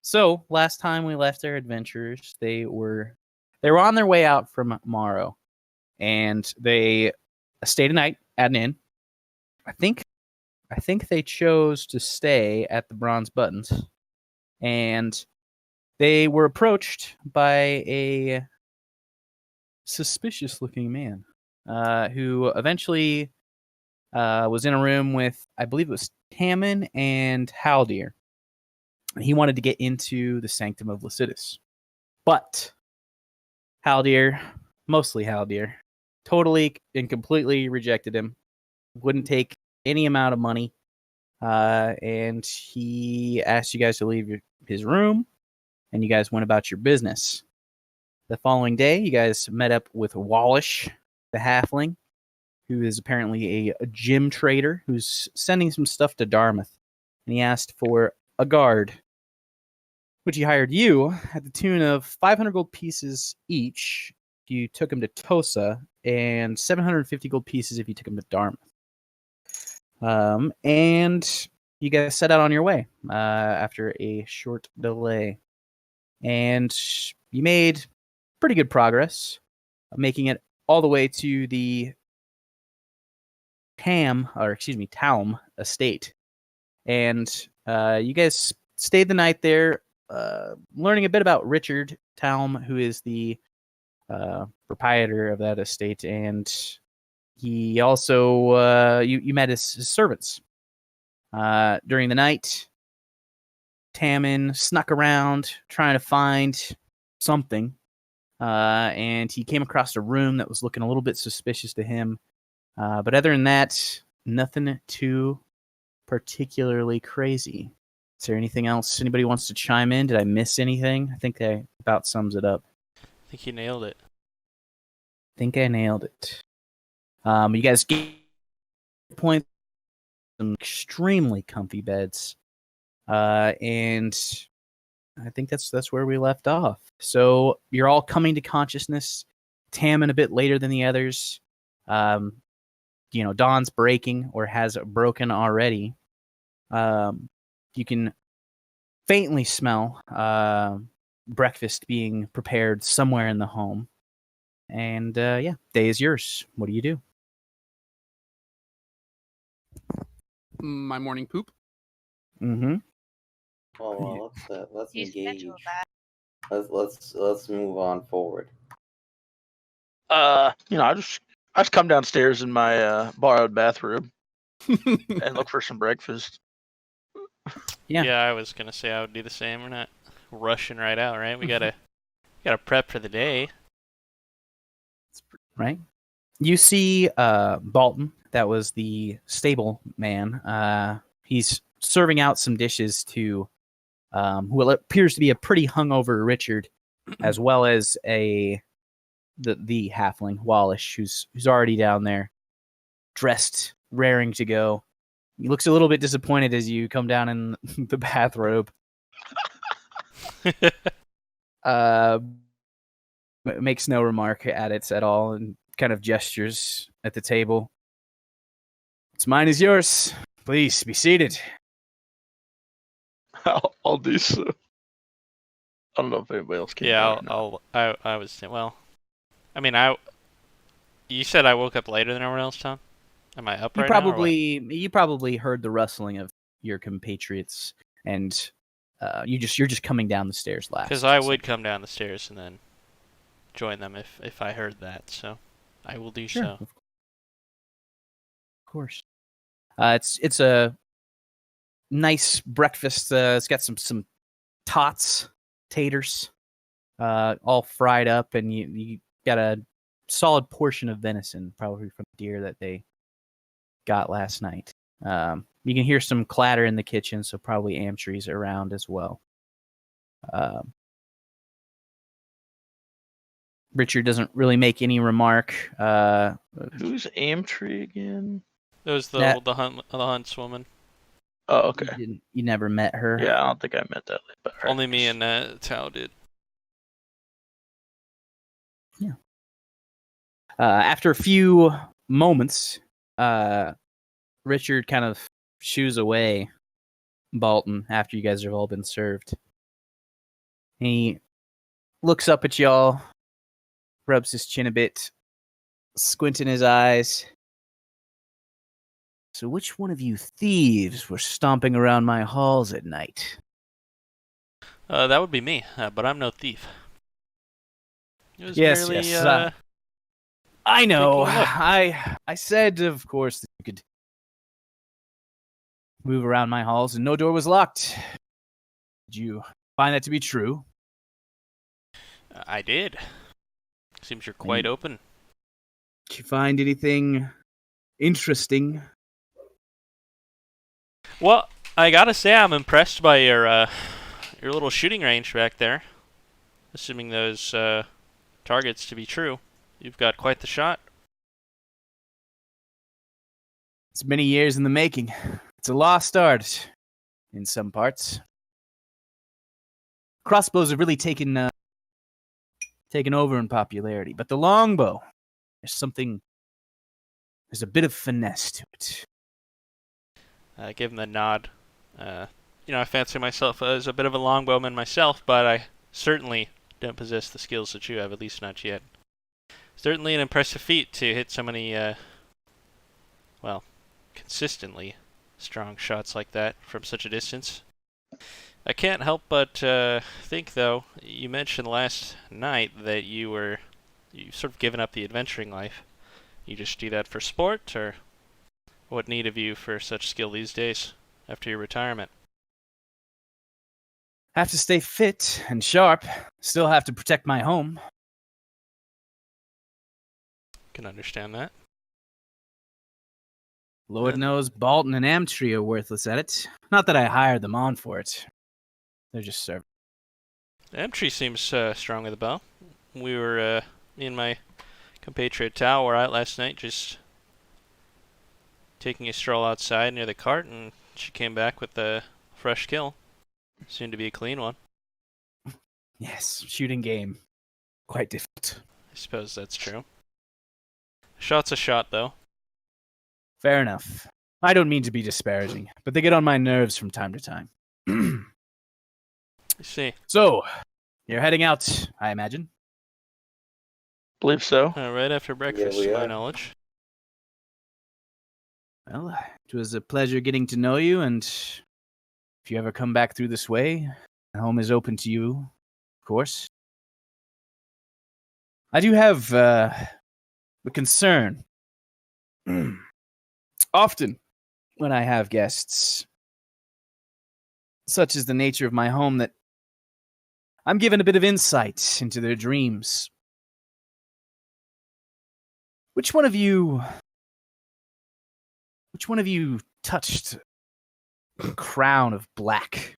So last time we left our adventurers, they were on their way out from Morrow, and they stayed a night at an inn. I think they chose to stay at the Bronze Buttons, and they were approached by a suspicious-looking man who eventually was in a room with, I believe it was Tammin and Haldir. He wanted to get into the Sanctum of Lycidas. But Haldir, mostly Haldir, totally and completely rejected him. Wouldn't take any amount of money. And he asked you guys to leave his room, and you guys went about your business. The following day, you guys met up with Walush, the halfling, who is apparently a gym trader who's sending some stuff to Dartmouth. And he asked for a guard, which he hired you at the tune of 500 gold pieces each if you took him to Tosa, and 750 gold pieces if you took him to Dartmouth. And you guys set out on your way after a short delay. And you made pretty good progress, making it all the way to the Talm estate. And you guys stayed the night there, learning a bit about Richard Talm, who is the proprietor of that estate, and he also you met his servants. During the night, Tammin snuck around trying to find something, and he came across a room that was looking a little bit suspicious to him. But other than that, nothing too particularly crazy. Is there anything else anybody wants to chime in? Did I miss anything? I think that about sums it up. I think you nailed it. I think I nailed it. You guys gave points some extremely comfy beds, and I think that's where we left off. So you're all coming to consciousness. Tammin a bit later than the others. Dawn's breaking or has broken already. You can faintly smell breakfast being prepared somewhere in the home. And day is yours. What do you do? My morning poop. Mm-hmm. Well, let's engage. Let's move on forward. I just come downstairs in my borrowed bathroom and look for some breakfast. Yeah, I was gonna say I would do the same. We're not rushing right out, right? We gotta prep for the day. Right. You see Bolton, that was the stable man. He's serving out some dishes to who appears to be a pretty hungover Richard, as well as the halfling Walush, who's already down there, dressed, raring to go. He looks a little bit disappointed as you come down in the bathrobe. Makes no remark at it at all, and kind of gestures at the table. What's mine is yours. Please be seated. I'll do so. I don't know if anybody else can. Yeah, I was well. I mean, you said I woke up later than everyone else, Tom? Am I up right now? You probably heard the rustling of your compatriots, and you're just coming down the stairs last. Because I would come down the stairs and then join them if I heard that. So I will do so. Of course. It's a nice breakfast. It's got some tots, taters, all fried up, and you got a solid portion of venison, probably from deer that they got last night. You can hear some clatter in the kitchen, so probably Amtree's around as well. Richard doesn't really make any remark. Who's Amtree again? It was the huntswoman. Oh, okay. You never met her? Yeah, I don't think I met that. But only me and Tao did. Yeah. After a few moments, Richard kind of shoos away Bolton after you guys have all been served. He looks up at y'all, rubs his chin a bit, squinting his eyes. So which one of you thieves were stomping around my halls at night? That would be me, but I'm no thief. It was Yes, merely, yes, I know. taking a look. I said, of course, that you could move around my halls and no door was locked. Did you find that to be true? I did. Seems you're quite open. Did you find anything interesting? Well, I gotta say I'm impressed by your little shooting range back there. Assuming those targets to be true, you've got quite the shot. It's many years in the making. It's a lost art in some parts. Crossbows have really taken over in popularity, but the longbow, there's a bit of finesse to it. Give him the nod. I fancy myself as a bit of a longbowman myself, but I certainly don't possess the skills that you have, at least not yet. Certainly an impressive feat to hit so many, consistently strong shots like that from such a distance. I can't help but think, though, you mentioned last night that you've sort of given up the adventuring life. You just do that for sport, or what need have you for such skill these days after your retirement? Have to stay fit and sharp. Still have to protect my home. Can understand that. Lord knows Bolton and Amtree are worthless at it. Not that I hired them on for it. They're just servants. Amtree seems strong with a bow. Me and my compatriot Tao were out last night just taking a stroll outside near the cart, and she came back with a fresh kill. Soon to be a clean one. Yes, shooting game. Quite difficult. I suppose that's true. A shot's a shot, though. Fair enough. I don't mean to be disparaging, but they get on my nerves from time to time. I see. So, you're heading out, I imagine? Believe so. Right after breakfast, we to my are. knowledge. Well, it was a pleasure getting to know you, and if you ever come back through this way, home is open to you, of course. I do have a concern. Often, when I have guests, such is the nature of my home, that I'm given a bit of insight into their dreams. Which one of you touched the crown of black?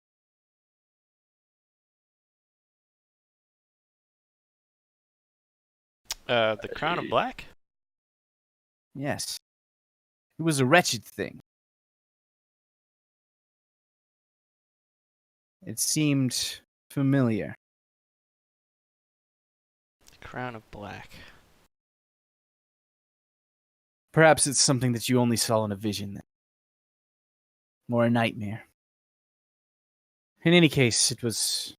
The Crown of Black? Yes. It was a wretched thing. It seemed familiar. The Crown of Black. Perhaps it's something that you only saw in a vision, then. Or a nightmare. In any case, it was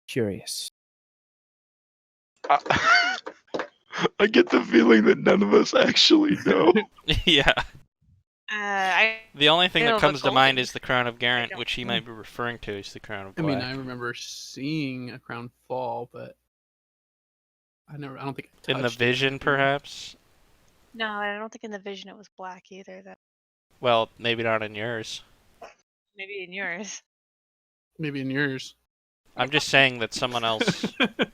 curious. I get the feeling that none of us actually know. Yeah. I The only thing know that of comes a to mind golden- is the Crown of Garant, don't which he might be referring to as the Crown of I Black. mean, I remember seeing a crown fall, but I don't think I In the touched it. vision, perhaps? No, I don't think in the vision it was black either. That Well, maybe not in yours. maybe in yours. Maybe in yours. I'm just saying that someone else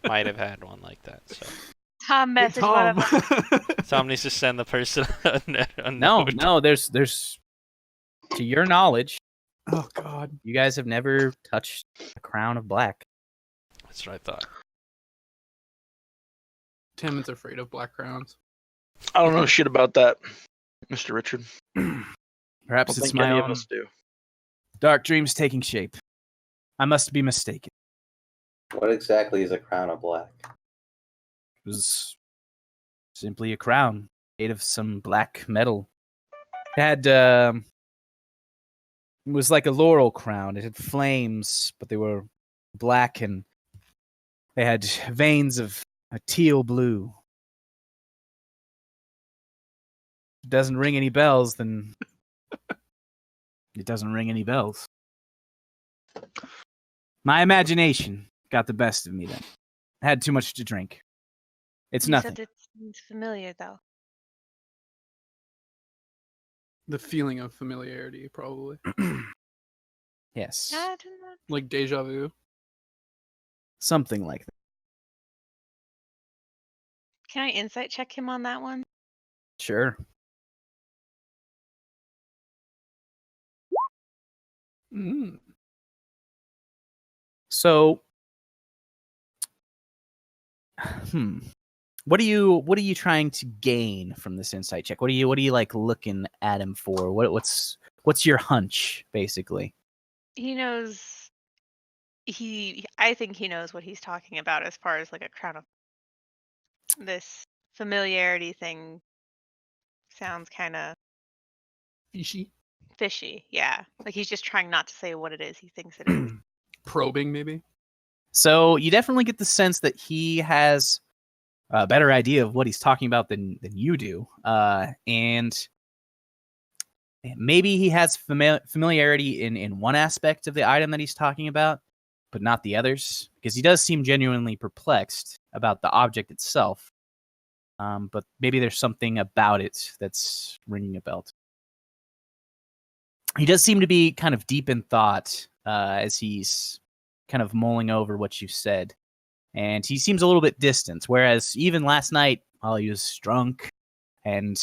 might have had one like that. So Tom Hey, message one Tom. of us. Tom needs to send the person a No, note. no, there's to your knowledge, Oh God. you guys have never touched the crown of black. That's what I thought. Timon's afraid of black crowns. I don't know shit about that, Mr. Richard. I Perhaps don't it's think my any own of us do. dark dreams taking shape. I must be mistaken. What exactly is a crown of black? It was simply a crown made of some black metal. It had it was like a laurel crown. It had flames, but they were black, and they had veins of a teal blue. If it doesn't ring any bells, then it doesn't ring any bells. My imagination got the best of me then. I had too much to drink. It's You nothing. said it seems familiar, though. The feeling of familiarity, probably. Yes. I don't know. Like deja vu. Something like that. Can I insight check him on that one? Sure. Mm. So, what are you trying to gain from this insight check? What are you like looking at him for? What's your hunch, basically? He knows. I think he knows what he's talking about as far as like a crown of. This familiarity thing sounds kind of Fishy. fishy. Yeah, like he's just trying not to say what it is he thinks it is. Probing, maybe. So you definitely get the sense that he has a better idea of what he's talking about than you do, and maybe he has familiarity in one aspect of the item that he's talking about, but not the others, because he does seem genuinely perplexed about the object itself. But maybe there's something about it that's ringing a bell. He does seem to be kind of deep in thought as he's kind of mulling over what you said. And he seems a little bit distant, whereas even last night, while he was drunk and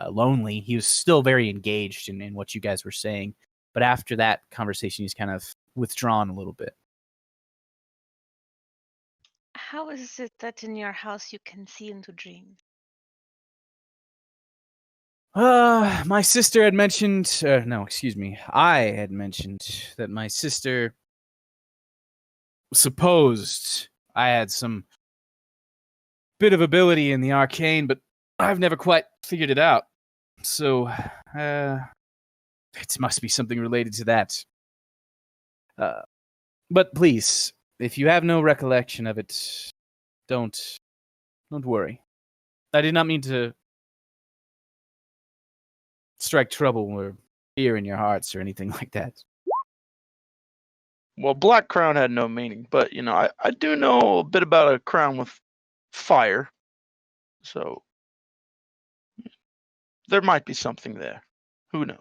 lonely, he was still very engaged in what you guys were saying. But after that conversation, he's kind of withdrawn a little bit. How is it that in your house you can see into dreams? My sister had mentioned, no, excuse me. I had mentioned that my sister supposed I had some bit of ability in the arcane, but I've never quite figured it out. So, it must be something related to that. But please, if you have no recollection of it, don't worry. I did not mean to strike trouble or fear in your hearts or anything like that. Well, black crown had no meaning, but I do know a bit about a crown with fire, so there might be something there. Who knows?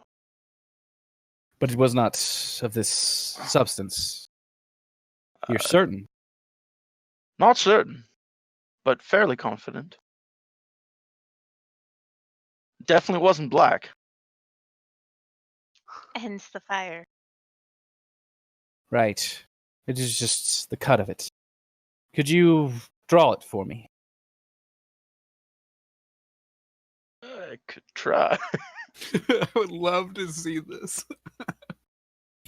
But it was not of this substance. You're certain? Not certain, but fairly confident. Definitely wasn't black. Hence the fire. Right. It is just the cut of it. Could you draw it for me? I could try. I would love to see this.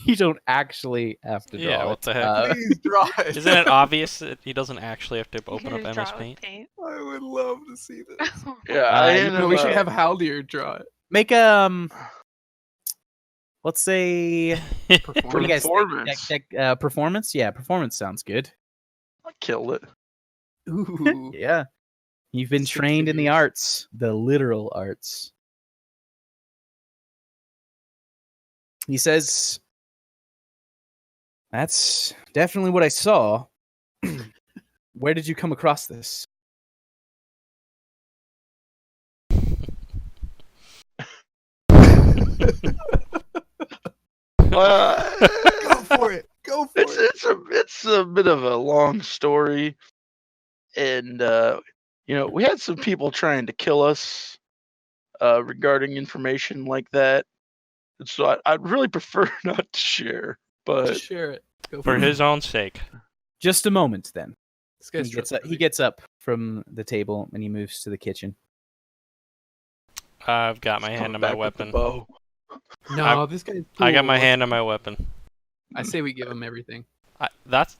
You don't actually have to draw Yeah, it. what the heck? Please draw it. Isn't it obvious that he doesn't actually have to You open can up just MS draw it with Paint? I would love to see this. Yeah, you know, We should have Haldir draw it. Make let's say, what do you guys Performance. think? Performance? Yeah, performance sounds good. I killed it. Ooh. Yeah. You've been Six trained in the figures. arts, the literal arts. He says, that's definitely what I saw. Where did you come across this? Go for it. Go for it. It's a bit of a long story, and we had some people trying to kill us regarding information like that, and so I'd really prefer not to share. But Just share it. Go For it. his own sake. Just a moment, then. This guy's He gets up from the table and he moves to the kitchen. I've got my hand on my weapon. Bow. No, this guy's. I got my cool. hand on my weapon. I say we give him everything. That's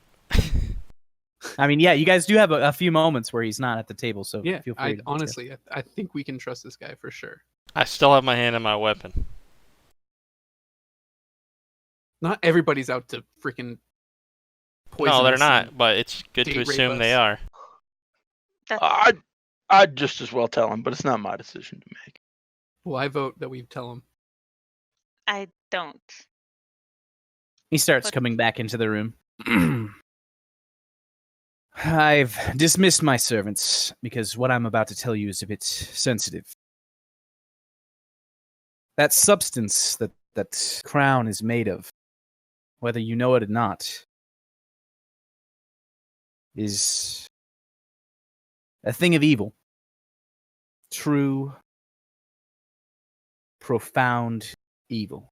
I mean, yeah, you guys do have a few moments where he's not at the table, so Yeah, feel free. honestly, I think we can trust this guy for sure. I still have my hand on my weapon. Not everybody's out to freaking No, they're poisonous not, and but it's good date to rape assume they us. are. That's I'd just as well tell him, but it's not my decision to make. Well, I vote that we tell him. I don't. He starts What- coming back into the room. I've dismissed my servants because what I'm about to tell you is a bit sensitive. That substance that crown is made of, whether you know it or not, is a thing of evil. True, profound evil.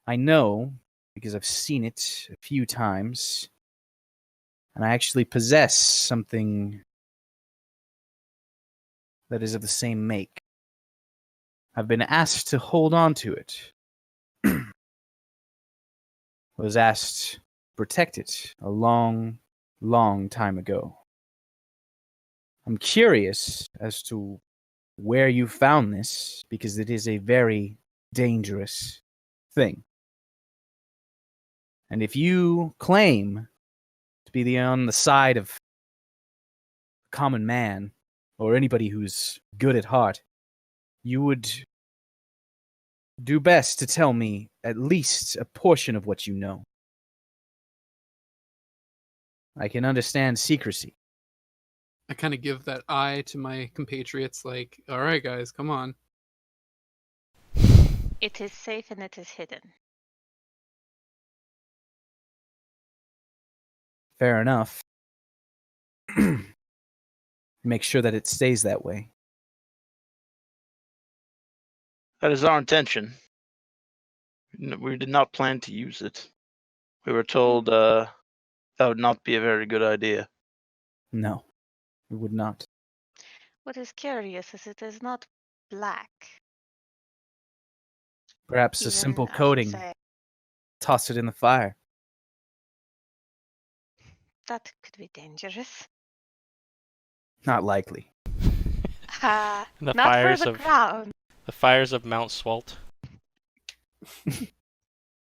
I know because I've seen it a few times, and I actually possess something that is of the same make. I've been asked to hold on to it. Was asked to protect it a long, long time ago. I'm curious as to where you found this, because it is a very dangerous thing. And if you claim to be on the side of a common man, or anybody who's good at heart, you would do best to tell me at least a portion of what you know. I can understand secrecy. I kind of give that eye to my compatriots, like, all right, guys, come on. It is safe and it is hidden. Fair enough. Make sure that it stays that way. That is our intention. We did not plan to use it. We were told that would not be a very good idea. No, it would not. What is curious is it is not black. Perhaps a Even, simple I should coating. say. Toss it in the fire. That could be dangerous. Not likely. Uh, The not for fires the of crown. the fires of Mount Swalt. Mount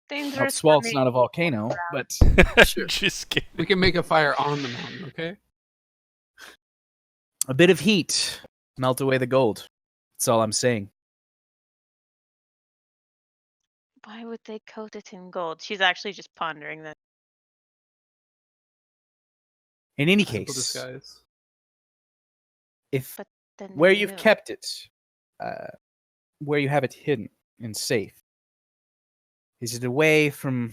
Dangerous for Swalt's me. not a volcano, but Sure. Just kidding. We can make a fire on the mountain, okay? a bit of heat melt away the gold. That's all I'm saying. Why would they coat it in gold? She's actually just pondering that. In any Simple case, disguise. if But then where they you've knew. kept it, where you have it hidden and safe, is it away from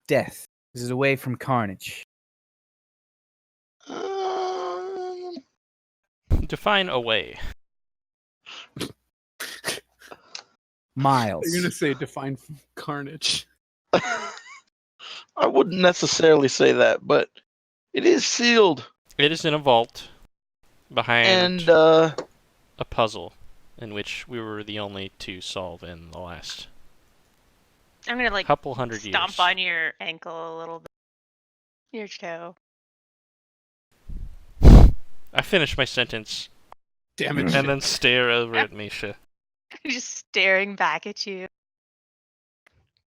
death? Is it away from carnage? Define away. Miles. You're gonna say define carnage. I wouldn't necessarily say that, but it is sealed. It is in a vault behind And a puzzle in which we were the only to solve in the last I'm gonna like couple hundred stomp years. on your ankle a little bit. Your toe. I finish my sentence Damn it. and then stare over at Misha. Just staring back at you.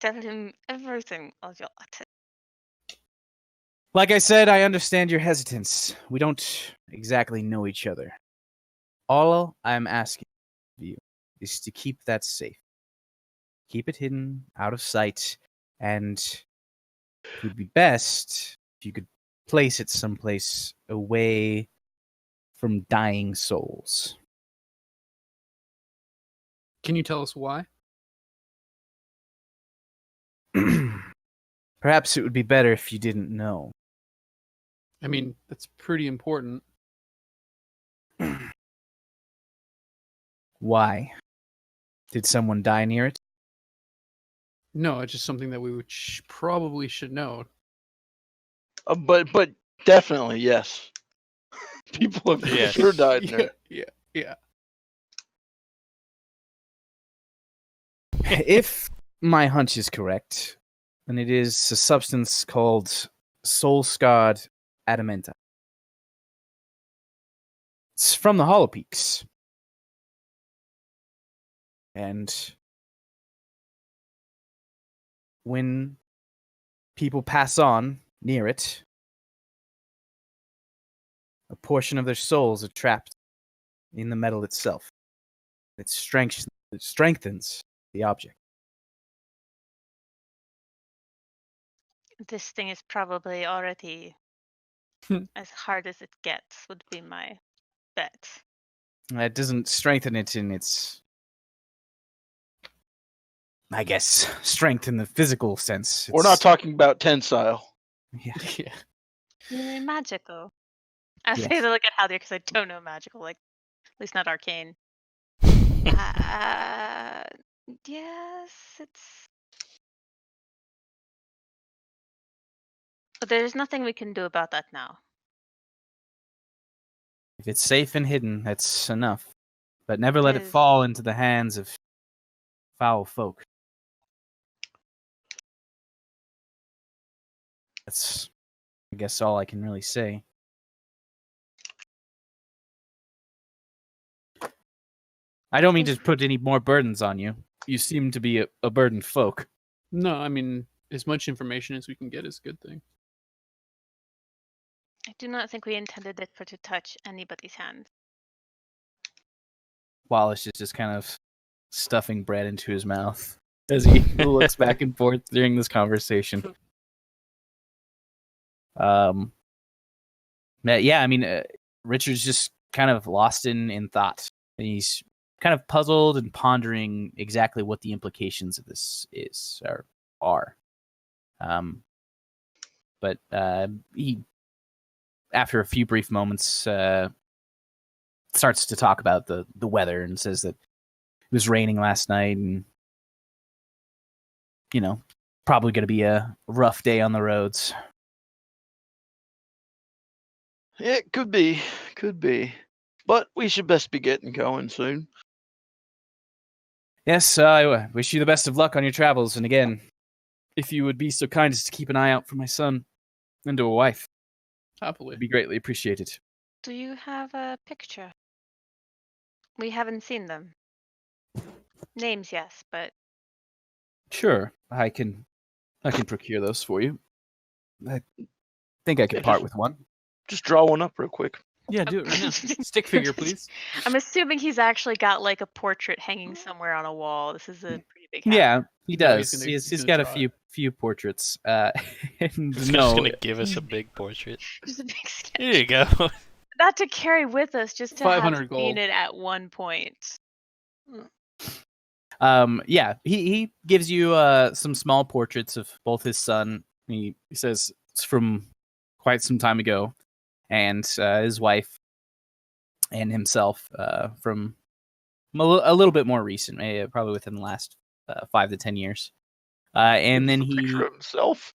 Tell him everything of your attention. Like I said, I understand your hesitance. We don't exactly know each other. All I'm asking of you is to keep that safe. Keep it hidden, out of sight, and it would be best if you could place it someplace away from dying souls. Can you tell us why? Perhaps it would be better if you didn't know. I mean, that's pretty important. Why? Did someone die near it? No, it's just something that we would probably should know. but definitely yes. People have Yes. sure died in Yeah, there. yeah. If my hunch is correct, then it is a substance called soul-scarred adamantite. It's from the Hollow Peaks. And when people pass on near it, a portion of their souls are trapped in the metal itself. It strengthens the object. This thing is probably already as hard as it gets, would be my bet. It doesn't strengthen it in its, I guess, strength in the physical sense. We're not talking about tensile. Yeah. Yeah. You mean magical? I say Yes. to look at Haldir because I don't know magical, like at least not arcane. Yes, it's. But there's nothing we can do about that now. If it's safe and hidden, that's enough. But never let it Is- fall into the hands of foul folk. That's, I guess, all I can really say. I don't mean to put any more burdens on you. You seem to be a burdened folk. No, I mean, as much information as we can get is a good thing. I do not think we intended it for to touch anybody's hand. Wallace is just kind of stuffing bread into his mouth as he looks back and forth during this conversation. Yeah, I mean, Richard's just kind of lost in thought. And he's kind of puzzled and pondering exactly what the implications of this are. But he, after a few brief moments, starts to talk about the weather and says that it was raining last night and, probably going to be a rough day on the roads. It could be. But we should best be getting going soon. Yes, I wish you the best of luck on your travels. And again, if you would be so kind as to keep an eye out for my son and a wife, Happily. it'd be greatly appreciated. Do you have a picture? We haven't seen them. Names, yes, but Sure, I can procure those for you. I think I could Yeah, part with one. Just draw one up real quick. Yeah, do it right now. Stick figure, please. I'm assuming he's actually got like a portrait hanging somewhere on a wall. This is a pretty big house. Yeah, he No, does. he's He's gonna got a draw few portraits. And He's just no, gonna give us a big portrait. Just a big sketch. Here you go. Not to carry with us, just to have 500 gold. seen it at one point. yeah, he gives you some small portraits of both his son. He says it's from quite some time ago, and his wife and himself from a little bit more recent, probably within the last 5 to 10 years. And then A picture he, of himself.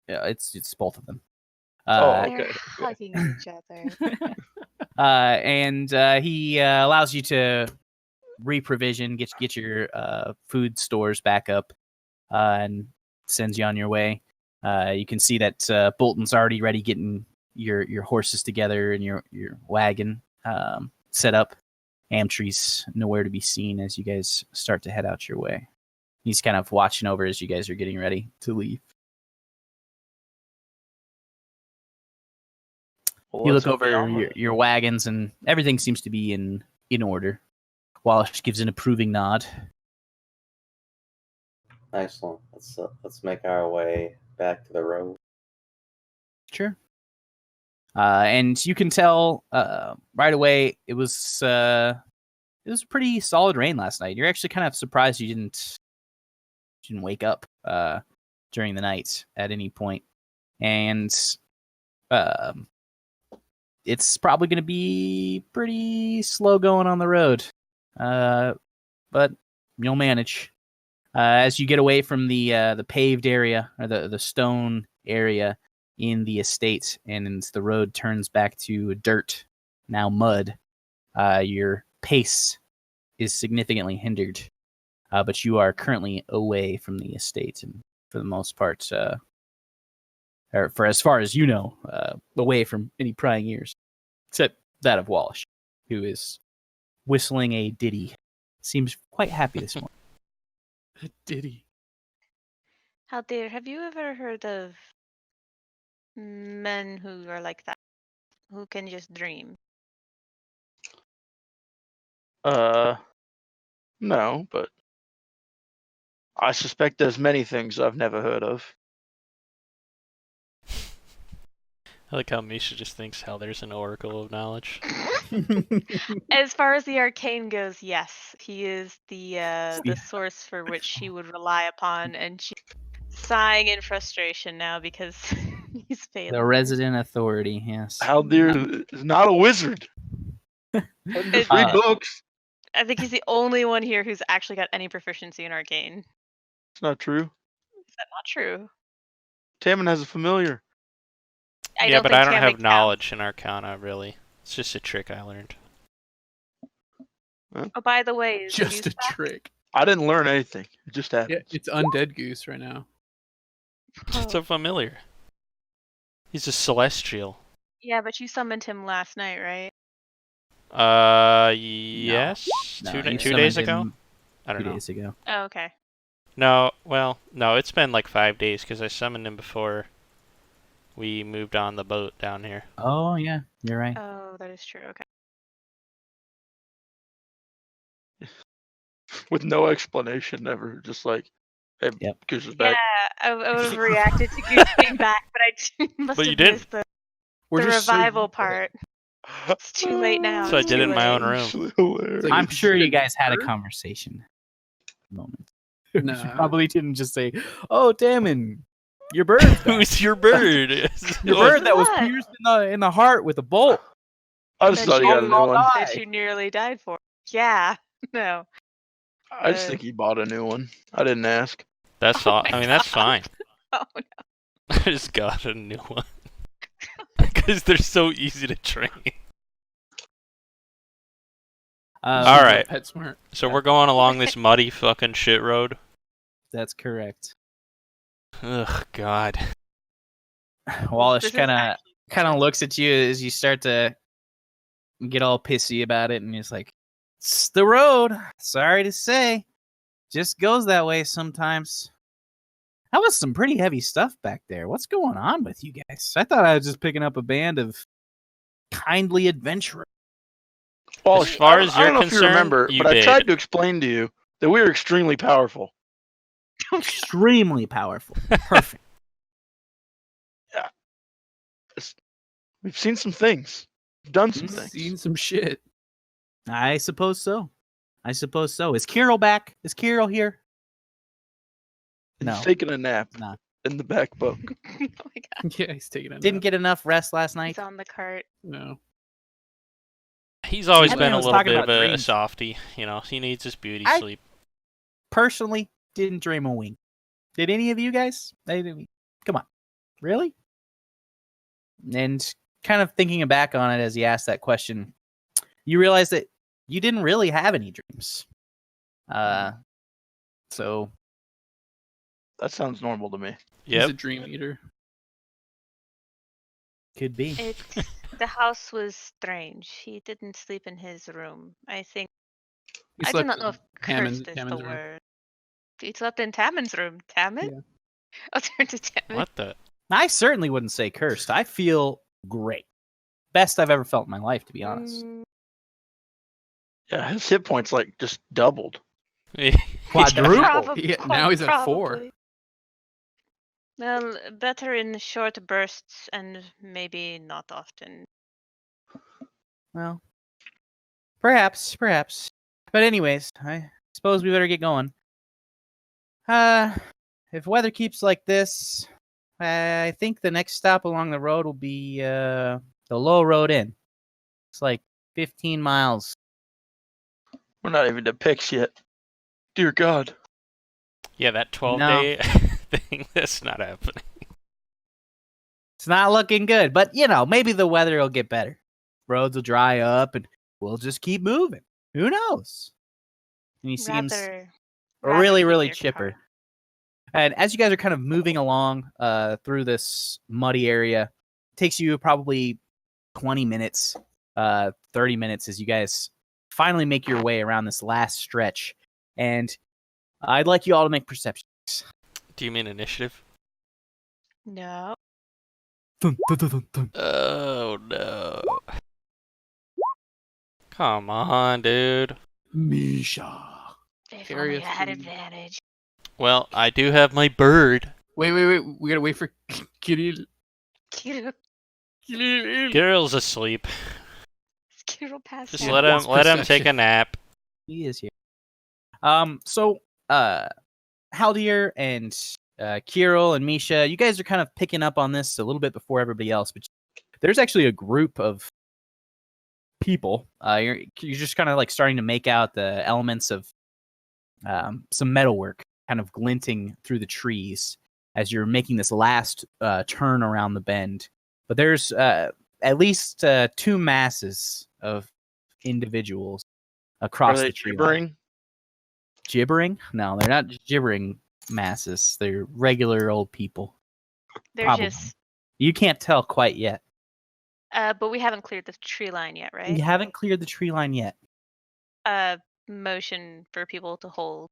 yeah, it's both of them. Oh, They're okay. hugging each other. And he allows you to reprovision, get your food stores back up, and sends you on your way. You can see that Bolton's already ready, getting your horses together and your wagon set up. Amtree's nowhere to be seen as you guys start to head out your way. He's kind of watching over as you guys are getting ready to leave. Well, You let's look get over on. your wagons, and everything seems to be in order. Walush gives an approving nod. Excellent. Let's make our way back to the road. Sure. And you can tell right away it was pretty solid rain last night. You're actually kind of surprised you didn't wake up during the night at any point. And it's probably going to be pretty slow going on the road. But you'll manage. As you get away from the paved area or the stone area in the estate, and the road turns back to dirt, now mud, your pace is significantly hindered. But you are currently away from the estate, and for the most part, or for as far as you know, away from any prying ears, except that of Walush, who is whistling a ditty. Seems quite happy this morning. Diddy. How dare, have you ever heard of men who are like that? Who can just dream? No, but I suspect there's many things I've never heard of. I like how Misha just thinks how there's an oracle of knowledge. As far as the arcane goes, yes, he is the source for which she would rely upon, and she's sighing in frustration now because he's failing. The her. resident authority, yes. Haldir is not a wizard. And just read books. I think he's the only one here who's actually got any proficiency in arcane. It's not true. Is that not true? Tammin has a familiar. Yeah, but think I don't Tammin have counts. knowledge in Arcana, really. It's just a trick I learned. Oh, by the way, is Just a Goose back? trick. I didn't learn anything. It just Yeah, happened. it's undead goose right now. It's a familiar. He's a celestial. Yeah, but you summoned him last night, right? Yes. No, Two you days summoned ago? him I don't 2 know. days ago. Oh, okay. No, well, no, it's been like 5 days because I summoned him before we moved on the boat down here. Oh, yeah, you're right. Oh, that is true. Okay. With no explanation ever. Just like, hey, Yep. Goose is Yeah, back. I would have reacted to Goose being back, but I must But you have didn't. missed the We're just so revival used to it. part. It's too late now. So I It's did too it in my own late. room. Actually hilarious. like- I'm sure you Good guys had a bird? conversation. Moment. No. You probably didn't just say, "Oh, Damon, your bird's back." Who's your bird? Your bird that was What? pierced in the heart with a bolt. I just That thought he you- got a new one. That you nearly died for. Yeah. No. I just think he bought a new one. I didn't ask. That's Oh all. my I mean, that's God. fine. Oh no. I just got a new one. Because they're so easy to train. All right. PetSmart. So we're going along this muddy fucking shit road. That's correct. Ugh, God. Walush This is kind of actually- looks at you as you start to get all pissy about it, and he's like, "It's the road. Sorry to say, just goes that way sometimes." That was some pretty heavy stuff back there. What's going on with you guys? I thought I was just picking up a band of kindly adventurers. Well, As far as I don't you're know if you concerned, remember, you but I did. tried to explain to you that we were extremely powerful. Extremely powerful. Perfect. We've seen some things. We've done some things. Seen some shit. I suppose so. Is Kirill back? Is Kirill here? No. He's taking a nap No. in the back bunk. Oh my God. Yeah, he's taking it. Didn't get enough rest last night. He's on the cart. No. He's always Everyone been a was little talking bit of about a dreams. softie. You know, he needs his beauty I- sleep. Personally, didn't dream a wink. Did any of you guys? Come on. Really? And kind of thinking back on it as he asked that question, you realize that you didn't really have any dreams. So That sounds normal to me. He's Yep. a dream eater. could be. The house was strange. He didn't sleep in his room. I think He I do slept not know in if cursed is the Tammin's room. word. He slept in Tammin's room. Tammin? Yeah. I'll turn to Tammin. What the? I certainly wouldn't say cursed. I feel great. Best I've ever felt in my life, to be honest. Yeah, his hit points like just doubled. Quadruple. Probably, Yeah, now he's at 4. probably. Well, better in short bursts and maybe not often. Well, perhaps. But anyways, I suppose we better get going. If weather keeps like this, I think the next stop along the road will be the Low Road Inn. It's like 15 miles. We're not even to picks yet. Dear God. Yeah, that 12-day thing, that's not happening. It's not looking good, but maybe the weather will get better. Roads will dry up and we'll just keep moving. Who knows? And he seems Rather really, keep really your chipper. car. And as you guys are kind of moving along through this muddy area, it takes you probably 20 minutes, 30 minutes as you guys finally make your way around this last stretch. And I'd like you all to make perceptions. Do you mean initiative? No. Dun, dun, dun, dun, dun. Oh no. Come on, dude. Misha. If Carry only I us had to- advantage. Well, I do have my bird. Wait. We gotta wait for Kirill. Kirill Girl's asleep. passed Just Yeah, out. let him take perception. a nap. He is here. So, Haldir and Kirill and Misha, you guys are kind of picking up on this a little bit before everybody else, but there's actually a group of people. You're just kind of like starting to make out the elements of some metalwork kind of glinting through the trees as you're making this last turn around the bend. But there's at least two masses of individuals Are across they the tree line. gibbering? Gibbering? No, they're not gibbering masses. They're regular old people. They're Probably. just. You can't tell quite yet. But we haven't cleared the tree line yet, right? You haven't cleared the tree line yet. Motion for people to hold.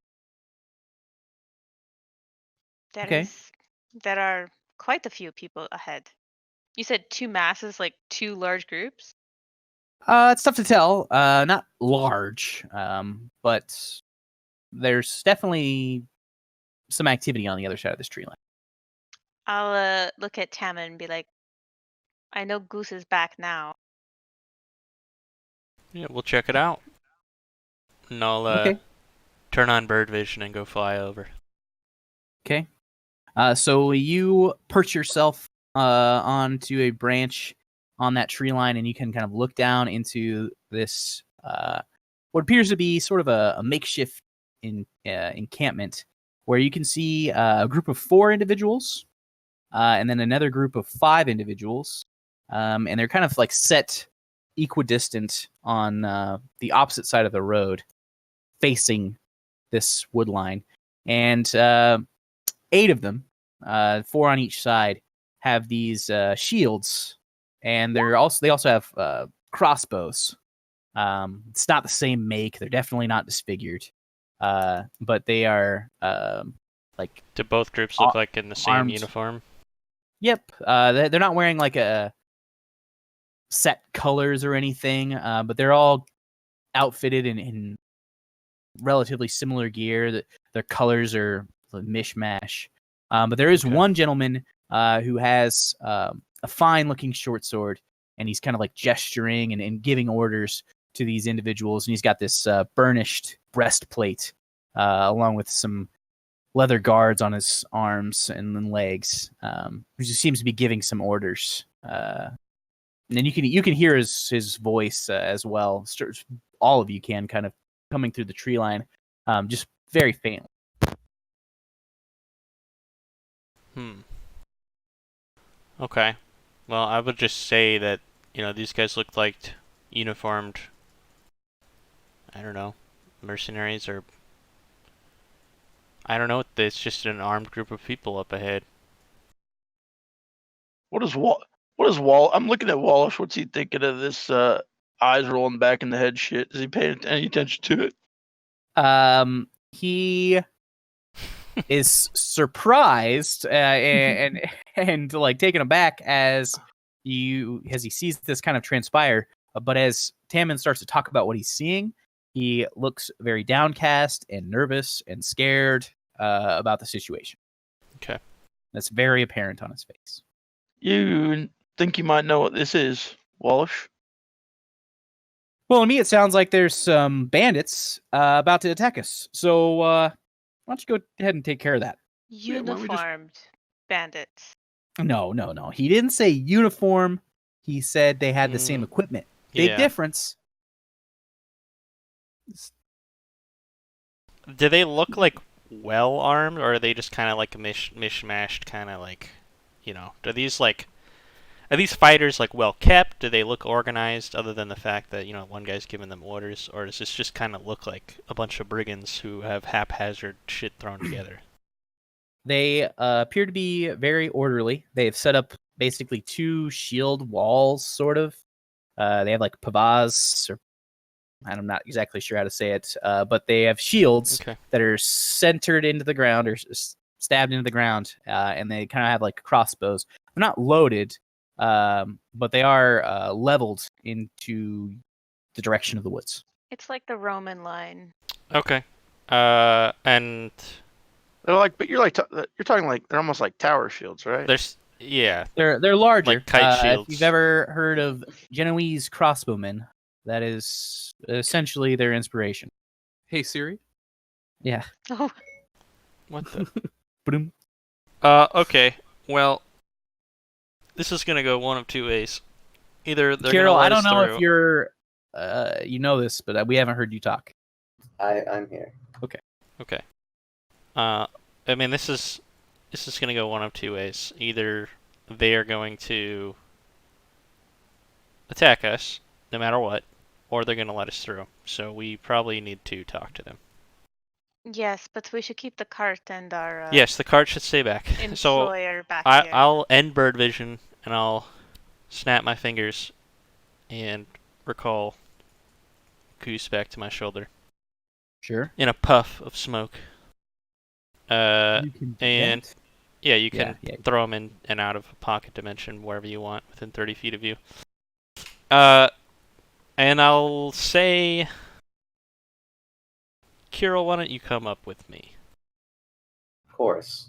Okay. That are quite a few people ahead. You said two masses, like two large groups? It's tough to tell. Not large, but there's definitely some activity on the other side of this tree line. I'll look at Tama and be like, I know Goose is back now. Yeah, we'll check it out. And I'll Okay. turn on bird vision and go fly over. Okay. So you perch yourself onto a branch on that tree line, and you can kind of look down into this what appears to be sort of a makeshift encampment, where you can see a group of 4 individuals, and then another group of 5 individuals, and they're kind of like set equidistant on the opposite side of the road, facing this wood line, and 8 of them, 4 on each side, have these shields, and they also have crossbows. It's not the same make; they're definitely not disfigured, but they are like. Do both groups look like in the same armed. uniform? Yep, they're not wearing like a set colors or anything, but they're all outfitted in relatively similar gear. Their colors are a mishmash. But there is Okay. one gentleman who has a fine-looking short sword, and he's kind of like gesturing and giving orders to these individuals. And he's got this burnished breastplate along with some leather guards on his arms and then legs. He just seems to be giving some orders. And then you can hear his voice as well. All of you can kind of coming through the tree line, just very faintly. Okay. Well, I would just say that, these guys looked like uniformed, I don't know, mercenaries or... I don't know, it's just an armed group of people up ahead. What is Wall? I'm looking at Walush. What's he thinking of this eyes rolling back in the head shit? Is he paying any attention to it? He is surprised and like taken aback as he sees this kind of transpire. But as Tammin starts to talk about what he's seeing, he looks very downcast and nervous and scared about the situation. Okay. That's very apparent on his face. You think you might know what this is, Walush? Well, to me, it sounds like there's some bandits about to attack us. So why don't you go ahead and take care of that? Yeah, why don't we just- Uniformed bandits. No. He didn't say uniform. He said they had the same equipment. Big Yeah. difference. Do they look like well armed, or are they just kind of like a mishmashed kind of like, are these fighters like well kept? Do they look organized, other than the fact that one guy's giving them orders, or does this just kind of look like a bunch of brigands who have haphazard shit thrown together? They appear to be very orderly. They've set up basically 2 shield walls, sort of. They have like pavas, or I'm not exactly sure how to say it, but they have shields Okay. that are centered into the ground or stabbed into the ground, and they kind of have like crossbows. They're not loaded, but they are leveled into the direction of the woods. It's like the Roman line. Okay. And They're like, but you're talking like they're almost like tower shields, right? there's yeah. They're larger. Like kite If shields. you've ever heard of Genoese crossbowmen, that is essentially their inspiration. Hey Siri. Yeah. Oh, What the? Boom. Okay. Well, this is gonna go one of two ways. Either they're Carol, gonna I let us don't know through. if you're, you know this, but we haven't heard you talk. I'm here. Okay. I mean, this is gonna go one of two ways. Either they are going to attack us, no matter what, or they're gonna let us through. So we probably need to talk to them. yes, but we should keep the cart and our Yes, the cart should stay back. So employer back here. I'll end bird vision and I'll snap my fingers and recall Goose back to my shoulder Sure. in a puff of smoke. You can do and that. yeah, you can Yeah. throw them in and out of a pocket dimension wherever you want within 30 feet of you. And I'll say, Kirill, why don't you come up with me? Of course.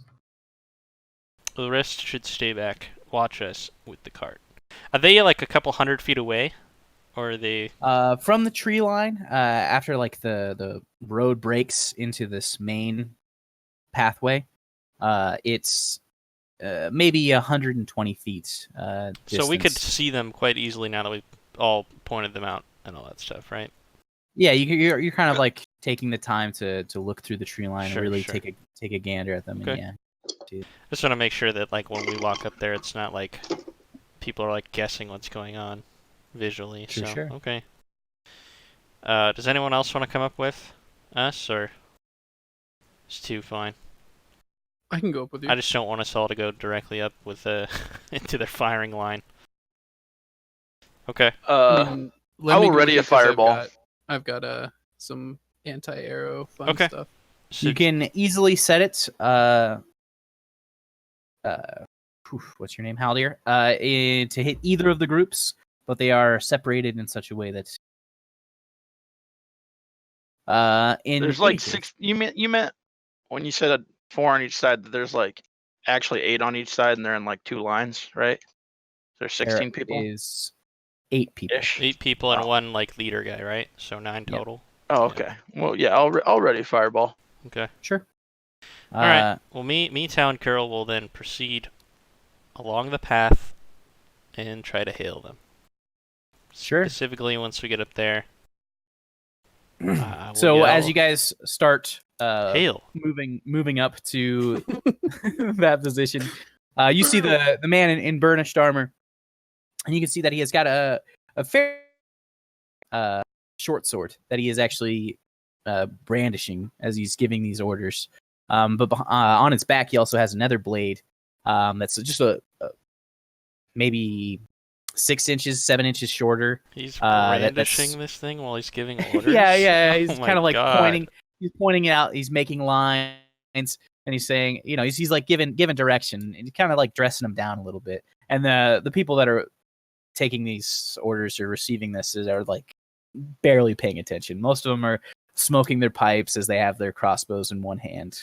The rest should stay back. Watch us with the cart. Are they like a couple 100 feet away? Or are they... From the tree line, after like the road breaks into this main pathway, it's maybe 120 feet. So we could distance. see them quite easily now that we've all pointed them out and all that stuff, right? Yeah, you're kind of like taking the time to look through the tree line Sure, and really sure. take a gander at them. Okay. And yeah, Just want to make sure that like when we walk up there, it's not like people are like guessing what's going on visually. Sure, so sure. okay. Does anyone else want to come up with us, or it's two fine? I can go up with you. I just don't want us all to go directly up with into their firing line. Okay. I mean, let I me will go ready with you a 'cause fireball. I've got some anti-arrow fun Okay. stuff. So you can easily set it. What's your name, Haldir? To hit either of the groups, but they are separated in such a way that. There's like 6. You meant when you said 4 on each side, that there's like actually 8 on each side, and they're in like 2 lines, right? There's 16 people. Is 8 people. Ish. 8 people and Wow. one like leader guy, right? So 9 Yeah. total. Oh, okay. Well, yeah, I'll ready fireball. Okay. Sure. All right. Well, me, Town Curl will then proceed along the path and try to hail them. Sure. Specifically, once we get up there. We'll So as yell, you guys start hail. moving up to that position, you see the man in burnished armor, and you can see that he has got a fair short sword that he is actually brandishing as he's giving these orders. But on its back, he also has another blade that's just a maybe 6 inches, 7 inches shorter. He's that's- brandishing this thing while he's giving orders. Yeah. He's Oh my kind of like God. pointing. He's pointing it out. He's making lines, and he's saying, he's like giving direction, and he's kind of like dressing them down a little bit. And the people that are taking these orders or receiving this are like barely paying attention. Most of them are smoking their pipes as they have their crossbows in one hand.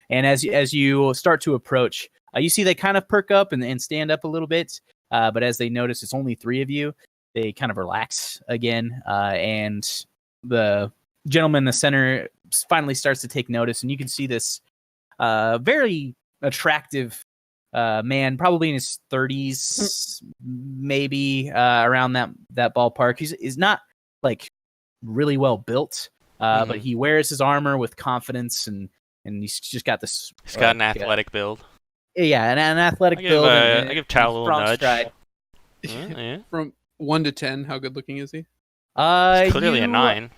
And as you start to approach, you see they kind of perk up and stand up a little bit. But as they notice it's only 3 of you, they kind of relax again. And the gentleman in the center finally starts to take notice, and you can see this very attractive man, probably in his 30s, maybe around that ballpark. He's not like really well built, but he wears his armor with confidence, and he's just got this. He's got an athletic build. Yeah, an athletic build. I give Tal a little strong nudge. stride. Yeah. From 1 to 10, how good looking is he? It's clearly a You 9.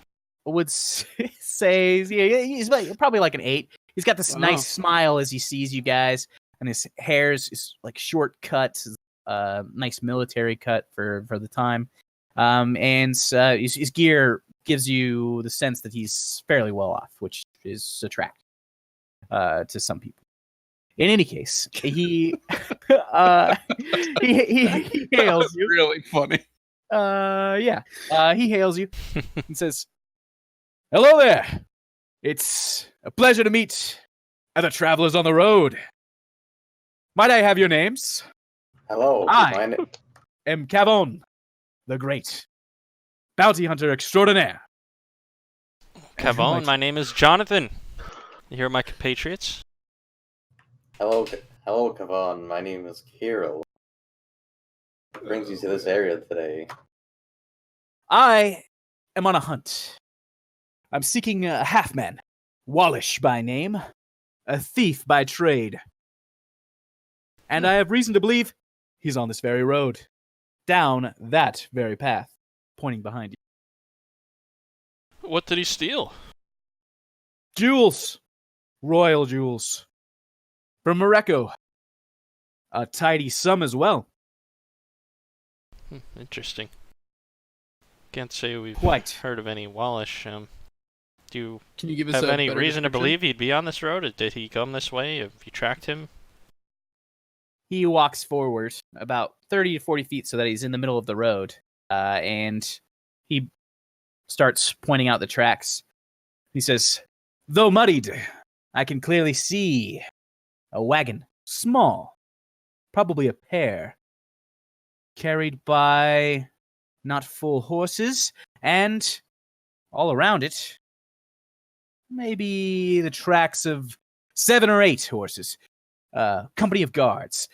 would say he's probably like an 8. He's got this Wow. nice smile as he sees you guys, and his hair's is like short cut, nice military cut for the time. And his gear gives you the sense that he's fairly well off, which is attractive to some people. In any case, he he hails you. Really funny. He hails you and says, "Hello there. It's a pleasure to meet other travelers on the road. Might I have your names? Hello, Hi. my name. Am Cavon, the Great, bounty hunter extraordinaire." Cavon, my name is Jonathan. You hear my compatriots? Hello, Kavan. My name is Kirill. What brings you to this area today? I am on a hunt. I'm seeking a half-man, Walush by name, a thief by trade. And I have reason to believe he's on this very road, down that very path, pointing behind you. What did he steal? Jewels, royal jewels, from Morocco. A tidy sum as well. Interesting. Can't say we've Quite. heard of any Walush. Do you Can you give us have a any better reason to description? believe he'd be on this road? Did he come this way? Have you tracked him? He walks forward about 30 to 40 feet so that he's in the middle of the road, and he starts pointing out the tracks. He says, "Though muddied, I can clearly see a wagon, small, probably a pair, carried by not full horses, and all around it, maybe the tracks of 7 or 8 horses, company of guards.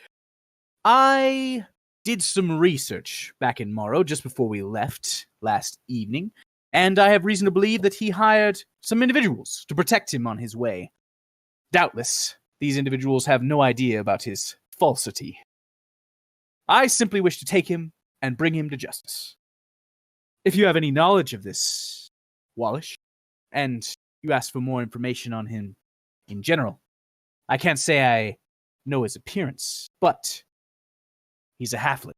I did some research back in Morrow just before we left last evening, and I have reason to believe that he hired some individuals to protect him on his way. Doubtless, these individuals have no idea about his falsity. I simply wish to take him and bring him to justice. If you have any knowledge of this, Walush, and you ask for more information on him in general, I can't say I know his appearance, but he's a halfling,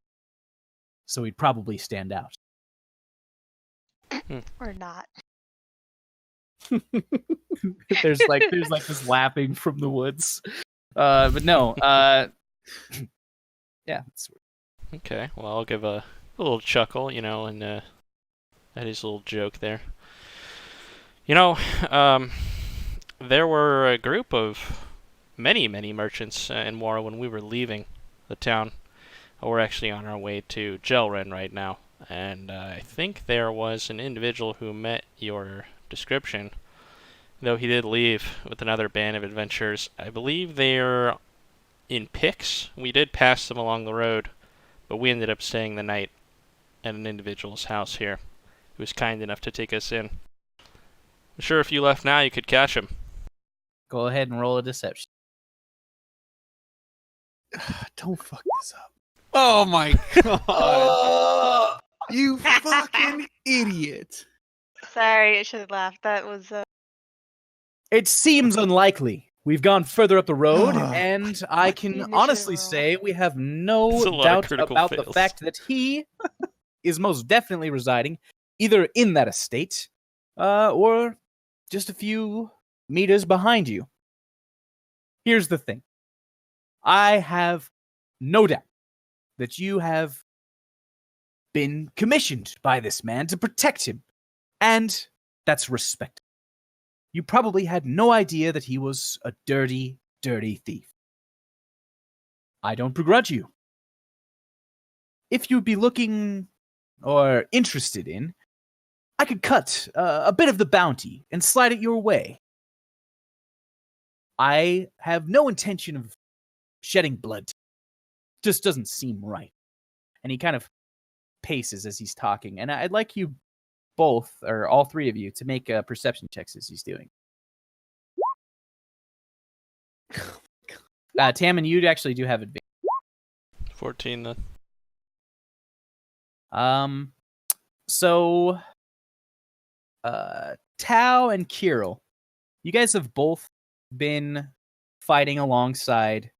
so he'd probably stand out." Or not. there's like this laughing from the woods, but no, yeah. Okay, well, I'll give a little chuckle, and at his little joke there. There were a group of many merchants in Mora when we were leaving the town. We're actually on our way to Gelren right now, and I think there was an individual who met your description, though he did leave with another band of adventurers. I believe they're in Pix. We did pass them along the road, but we ended up staying the night at an individual's house here, who was kind enough to take us in. I'm sure if you left now, you could catch him. Go ahead and roll a deception. Don't fuck this up. Oh my god. You fucking idiot. Sorry, I should have laughed. That was It seems unlikely. We've gone further up the road, Ugh. and I can Initiative honestly roll. say we have It's a no lot of doubt critical about the fails. fact that he is most definitely residing either in that estate or just a few meters behind you. Here's the thing. I have no doubt that you have been commissioned by this man to protect him, and that's respectable. You probably had no idea that he was a dirty, dirty thief. I don't begrudge you. If you'd be looking or interested in, I could cut a bit of the bounty and slide it your way. I have no intention of shedding blood. Just doesn't seem right. And he kind of paces as he's talking. And I'd like you both, or all three of you, to make perception checks as he's doing. Tammin, you actually do have advantage. 14 then. So, Tao and Kirill, you guys have both been fighting alongside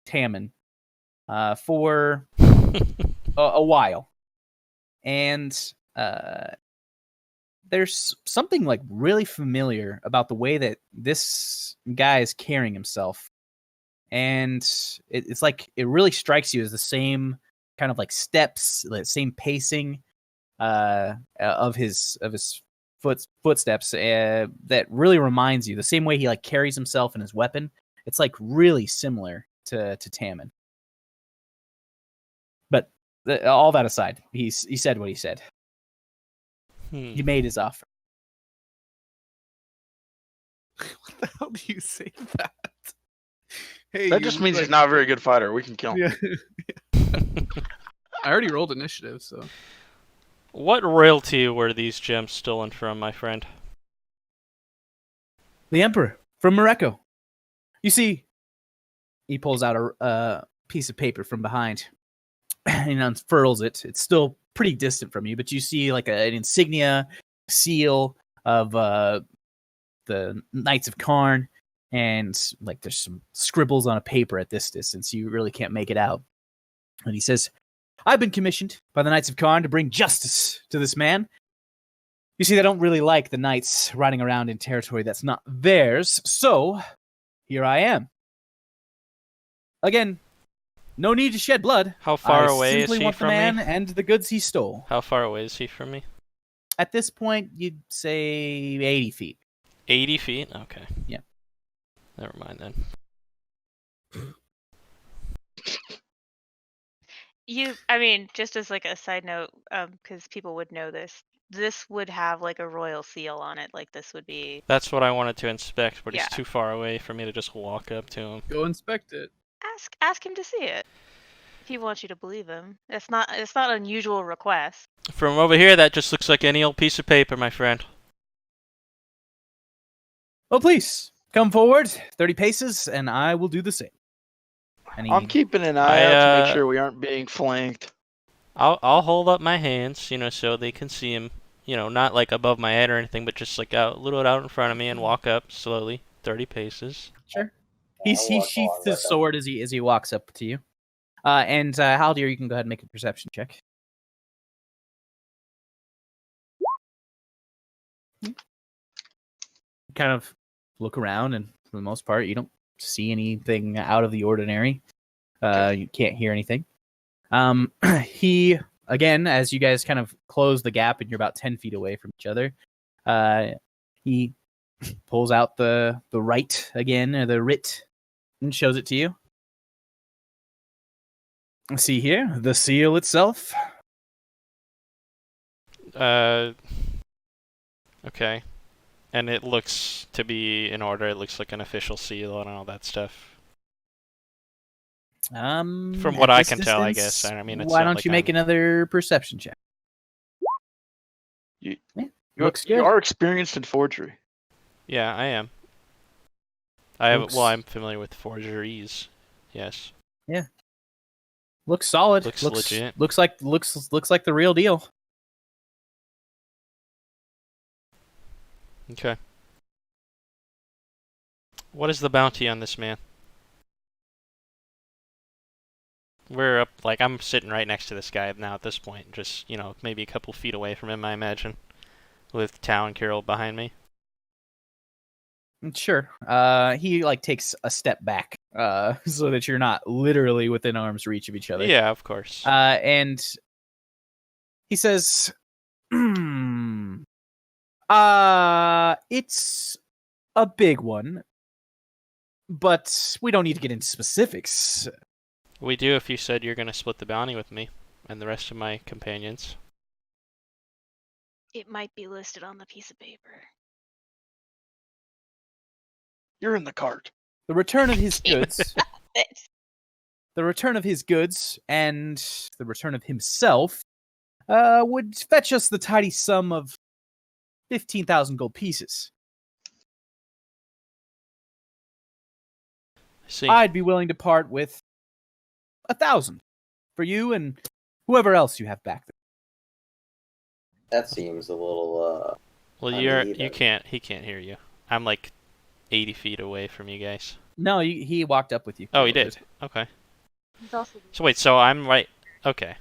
Tammin for a while. And there's something like really familiar about the way that this guy is carrying himself. and it's like it really strikes you as the same kind of like steps, the same pacing of his footsteps that really reminds you the same way he like carries himself and his weapon. It's like really similar to Tammin. But all that aside, he said what he said. He made his offer. What the hell do you say that? Hey, That you just look means like- he's not a very good fighter. We can kill him. Yeah. I already rolled initiative, so What royalty were these gems stolen from, my friend? The Emperor from Morocco. You see, he pulls out a piece of paper from behind and unfurls it. It's still pretty distant from you, but you see like an insignia seal of the Knights of Karn, and like there's some scribbles on a paper at this distance. You really can't make it out. And he says, I've been commissioned by the Knights of Karn to bring justice to this man. You see, they don't really like the knights riding around in territory that's not theirs, so here I am. Again, no need to shed blood. How far I away is simply he want the from man me? and the goods he stole. How far away is he from me? At this point, you'd say 80 feet. 80 feet? Okay. Yeah. Never mind then. I mean, just as like a side note, because people would know this would have like a royal seal on it. Like this would be. That's what I wanted to inspect, but Yeah. he's too far away for me to just walk up to him. go inspect it. Ask him to see it. If he wants you to believe him, it's not an unusual request. From over here, that just looks like any old piece of paper, my friend. Well, please, come forward 30 paces, and I will do the same. And he, I'm keeping an eye out to make I, sure we aren't being flanked. I'll hold up my hands, so they can see him, not like above my head or anything, but just like a little out in front of me and walk up slowly, 30 paces. Sure. I'll He walk sheaths along with his him. sword as he walks up to you. And Haldir, you can go ahead and make a perception check. Kind of look around, and for the most part, you don't see anything out of the ordinary. You can't hear anything. He, again, as you guys kind of close the gap and you're about 10 feet away from each other, he pulls out the right again, or the writ, and shows it to you. See here, the seal itself. Okay. And it looks to be in order. It looks like an official seal and all that stuff. From what at I this can tell, I distance, guess. I mean, it's why not don't like you make I'm- another perception check? You, Looks you good. are experienced in forgery. Yeah, I am. Well, Looks- I'm familiar with forgeries. Yes. Looks solid. Looks legit. Looks like the real deal. Okay. What is the bounty on this man? We're up, I'm sitting right next to this guy now at this point, just, maybe a couple feet away from him, I imagine, with Town Carol behind me. Sure. He takes a step back, so that you're not literally within arm's reach of each other. Yeah, of course. And he says, it's a big one, but we don't need to get into specifics. We do if you said you're going to split the bounty with me and the rest of my companions. It might be listed on the piece of paper. You're in the cart. The return of his goods, It's- the return of his goods, and the return of himself, would fetch us the tidy sum of 15,000 gold pieces. See, I'd be willing to part with 1,000 for you and whoever else you have back there. That seems a little, well, uneven. he can't hear you. I'm 80 feet away from you guys. No, he walked up with you. Oh, he did. Okay. It's also So wait, so I'm right. Okay.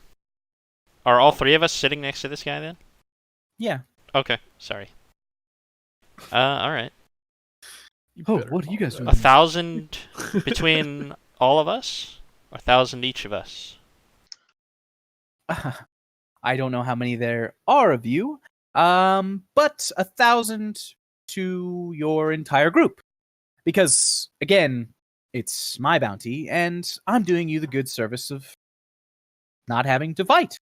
Are all three of us sitting next to this guy then? Yeah. Okay, sorry. All right. Oh, better what are you guys doing? 1,000 between all of us? Or 1,000 each of us? I don't know how many there are of you, but 1,000 to your entire group. Because, again, it's my bounty, and I'm doing you the good service of not having to fight.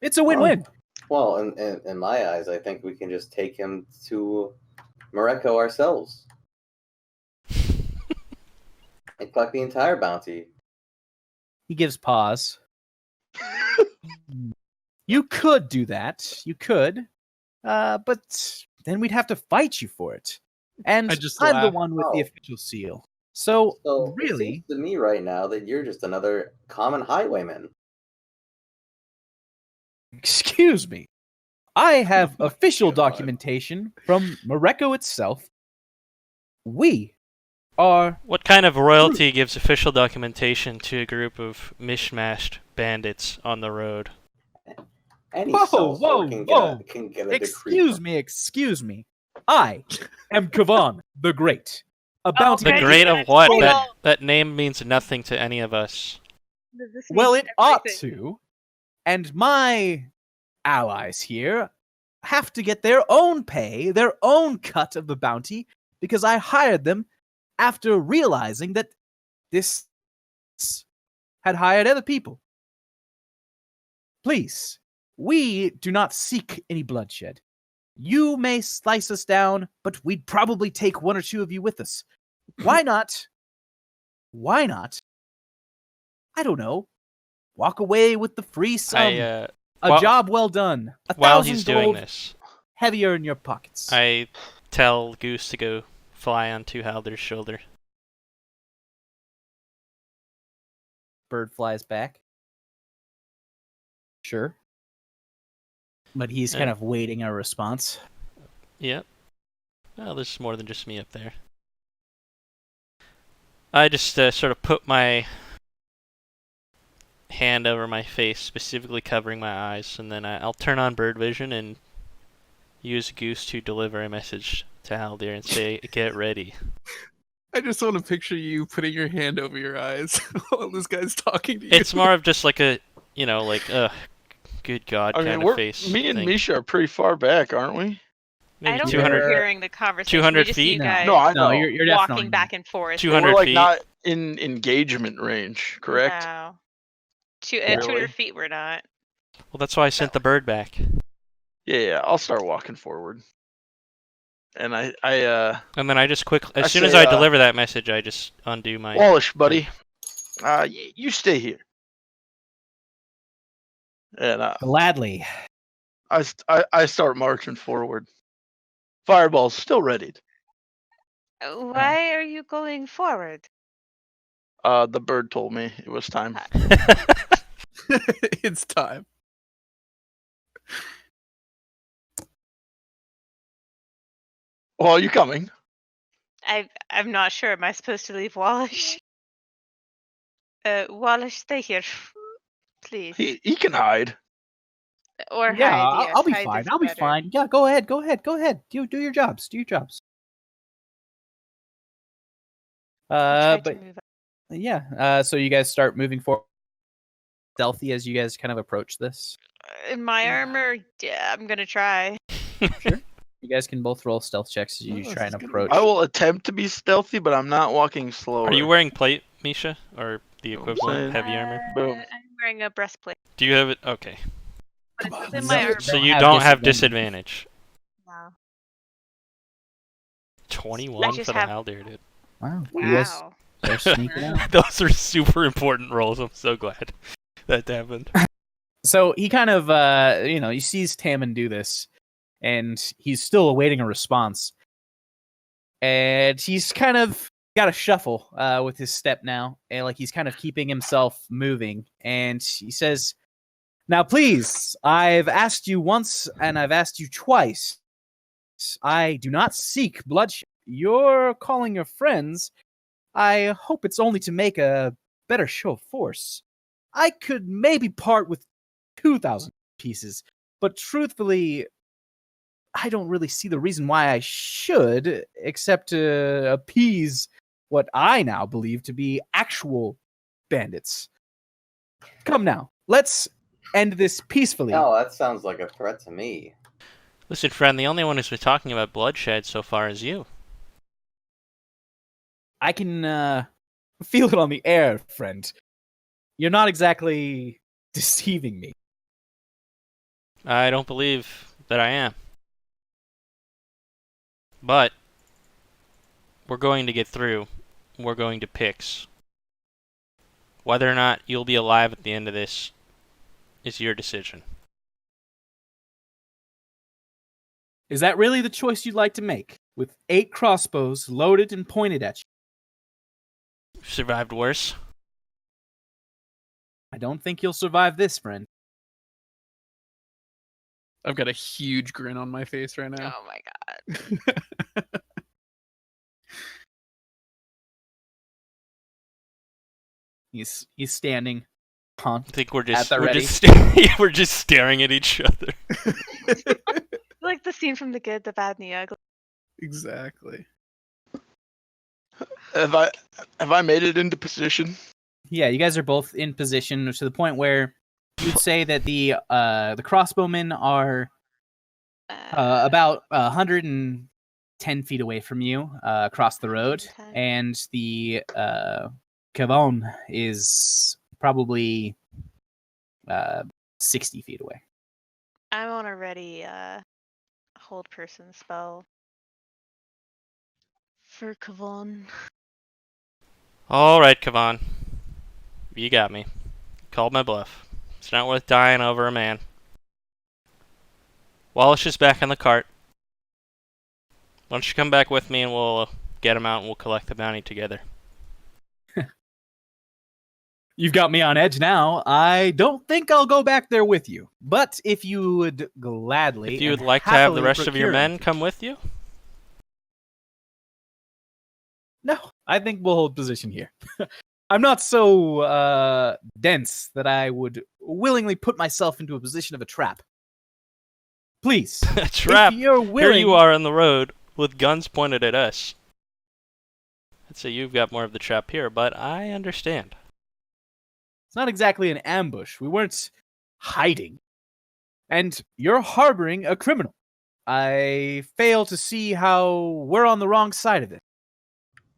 It's a win-win. Well, in my eyes, I think we can just take him to Morocco ourselves and collect the entire bounty. He gives pause. You could do that. You could. But then we'd have to fight you for it. And I just I'm the laugh. one with the Oh. official seal. So So it really, seems to me right now that you're just another common highwayman. excuse me. I have Oh my official God. documentation from Morocco itself. We are What kind of royalty gives official documentation to a group of mishmashed bandits on the road? Any Whoa, sellsword whoa, can whoa. get a decree. Excuse me. I am Kavan the Great. A bounty The Okay. great Reggie, of what? well- That name means nothing to any of us. This Well, means it ought everything. to. And my allies here have to get their own pay, their own cut of the bounty, because I hired them after realizing that this had hired other people. Please, we do not seek any bloodshed. You may slice us down, but we'd probably take one or two of you with us. Why not? Why not? I don't know. Walk away with the free sum. A while- job well done. While 1,000 he's doing gold this, heavier in your pockets. I tell Goose to go fly onto Halder's shoulder. Bird flies back. Sure. But he's kind Yeah. of waiting a response. Yep. Well, there's more than just me up there. I just sort of put my hand over my face, specifically covering my eyes, and then I'll turn on bird vision and use Goose to deliver a message to Haldir and say, "Get ready." I just want to picture you putting your hand over your eyes while this guy's talking to you. It's more of just like a, good God I kind mean, of face. me and thing. Misha are pretty far back, aren't we? Maybe I don't 200. remember hearing the conversation. 200 we just see feet? you No. guys No, I know. No, you're definitely walking back and forth. 200 We're like feet. not in engagement range, correct? No. Really? 200 feet we're not. Well, that's why I sent the bird back. Yeah, I'll start walking forward. And I And then I just as I soon as say, I deliver that message, I just undo my. Walush, buddy, you stay here. And Gladly. I start marching forward. Fireball's still ready. Why are you going forward? The bird told me it was time. It's time. Well, you coming? I'm not sure. Am I supposed to leave Walush? Walush, stay here, please. He can hide. Or Yeah, hide. Yes, I'll be hide fine. is I'll be better. fine. Yeah, go ahead. Do your jobs. I'll try to But move up. yeah. So you guys start moving forward, stealthy as you guys kind of approach this. In my armor, yeah, I'm gonna try. Sure. You guys can both roll stealth checks as you Oh, try this and is gonna be approach. I will attempt to be stealthy, but I'm not walking slower. Are you wearing plate, Misha, or the I'm equivalent saying- heavy armor? Boom. I'm wearing a breastplate. Do you have it? Okay. But Come it's on, in my no. armor. So Don't you have don't have disadvantage. disadvantage. No. 21 just for the have- Haldir, dude. Wow. You guys Wow. are sneaking out. Those are super important rolls. I'm so glad that happened. So he kind of, he sees Tammin do this, and he's still awaiting a response. And he's kind of got a shuffle with his step now, and like he's kind of keeping himself moving. And he says, "Now, please, I've asked you once, and I've asked you twice. I do not seek bloodshed. You're calling your friends. I hope it's only to make a better show of force. I could maybe part with 2,000 pieces, but truthfully, I don't really see the reason why I should, except to appease what I now believe to be actual bandits. Come now, let's end this peacefully. No, that sounds like a threat to me. Listen, friend, the only one who's been talking about bloodshed so far is you. I can feel it on the air, friend. You're not exactly deceiving me. I don't believe that I am. But we're going to get through. We're going to Pix. Whether or not you'll be alive at the end of this is your decision. Is that really the choice you'd like to make? With 8 crossbows loaded and pointed at you? You've survived worse. I don't think you'll survive this, friend. I've got a huge grin on my face right now. Oh my god. He's standing. Huh? I think we're At just the ready. we're just staring at each other. Like the scene from The Good, the Bad, and the Ugly. Exactly. Have I made it into position? Yeah, you guys are both in position to the point where you'd say that the crossbowmen are about 110 feet away from you across the road, 110. and the Cavon is probably 60 feet away. I'm on a ready hold person spell for Kavon. All right, Kavan. You got me. Called my bluff. It's not worth dying over a man. Walush is back in the cart. Why don't you come back with me and we'll get him out and we'll collect the bounty together. You've got me on edge now. I don't think I'll go back there with you. But if you would gladly... If you would and like to have the happily rest of your procure men it. come with you? No, I think we'll hold position here. I'm not so dense that I would willingly put myself into a position of a trap. Please, A trap. if you're willing... Here you are on the road with guns pointed at us. I'd say you've got more of the trap here, but I understand. It's not exactly an ambush. We weren't hiding. And you're harboring a criminal. I fail to see how we're on the wrong side of it.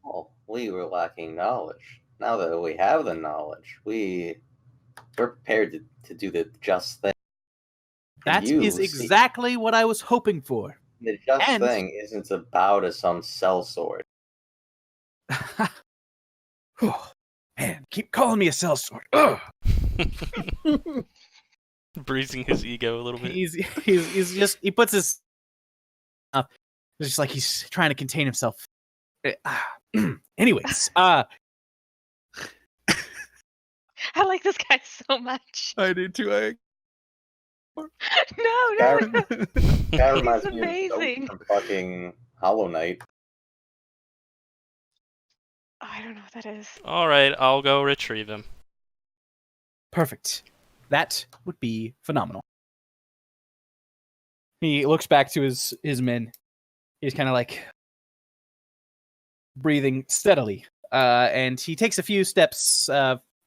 Well, we were lacking knowledge. Now that we have the knowledge, we're prepared to do the just thing. And That you is see, exactly what I was hoping for. the just and- thing isn't about some sellsword. Oh, man, keep calling me a sellsword. Ugh. Bruising his ego a little bit. He's just, he puts his... it's just like he's trying to contain himself. Anyways, I like this guy so much. I do too. No. That reminds me of amazing. Goat from fucking Hollow Knight. Oh, I don't know what that is. Alright, I'll go retrieve him. perfect. That would be phenomenal. He looks back to his men. He's kind of like breathing steadily. And he takes a few steps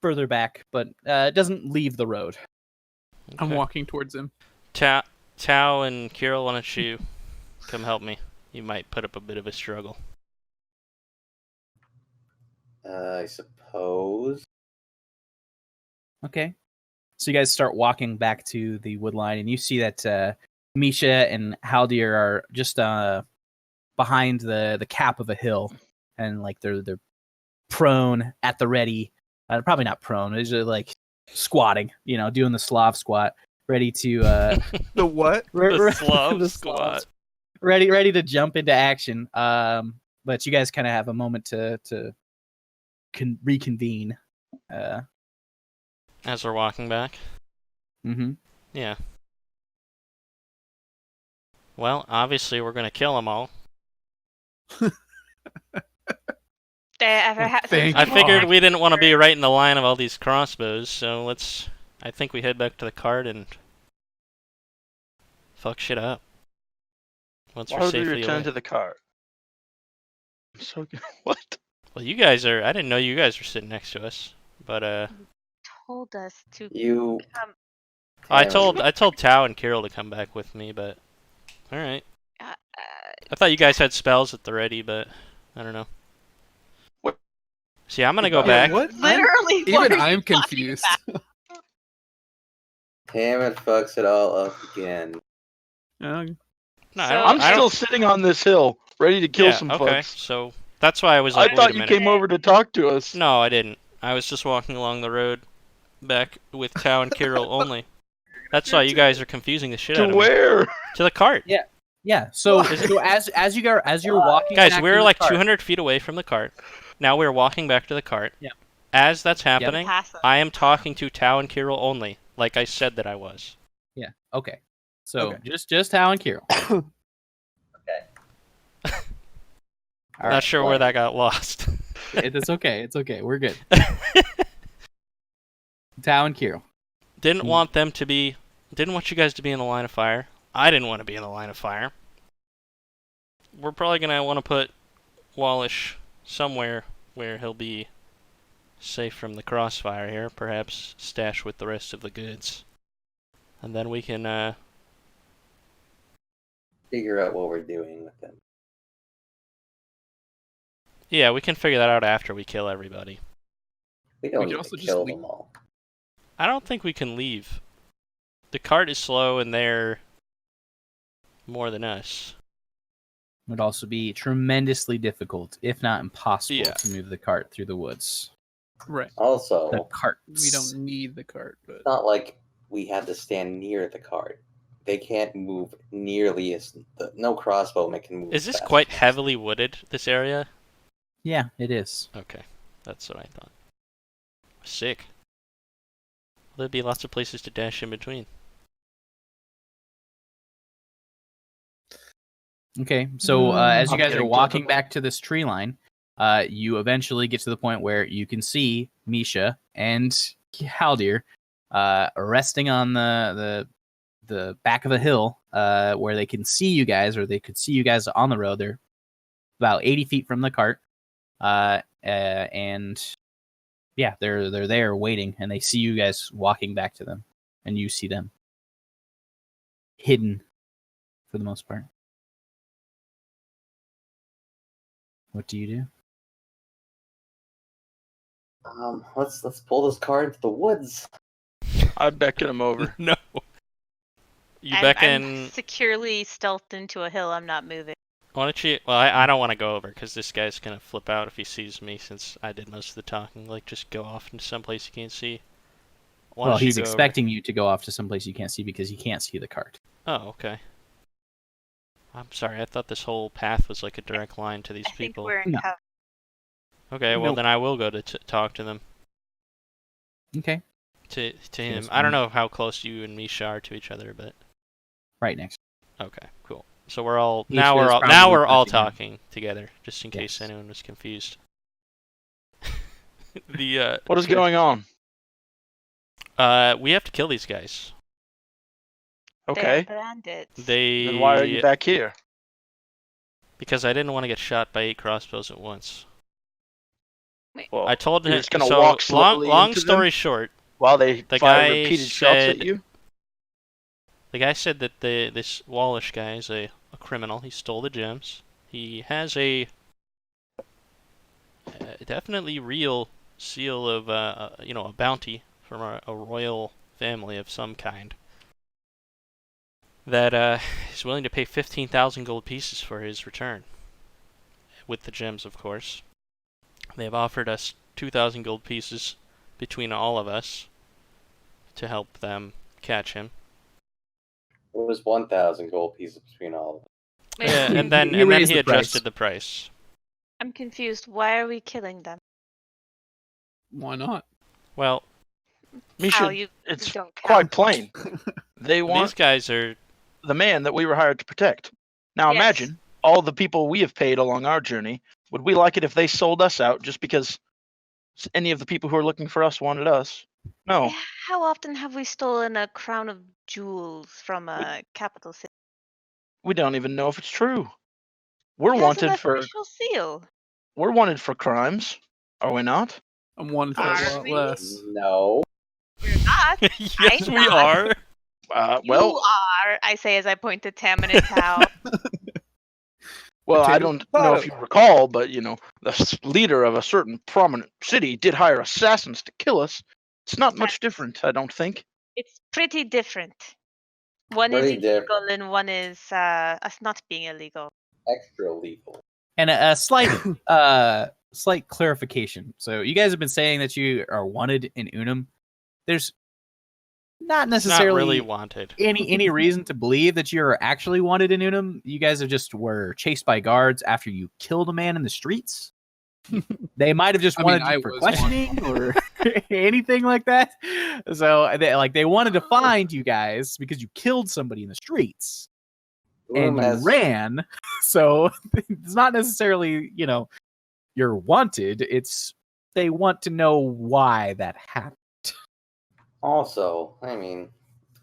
further back, but doesn't leave the road. I'm Okay. walking towards him. Tao and Kirill, why don't you come help me? You might put up a bit of a struggle. I suppose. Okay. So you guys start walking back to the wood line, and you see that Misha and Haldir are just behind the cap of a hill, and like they're prone at the ready. Probably not prone. They're just like squatting, doing the Slav squat, ready to The what? The Slav the squat. ready to jump into action. But you guys kind of have a moment to reconvene. As we're walking back. Mm-hmm. Yeah. Well, obviously we're gonna kill them all. Thank I God. figured we didn't want to be right in the line of all these crossbows, so I think we head back to the cart and fuck shit up. Once Why we're would we safely return away. to the car? I'm so what? Well, you guys are. I didn't know you guys were sitting next to us, but Told us to You. come. I Tammon, told Tao and Carol to come back with me, but all right. Uh, I thought you guys had spells at the ready, but I don't know. What? See, I'm gonna go Yeah, back. What? literally, what Even are you I'm talking confused. Tammon fucks it all up again. No, So, I'm I don't. still sitting on this hill, ready to kill Yeah. some Okay. folks. So that's why I was like, I wait thought a you minute. came over to talk to us. No, I didn't. I was just walking along the road back with Tao and Carol only. That's why you guys are confusing the shit To out of where? me. To the cart. Yeah. So, Is it- so as you're walking, Guys, back we're to the like cart- 200 feet away from the cart. Now we're walking back to the cart. Yeah. As that's happening, pass us. I am talking to Tao and Carol only, like I said that I was. Yeah. Okay. So Okay. just Hal and Kirill. All Not right. sure where that got lost. It's okay. It's okay. We're good. Tao and Kirill. Didn't want you guys to be in the line of fire. I didn't want to be in the line of fire. We're probably gonna want to put Walush somewhere where he'll be safe from the crossfire here, perhaps stash with the rest of the goods. And then we can Figure out what we're doing with them. yeah, we can figure that out after we kill everybody. We don't We can need also to just kill leave. them all. I don't think we can leave. The cart is slow and they're more than us. Would also be tremendously difficult, if not impossible, Yeah. to move the cart through the woods. Right. The Also, cart. We don't need the cart, but it's not like we had to stand near the cart. They can't move nearly as no crossbowman can move. Is this fast quite as us. heavily wooded, this area? Yeah, it is. Okay, that's what I thought. Sick. There'd be lots of places to dash in between. Okay, so as you I'm guys are getting walking comfortable. back to this tree line, you eventually get to the point where you can see Misha and Haldir resting on the back of a hill where they can see you guys, or they could see you guys on the road. They're about 80 feet from the cart, and yeah, they're there waiting, and they see you guys walking back to them, and you see them hidden for the most part. What do you do? Let's pull this cart into the woods. I'd beckon him over. No. You I'm beckon. securely stealthed into a hill. I'm not moving. Why don't you? Well, I don't want to go over because this guy's gonna flip out if he sees me since I did most of the talking. Like, just go off into someplace you can't see. Why Well, don't you he's go over? expecting you to go off to someplace you can't see because he can't see the cart. Oh, okay. I'm sorry. I thought this whole path was like a direct line to these I think people. we're in No. cover. Okay, well Nope. then I will go to talk to them. Okay, To him. Yes, I don't ma'am. know how close you and Misha are to each other, but right next. okay, cool. So we're all Misha now is we're probably all touching him. talking together, just in case Yes. anyone was confused. The What is going on? we have to kill these guys. Okay. They're bandits. Then why are you back here? Because I didn't want to get shot by 8 crossbows at once. Well, I told him. you're just gonna so walk slowly long into story them? short, While they the fire guy repeated shots said- at you? the guy said that this Walush guy is a criminal. He stole the gems. He has a definitely real seal of a bounty from a royal family of some kind. That is willing to pay 15,000 gold pieces for his return. With the gems, of course. They have offered us 2,000 gold pieces between all of us to help them catch him. It was 1,000 gold pieces between all of them. Wait, Yeah, and then He raised he the price. adjusted the price. I'm confused. Why are we killing them? why not? Well, Misha, How you it's don't count. quite plain. They these want guys are. the man that we were hired to protect. Now Yes. imagine all the people we have paid along our journey. Would we like it if they sold us out just because any of the people who are looking for us wanted us? No. How often have we stolen a crown of jewels from a capital city? We don't even know if it's true. We're It has an wanted for official seal. crimes, are we not? I'm one for a Are lot we? less. No. We're not. Yes, I'm we not. are. You Well, are, I say as I point to Tammin and Tao. well, I Potato, don't know if you potato. recall, but the leader of a certain prominent city did hire assassins to kill us. It's not much different, I don't think. It's pretty different. One is Pretty illegal different. and one is us not being illegal. Extra legal. And a slight clarification. So you guys have been saying that you are wanted in Unum. There's not It's not necessarily really wanted. any reason to believe that you're actually wanted in Unum. You guys have just were chased by guards after you killed a man in the streets. They might have just I mean, wanted I you for was questioning or anything like that. So they wanted to find you guys because you killed somebody in the streets and you ran. So it's not necessarily, you're wanted. It's they want to know why that happened. Also, I mean,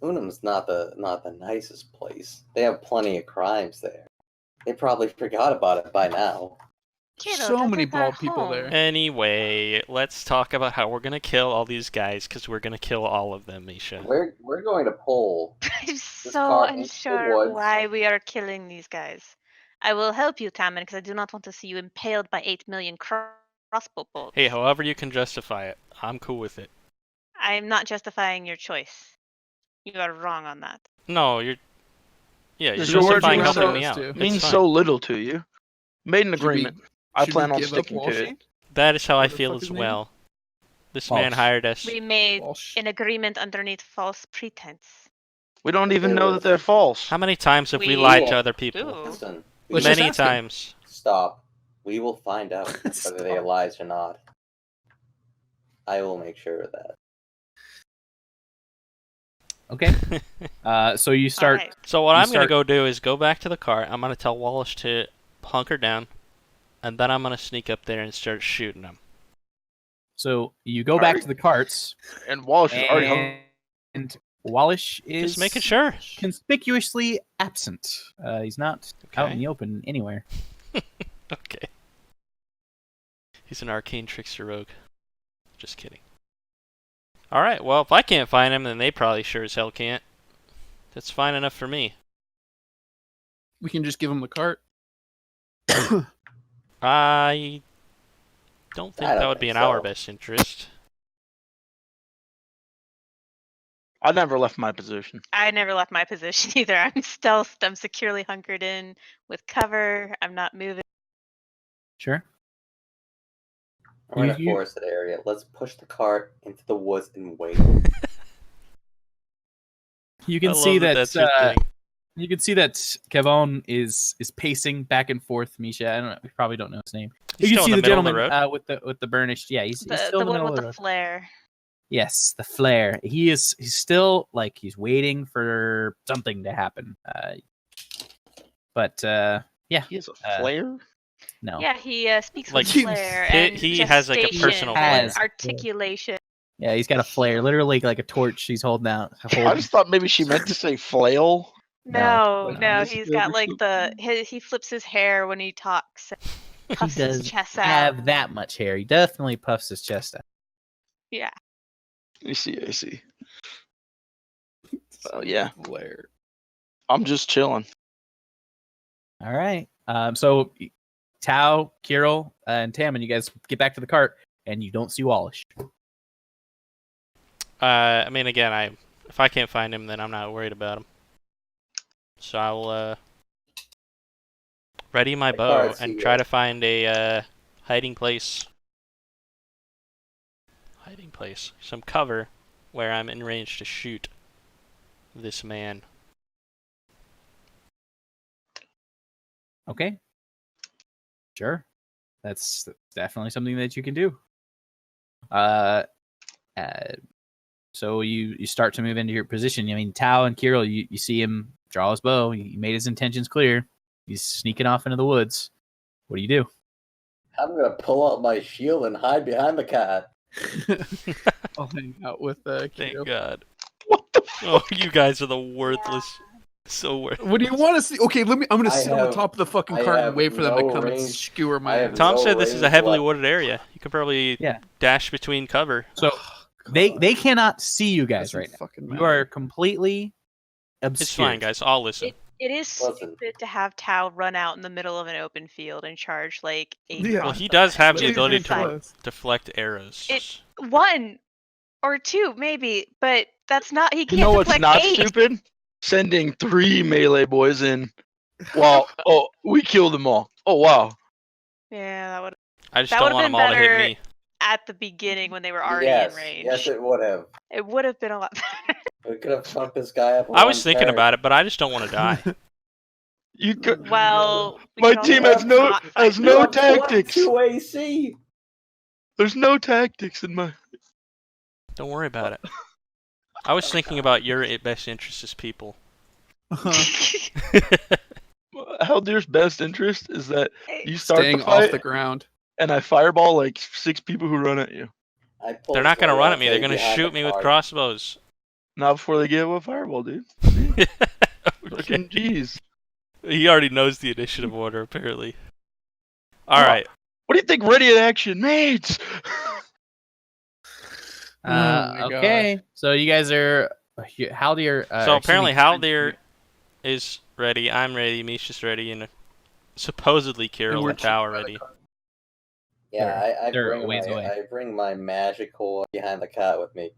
Unum's not the nicest place. They have plenty of crimes there. They probably forgot about it by now. Kiddo, So that many is our bald people home. there. Anyway, let's talk about how we're gonna kill all these guys, because we're gonna kill all of them, Misha. We're going to pull. I'm so car into the unsure woods. why we are killing these guys. I will help you, Tammin, because I do not want to see you impaled by 8 million crossbow bolts. Hey, however you can justify it, I'm cool with it. I'm not justifying your choice. You are wrong on that. No, you're Does your word justifying mean helping so- me out. It It's means fine. so little to you. Made an Should we- agreement. I Should plan we on give up sticking to it. Walshy? That is how I What the feel fuck as his name well. This man False. hired us. We made Walsh. an agreement underneath false pretense. We don't even Okay, know that they're false. How many times have we We lied to will other people? do. Listen, Let's just Many ask him. times. stop. We will find out whether they are lies or not. I will make sure of that. Okay. So you start. Alright. So what You I'm gonna start- go do is go back to the car. I'm gonna tell Walush to hunker down, and then I'm gonna sneak up there and start shooting them. So you go back to the carts, And Walsh is already hung. and Walush is Just making sure. conspicuously absent. He's not out in Okay. the open anywhere. Okay. He's an arcane trickster rogue. Just kidding. Alright, well, if I can't find him, then they probably sure as hell can't. That's fine enough for me. We can just give him the cart. I don't think I don't that would be in think our so. best interest. I never left my position. I never left my position either. I'm stealthed. I'm securely hunkered in with cover. I'm not moving. Sure. We're in a You- forested area. Let's push the cart into the woods and wait. You I can love see that. that's your thing. You can see that Kevon is pacing back and forth. Misha, I don't know. You probably don't know his name. He's You can still see in the the middle of gentleman the road? with the burnished. Yeah, he's The still in the one middle with of the the road. flare. Yes, the flare. He's still like he's waiting for something to happen. But yeah, He has a Uh, flare? no. Yeah, he speaks Like, with flare he- and he has, like, a gestation personal and flare. articulation. Yeah, he's got a flare, literally like a torch. He's holding out. I just thought maybe she meant to say flail. No, No, no, no. he's got like he flips his hair when he talks. He Puffs his does chest out. have that much hair. He definitely puffs his chest out. Yeah. I see. Well, yeah. Flare. I'm just chilling. All right. So Tao, Kirill, and Tammin, you guys get back to the cart, and you don't see Walush. I mean, again, if I can't find him, then I'm not worried about him. So I'll ready my The bow cards and you try got. to find a hiding place. Some cover where I'm in range to shoot this man. Okay. Sure. That's definitely something that you can do. So you start to move into your position. I mean, Tao and Kirill, you see him draw his bow. He made his intentions clear. He's sneaking off into the woods. What do you do? I'm gonna pull out my shield and hide behind the cat. I'll hang out with Thank Kiro. God. What the Oh, you guys are the worthless. So worth. What do you want to see? Okay, I'm gonna I sit on the have- top of the fucking I cart and have wait for them to no come and range. skewer I my have ass. Tom no said this is a range heavily left. wooded area. You could probably Yeah. dash between cover. So they cannot see you guys Doesn't right now. fucking You matter. are completely obscured. It's fine, guys. I'll listen. It is Listen. stupid to have Tao run out in the middle of an open field and charge like a Yeah. Well, he crossbow. does have the Literally ability very to close. deflect arrows. One or two maybe, but that's not. He You can't know what's deflect not 8. stupid? Sending 3 melee boys in. Wow. Oh, we killed them all. Oh, wow. Yeah, that would I just that don't would've want been them all to hit better. me. at the beginning when they were already Yes, in range. yes, it would have. It would have been a lot better. We could have fucked this guy up. I was thinking about it, but I just don't want to die. You could. Well, we My can team also has no not has fight no them. tactics. 2 AC. There's no tactics in my. Don't worry about it. I was thinking about your best interests as people. Haldir's best interest is that you start Staying the fight off the ground. and I fireball like 6 people who run at you. They're not going to run at me. They're going to shoot me with crossbows. Not before they get a fireball, dude. Fucking jeez. He already knows the initiative order, apparently. All right. What do you think? Ready in action, mates. my Okay, so you guys are Haldir. So apparently Haldir is ready. I'm ready. Misha's ready, and supposedly Kirill we're and Tao are ready. Yeah, They're a ways away. I bring my magic core behind the cot with me.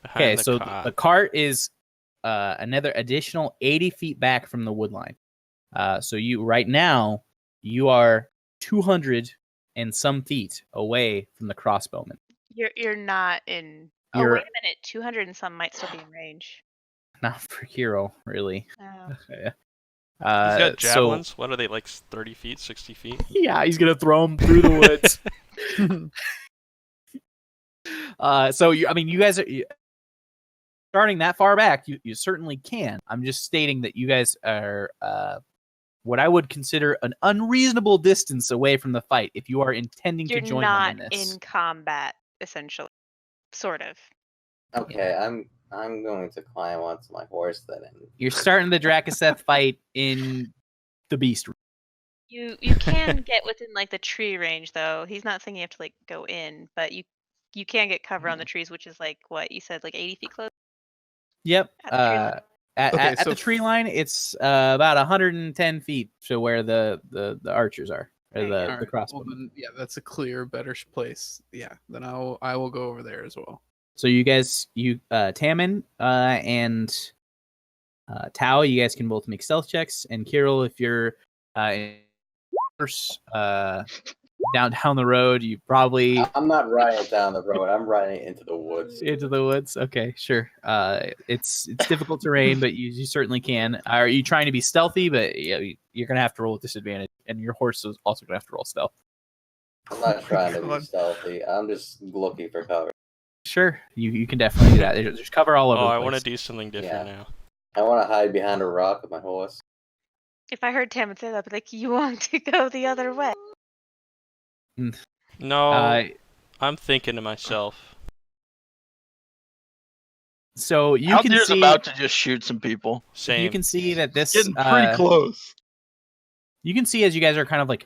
Okay, Behind the so cot. the cart is another additional 80 feet back from the wood line. So you right now you are 200 and some feet away from the crossbowman. You're not in. Oh You're- wait a minute, 200 and some might still be in range. Not for hero, really. Oh. He's got So javelins. What are they, like 30 feet, 60 feet? yeah, he's gonna throw him through the woods. So you guys are starting that far back. You certainly can. I'm just stating that you guys are what I would consider an unreasonable distance away from the fight if you are intending You're to join not them in this. in combat, essentially. Sort of. Okay, I'm going to climb onto my horse then. And You're starting the Drakaseth fight in the beast. You can get within like the tree range though. He's not saying you have to like go in, but you can get cover on the trees, which is like what you said, like 80 feet close. Yep. At the tree line? At so the tree line, it's about 110 feet to where the archers are, or There you the, go. the Alright, crossbow. well, then, yeah, that's a clear, better place. Yeah, then I will go over there as well. So you guys, Tammin and Tao, you guys can both make stealth checks, and Kirill, if you're down the road, you probably I'm not riding down the road. I'm riding into the woods. into the woods. Okay, sure. It's difficult terrain, but you certainly can. Are you trying to be stealthy? But yeah, you're gonna have to roll with disadvantage, and your horse is also gonna have to roll stealth. I'm not trying to be God. stealthy. I'm just looking for cover. Sure, you can definitely do that. There's cover all over. Oh, the I place. want to do something different now. I want to hide behind a rock with my horse. If I heard Tammin say that, I'd be like, you want to go the other way. No, I'm thinking to myself. So you can Haldir's see about to just shoot some people. Same. you can see that this Getting pretty close. you can see as you guys are kind of like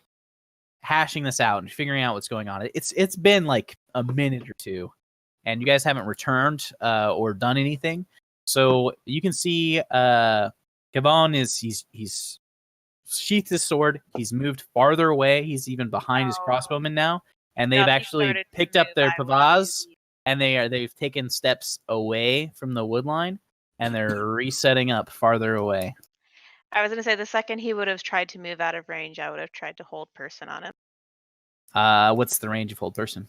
hashing this out and figuring out what's going on. It's been like a minute or two, and you guys haven't returned or done anything. So you can see Gavon is he's sheathed his sword. He's moved farther away. He's even behind his Oh. crossbowmen now, and they've Nothing actually started to picked up move, their I would pavaz, be- and they've taken steps away from the wood line, and they're resetting up farther away. I was gonna say the second he would have tried to move out of range, I would have tried to hold person on him. What's the range of hold person?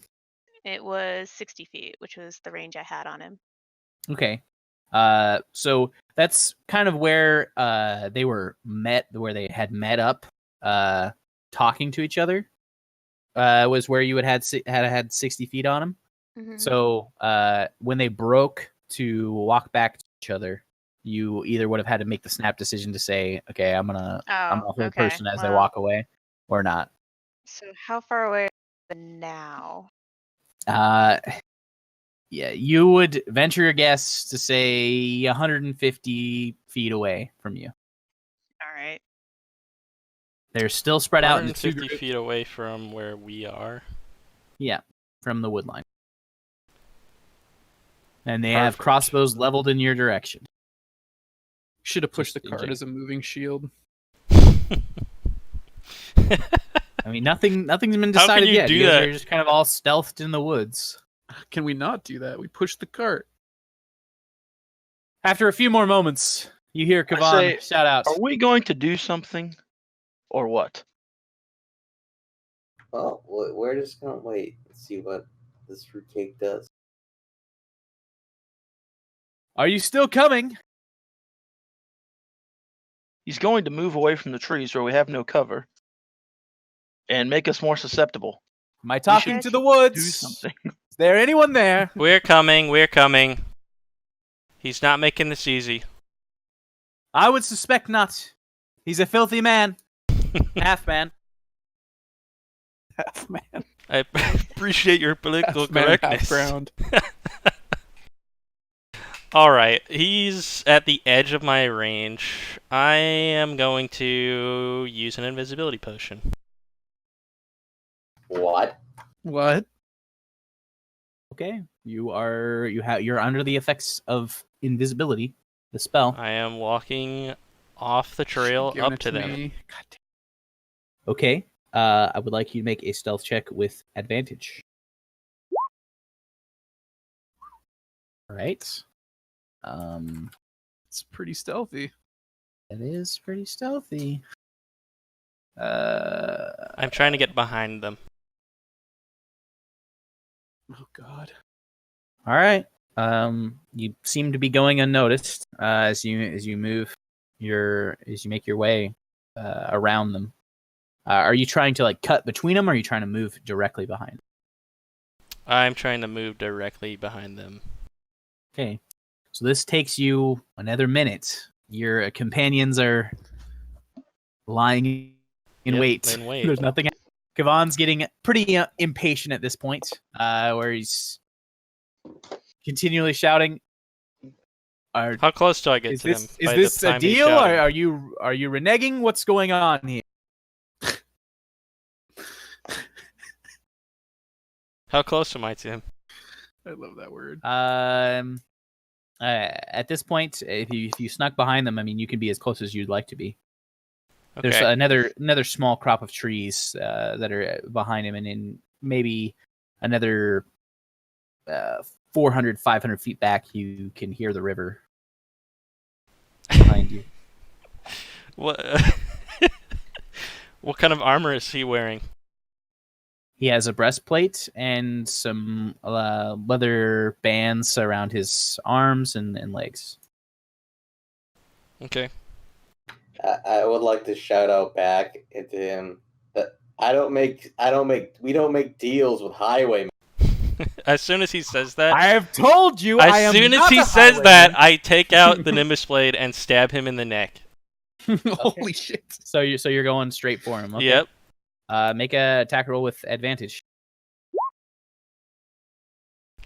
It was 60 feet, which was the range I had on him. Okay. So that's kind of where they were met, where they had met up, talking to each other. Was where you had 60 feet on them. Mhm. So when they broke to walk back to each other, you either would have had to make the snap decision to say, "Okay, I'm gonna hold okay, person as they well. walk away," or not. So how far away are they now? Yeah, you would venture your guess to say 150 feet away from you. All right. They're still spread out into 2 150 groups. feet away from where we are. Yeah, from the wood line. And they have Perfect. crossbows leveled in your direction. Should have pushed the Just cart inject- as a moving shield. I mean, nothing's been How can decided you yet. do You guys that? are just kind of all stealthed in the woods. Can we not do that? We pushed the cart. After a few more moments, you hear I Kavan say, shout out. Are we going to do something, or what? Well, we're just gonna wait and see what this fruitcake does. Are you still coming? He's going to move away from the trees where we have no cover, and make us more susceptible. Am I talking should to the Do woods? something. Is there anyone there? We're coming. We're coming. He's not making this easy. I would suspect not. He's a filthy man. Half man. Half man, I appreciate your political half man, half correctness. ground. All right, he's at the edge of my range. I am going to use an invisibility potion. What? What? Okay. You're under the effects of invisibility, the spell. I am walking off the trail Giving up it to them. me. God damn. Okay. I would like you to make a stealth check with advantage. All right. It's pretty stealthy. It is pretty stealthy. I'm trying to get behind them. Oh God. All right. You seem to be going unnoticed as you make your way around them. Are you trying to like cut between them, or are you trying to move directly behind? I'm trying to move directly behind them. Okay. So this takes you another minute. Your companions are lying in Yep, wait. in wait. There's nothing. Kavan's getting pretty impatient at this point, where he's continually shouting. How close do I get Is to this them? is by the this a time he's deal? Or shouting? are you reneging? What's going on here? How close am I to him? I love that word. At this point, if you snuck behind them, I mean, you can be as close as you'd like to be. Okay. There's another small crop of trees that are behind him, and in maybe another 400, 500 feet back, you can hear the river behind you. What? What kind of armor is he wearing? He has a breastplate and some leather bands around his arms and legs. Okay. I would like to shout out back into him that we don't make deals with highwaymen. As soon as he says that, I have told you. I as am soon as not he a says highwayman. that, I take out the Nimbus blade and stab him in the neck. Holy shit. So you're going straight for him. Okay. Yep. Make a attack roll with advantage.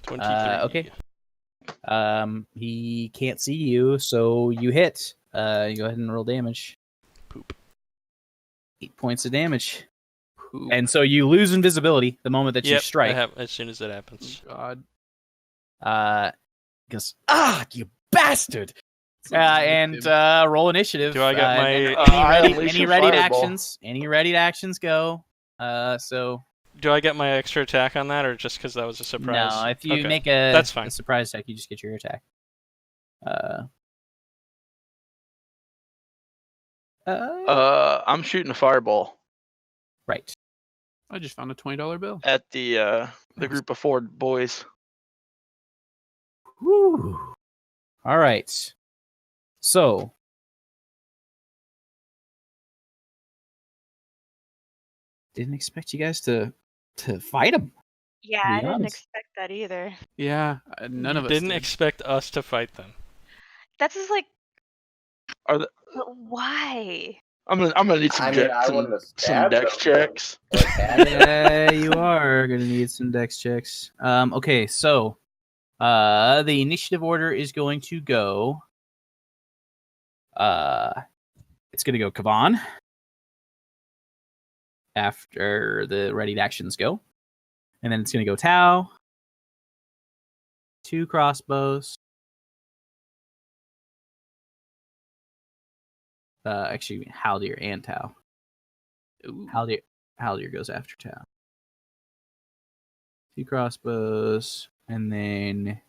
23. Okay. He can't see you, so you hit. You go ahead and roll damage. Poop. 8 points of damage. Poop. And so you lose invisibility the moment that you Yep. strike. As soon as that happens. Oh, God. Goes, you bastard! And roll initiative. Do I get my- any ready actions? Any ready actions go. So Do I get my extra attack on that, or just because that was a surprise? no, if you Okay. make a That's fine. a surprise attack, you just get your attack. I'm shooting a fireball Right. I just found a $20 bill. at the group of 4 boys. Woo. All right. So didn't expect you guys to fight him. Yeah, To be I didn't honest. expect that either. Yeah, none of us didn't did. expect us to fight them. That's just like, Are the, but why? I'm gonna need some I mean, I some, wouldn't have some stabbed dex them, checks. but attacked them. Yeah, you are gonna need some dex checks. Okay, so the initiative order is going to go It's going to go Kavan after the readied actions go. And then it's going to go Tau. 2 crossbows. Actually, Haldir and Tau. Ooh. Haldir goes after Tau. 2 crossbows, and then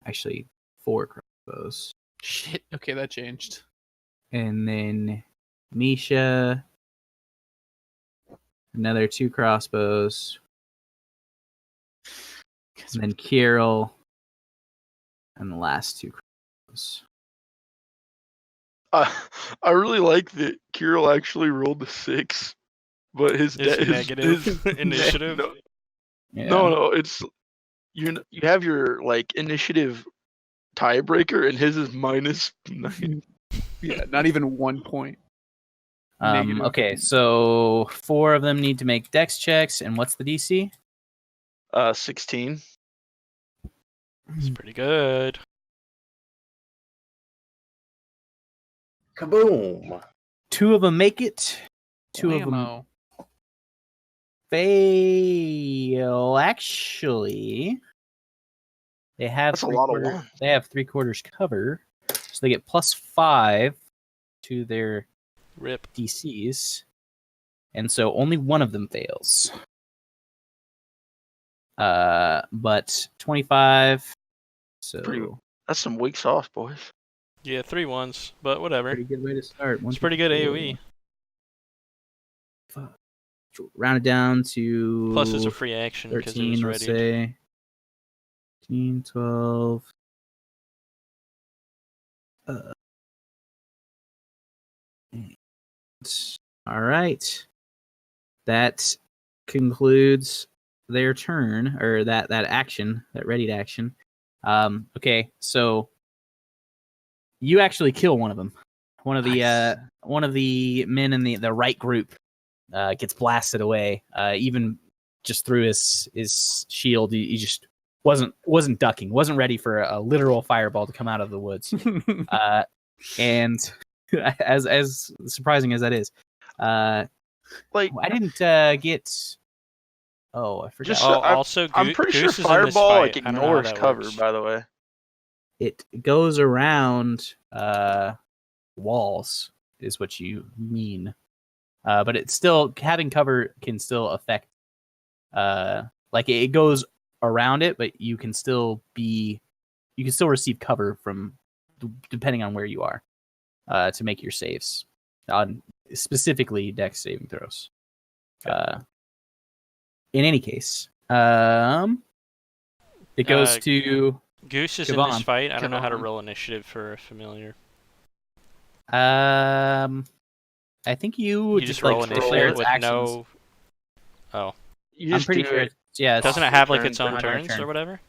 actually 4 crossbows. Shit. Okay, that changed. And then Misha, another 2 crossbows. And then Kirill, and the last 2 crossbows. I really like that Kirill actually rolled a 6, but his negative initiative. No, it's you have your like initiative tiebreaker, and his is -9. Yeah, not even 1 point. Negative. Okay, so 4 of them need to make dex checks, and what's the DC? 16. It's pretty good. Kaboom! 2 of them make it. 2 of them Blammo. fail. Actually, they have That's a lot of 3/4 one. They have 3/4 cover, so they get +5 to their Rip. DCs, and so only one of them fails. But 25. So That's some weak sauce, boys. Yeah, 3 ones, but whatever. pretty good way to start. It's pretty good AoE. Round it down to Plus, it's a free action because it 13, was let's ready. say. 15, 12. All right. That concludes their turn, or that action, that readied action. Okay, so you actually kill one of them. One of the men in the right group gets blasted away. Even just through his shield, he just wasn't ducking, wasn't ready for a literal fireball to come out of the woods. And as surprising as that is, Like, I didn't get. Oh, I forgot. Also, I'm pretty sure Goose is in this fireball fight. like I don't know how ignores that cover. works. By the way, It goes around walls, is what you mean. But it's still, having cover can still affect. Like it goes around it, but you can still receive cover from, depending on where you are, to make your saves, on specifically dex saving throws. In any case, it goes to Goose is in Kavan. this fight. I don't know how to Kavan. roll initiative for a familiar. I think you You just like roll declare initiative its with actions. no. Oh, you I'm just pretty do sure. it. Yeah, doesn't it off have your like its turn, own on your turns turn. or whatever?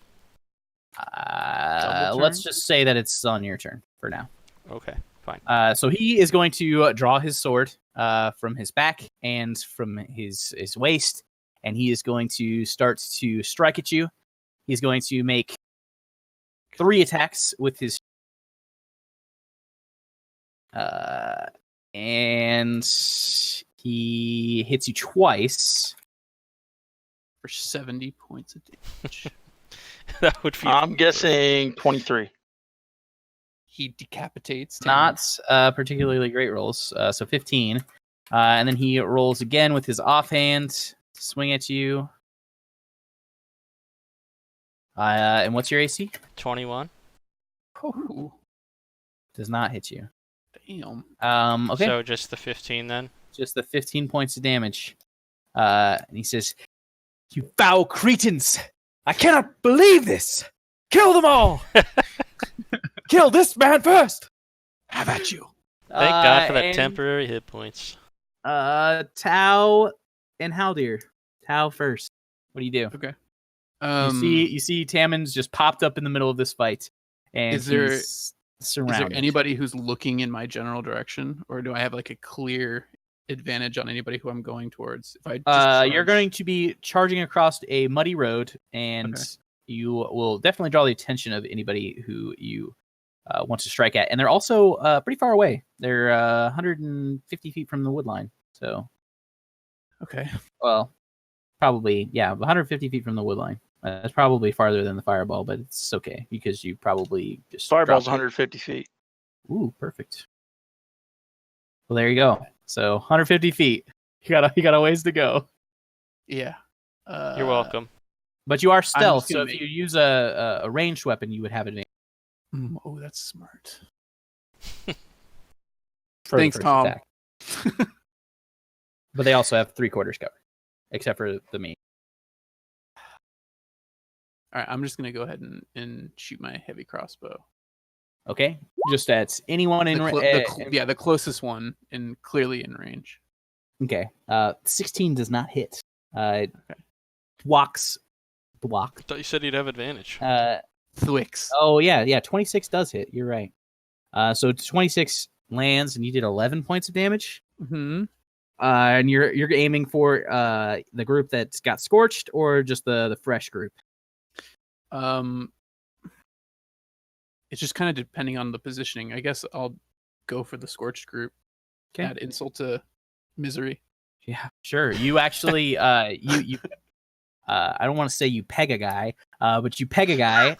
Let's just say that it's on your turn for now. Okay, fine. So he is going to draw his sword from his back and from his waist, and he is going to start to strike at you. He's going to make 3 attacks with his and he hits you twice. For 70 points of damage. That would be. I'm guessing 23. He decapitates. Not particularly great rolls. So 15. And then he rolls again with his offhand to swing at you. And what's your AC? 21. Oh, Does not hit you. damn. Okay. So just the 15 then. Just the 15 points of damage. And he says, "You foul cretins! I cannot believe this! Kill them all! Kill this man first! Have at you!" Thank God for that and, temporary hit points. Tau and Haldir. Tau first. What do you do? Okay. You see Tammon's just popped up in the middle of this fight, and Is there- he's surrounded. Is there anybody who's looking in my general direction, or do I have like a clear advantage on anybody who I'm going towards? If I just You're charge- going to be charging across a muddy road, and Okay. you will definitely draw the attention of anybody who you wants to strike at, and they're also pretty far away. They're 150 feet from the wood line. So, Okay. well, probably 150 feet from the wood line. That's probably farther than the fireball, but it's okay because you probably just Fireball's dropped it. 150 feet. Ooh, perfect. Well, there you go. So 150 feet. You got a ways to go. Yeah. You're welcome. But you are stealth, gonna so if you use a ranged weapon, you would have advantage. Oh, that's smart. For the Thanks, first Tom. attack. But they also have 3/4 cover, except for the main. All right, I'm just gonna go ahead and shoot my heavy crossbow. Okay, just at anyone in The closest one and clearly in range. Okay, 16 does not hit. Walks block. I thought you said you'd have advantage. Thwix. Oh yeah, 26 does hit. You're right. So 26 lands, and you did 11 points of damage. Mm-hmm. And you're aiming for the group that's got scorched, or just the fresh group. It's just kind of depending on the positioning. I guess I'll go for the scorched group. Okay. Add insult to misery. Yeah, sure. You actually you I don't want to say you peg a guy, but you peg a guy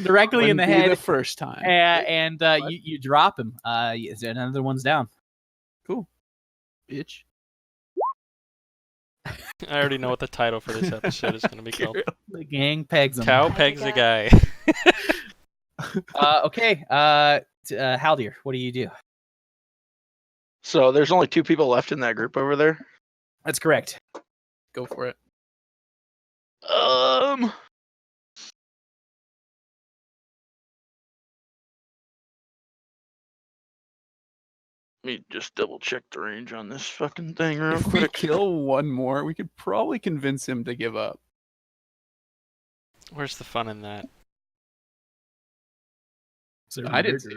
directly in the Wouldn't be head the first time. and you drop him. Another one's down. Cool. Bitch. I already know what the title for this episode is going to be called. The gang pegs him. Cow pegs a guy. Okay. Haldir, what do you do? So there's only 2 people left in that group over there. That's correct. Go for it. Let me just double check the range on this fucking thing real If we quick. kill one more, we could probably convince him to give up. Where's the fun in that? I didn't say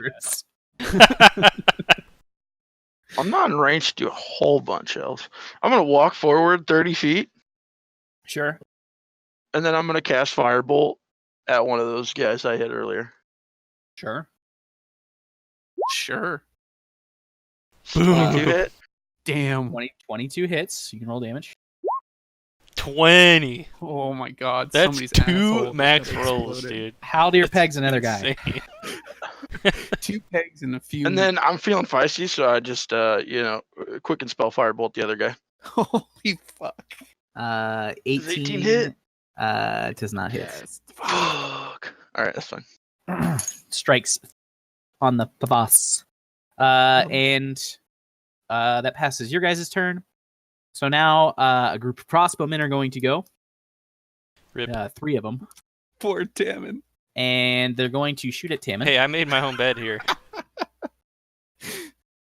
that. I'm not in range to do a whole bunch else. I'm gonna walk forward 30 feet, Sure. and then I'm gonna cast Firebolt at one of those guys I hit earlier. Sure. Sure. 22 hit. Damn. 22 hits. You can roll damage. 20. Oh my god. That's somebody's 2 asshole max just rolls, exploded. dude. Haldir That's pegs another guy. insane. 2 pegs and a few. And then I'm feeling feisty, so I just quick and spell Firebolt the other guy. Holy fuck. 18, Does 18 hit? Does not hit. Yes. Fuck. All right, that's fine. Strikes on the pavas. And that passes your guys' turn. So now a group of crossbowmen are going to go. Rip. 3 of them. Poor Tammin. And they're going to shoot at Tammin. Hey, I made my own bed here.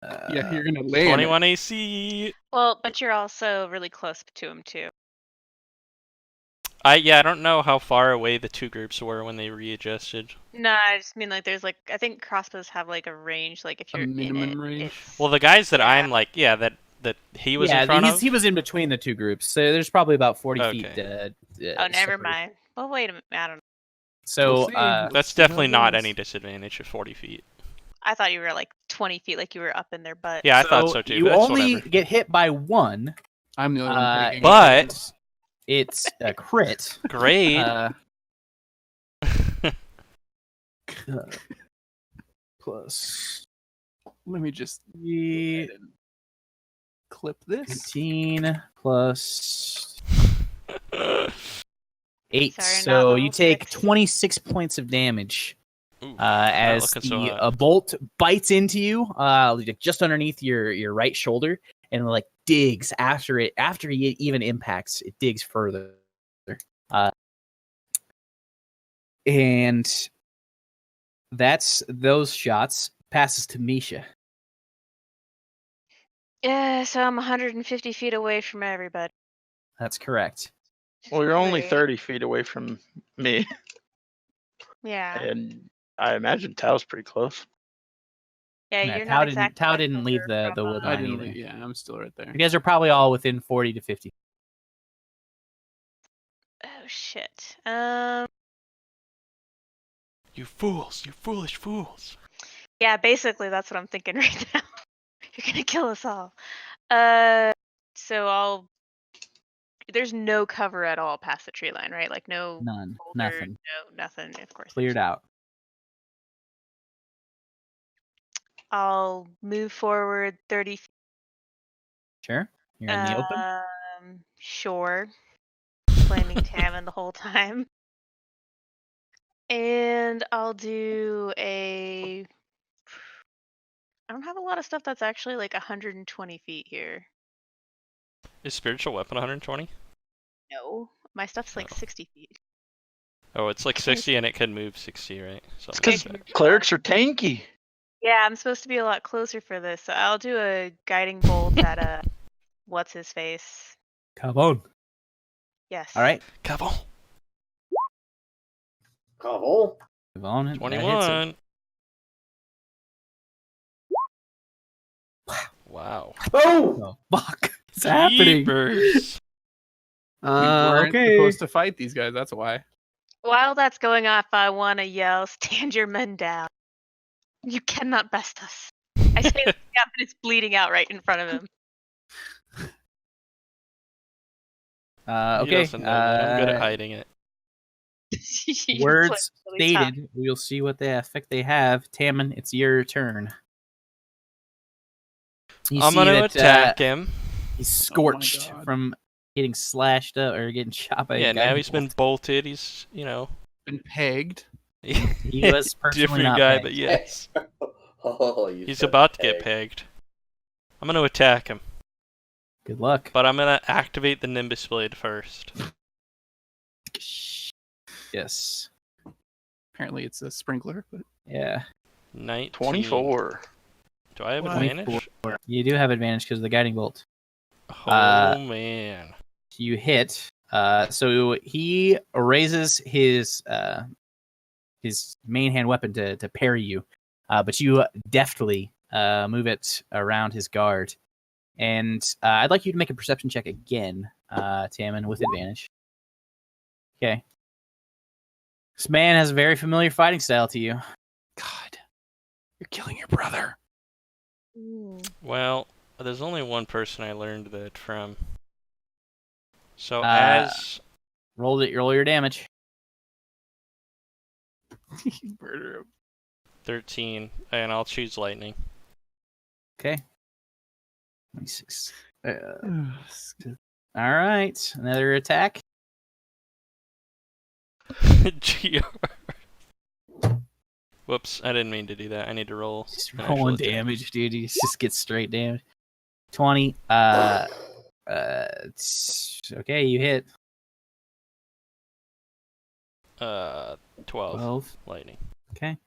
Yeah, you're gonna land. 21 AC. Well, but you're also really close to him too. I don't know how far away the 2 groups were when they readjusted. No, I just mean like there's like I think crossbows have like a range, like if A you're minimum in it, range? it's- Well, the guys that Yeah. I'm like, that he was in front of. He was in between the 2 groups. So there's probably about 40 feet. Okay. Oh, never separated. mind. Well, wait a minute. I don't know. So We'll see. That's Let's see how definitely it not goes. any disadvantage of 40 feet. I thought you were like 20 feet, like you were up in their butt. Yeah, I thought so too. You But that's only whatever. get hit by 1. I'm the only one pegging. But It's a crit. great. Plus Let me just 3, clip this. 18 plus 8. Sorry, not So level you take 6. 26 points of damage Ooh, as looking so the hot. a bolt bites into you, just underneath your right shoulder, and like digs after it. After it even impacts, it digs further. And that's those shots. Passes to Misha. Yeah, so I'm 150 feet away from everybody. That's correct. Well, you're only Great. 30 feet away from me, Yeah. and I imagine Tao's pretty close. Yeah, Yeah, you're Tao not didn't- exactly. Tao like didn't leave over the from, wood I line didn't either. leave. Yeah, I'm still right there. You guys are probably all within 40 to 50. Oh shit. You You fools! You foolish fools! Yeah, basically that's what I'm thinking right now. You're gonna kill us all. So there's no cover at all past the tree line, right? Like no None. boulder, Nothing. no nothing. Of course. Cleared out. I'll move forward 30 feet. Sure. You're in the open. Sure. Flaming Tammin the whole time. And I'll do a. I don't have a lot of stuff that's actually like 120 feet here. Is spiritual weapon 120? No, my stuff's like Oh. 60 feet. Oh, it's like 60 and it can move 60, right? It's Something because like that. clerics are tanky. Yeah, I'm supposed to be a lot closer for this, so I'll do a guiding bolt at what's his face. Come on. Yes. All right. Come Cobble. Move on. That hits it. 21. Oh! Wow. Oh, fuck. It's happening. Jeepers. We weren't Okay. supposed to fight these guys. That's why. While that's going off, I want to yell, "Stand your men down! You cannot best us!" I say that and it's bleeding out right in front of him. He Okay. doesn't know that. I'm good at hiding it. You Words play really tough. stated. We'll see what the effect they have. Tammin, it's your turn. You I'm see gonna that, attack him. He's scorched God. from getting slashed up or getting shot by Yeah, a guy. now he's been bolted. He's, Been pegged. He was personally different not guy, pegged. but yes. Oh, you He's said about to get peg. pegged. I'm gonna attack him, Good luck. but I'm gonna activate the Nimbus Blade first. Yes. Apparently, it's a sprinkler, but Yeah. 19. 24. Do I have What? advantage? You do have advantage because of the guiding bolt. Oh man. You hit. So he raises his main hand weapon to parry you, but you deftly move it around his guard. And I'd like you to make a perception check again, Tammin, with advantage. Okay. This man has a very familiar fighting style to you. God, you're killing your brother. Well, there's only one person I learned that from. So Uh, as Roll your damage. You murder him. 13, and I'll choose lightning. Okay. 26. All right. Another attack. GR. Whoops, I didn't mean to do that. I need to roll. Just an actual rolling attack. damage, dude. You just get straight damage. 20. Okay, you hit. 12. 12. Lightning. Okay.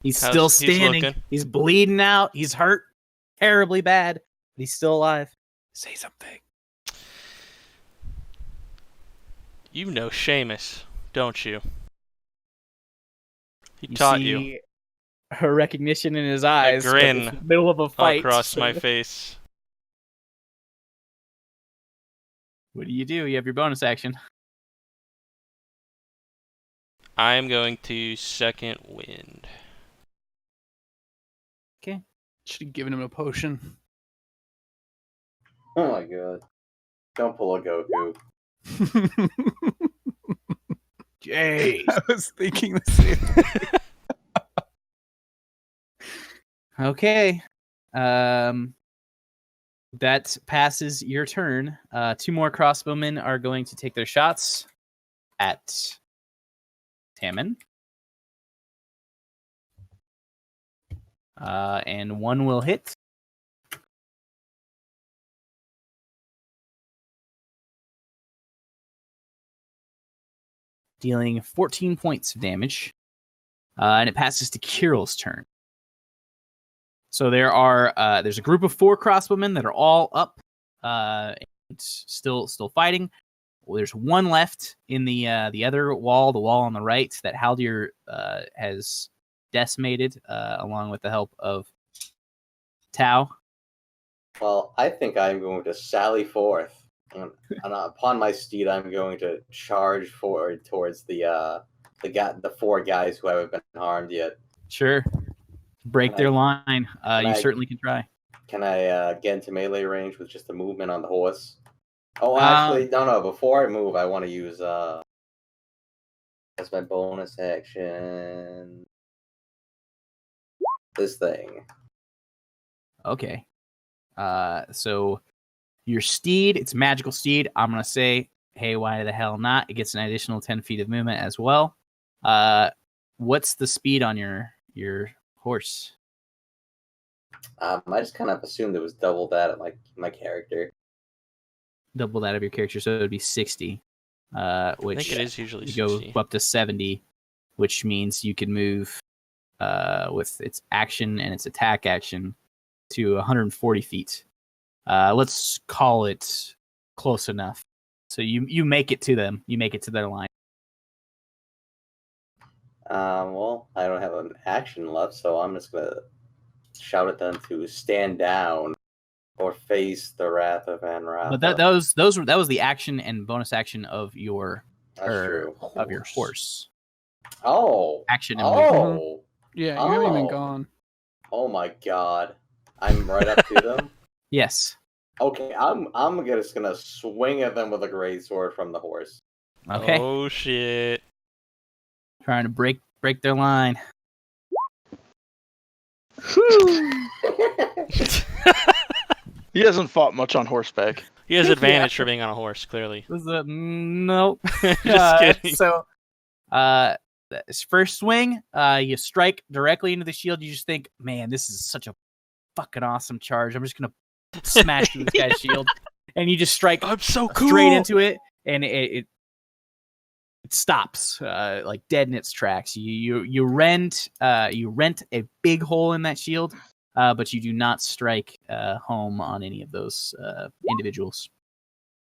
He's How's- still he's standing. looking? He's bleeding out. He's hurt terribly bad, but he's still alive. Say something. You know Seamus, don't you? He You taught see you her recognition in his eyes. but grin it's the middle of a fight. across so my face. What do? You have your bonus action. I am going to second wind. Okay. Should have given him a potion. Oh my god. Don't pull a Goku. Jeez. I was thinking the same thing. Okay. That passes your turn. 2 more crossbowmen are going to take their shots at Tammin. And one will hit. Dealing 14 points of damage. And it passes to Kirill's turn. So there's a group of 4 crossbowmen that are all up, and still fighting. Well, there's one left in the other wall, the wall on the right that Haldir has decimated, along with the help of Tau. Well, I think I'm going to sally forth, and upon my steed, I'm going to charge forward towards the the 4 guys who haven't been harmed yet. Sure. Break Can their I- line. You certainly can try. Can I get into melee range with just a movement on the horse? Oh, Uh, actually, no. Before I move, I want to use as my bonus action this thing. Okay. So your steed, it's a magical steed. I'm gonna say, hey, why the hell not? It gets an additional 10 feet of movement as well. What's the speed on your horse? I just kind of assumed it was double that at my character. Double that of your character, so it would be 60. Which I think it is usually you 60. go up to 70, which means you can move with its action and its attack action to 140 feet. Let's call it close enough. So you make it to them. You make it to their line. Well, I don't have an action left, so I'm just gonna shout at them to stand down or face the wrath of Van Rafa. But that was the action and bonus action of your That's true. of your horse. Oh, Action and movement. oh, Yeah, you haven't even Oh. gone. oh my God! I'm right up to them. Yes. Okay, I'm just gonna swing at them with a great sword from the horse. Okay. Oh shit. Trying to break their line. He hasn't fought much on horseback. He has advantage for being on a horse, clearly. This is nope. Just kidding. So, this first swing, you strike directly into the shield. You just think, man, this is such a fucking awesome charge. I'm just gonna smash through this guy's shield, and you just strike I'm so cool. straight into it, and it stops like dead in its tracks. You rent a big hole in that shield, but you do not strike home on any of those individuals.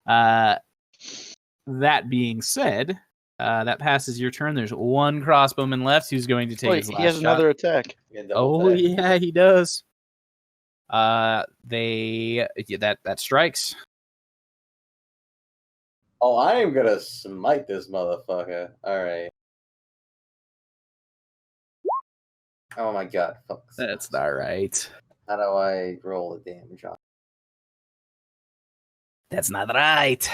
That being said, that passes your turn. There's one crossbowman left who's going to take Wait, his he last has shot. another attack. Oh yeah, he does. That strikes. Oh, I am gonna smite this motherfucker. Alright. Oh my God. Fuck. That's not right. How do I roll the damage on? That's not right.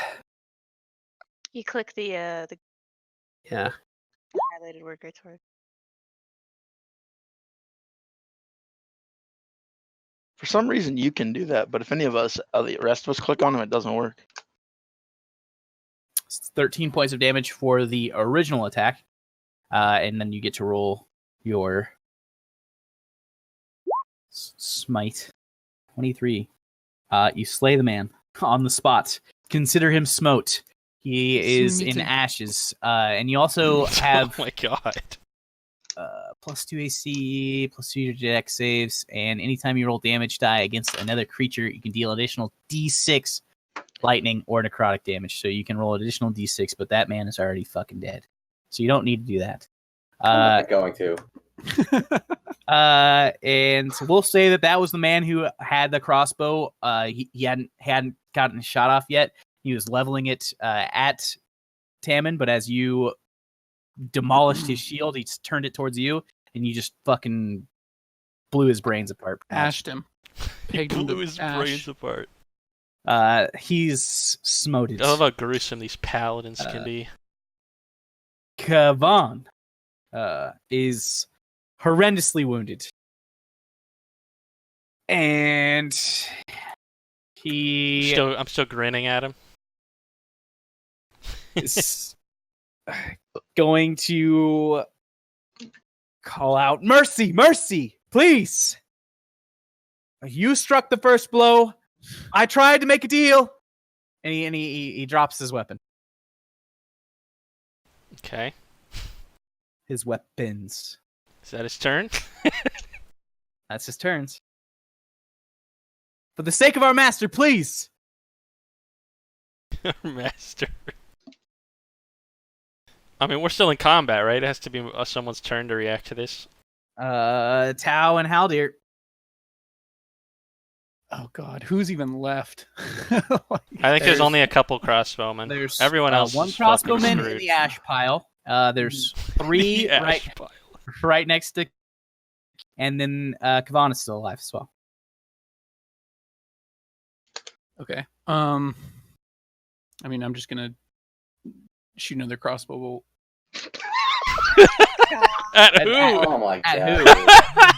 You click the Yeah. highlighted word right toward. For some reason, you can do that, but if any of us, the rest of us, click on him, it doesn't work. It's 13 points of damage for the original attack, and then you get to roll your smite. 23. You slay the man on the spot. Consider him smote. He is in Smeated. ashes, and you also have Oh my god. +2 AC, +2 to dex saves, and anytime you roll damage die against another creature, you can deal additional D6 lightning or necrotic damage. So you can roll additional D6, but that man is already fucking dead. So you don't need to do that. I'm not going to. And so we'll say that was the man who had the crossbow. He hadn't gotten his shot off yet. He was leveling it at Tammin, but as you demolished his shield, he turned it towards you, and you just fucking blew his brains apart. Ashed him. Pegged him Blew to his ash. brains apart. He's smoted. I love how gruesome these paladins can be. Kavan is horrendously wounded. And he I'm still grinning at him. is going to call out, "Mercy, mercy, please! You struck the first blow. I tried to make a deal." And he drops his weapon. Okay. His weapons. Is that his turn? That's his turns. For the sake of our master, please. Master. I mean, we're still in combat, right? It has to be someone's turn to react to this. Tau and Haldir. Oh God, who's even left? I think there's only a couple crossbowmen. There's Everyone else one is fucking crossbowman in screwed. the ash pile, There's 3 The right ash pile. right next to, and then Kavan is still alive as well. Okay. I mean, I'm just gonna shoot another crossbow bolt. At At- who? Oh my At god.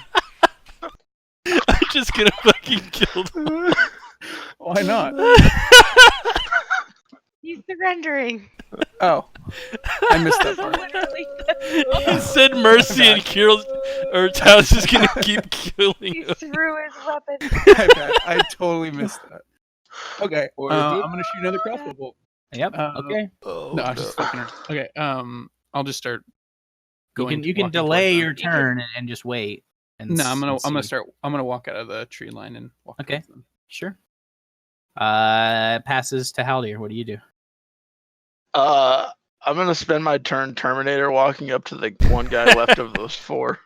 I'm just gonna fucking kill them. Why not? He's surrendering. Oh, I missed that part. Literally. He said mercy and Kirill or Tao's just gonna keep killing He him. threw his weapon. I totally missed that. Okay, Or I'm did- gonna shoot another crossbow bolt. Yep. Okay. Oh, No, I was just fucking her. Okay, I'll just start You going. can walking delay towards your them. turn and just wait. And No, I'm gonna see. start. I'm gonna walk out of the tree line and walk. Okay. towards them. Sure. Passes to Haldir. What do you do? I'm gonna spend my turn Terminator walking up to the one guy left of those 4.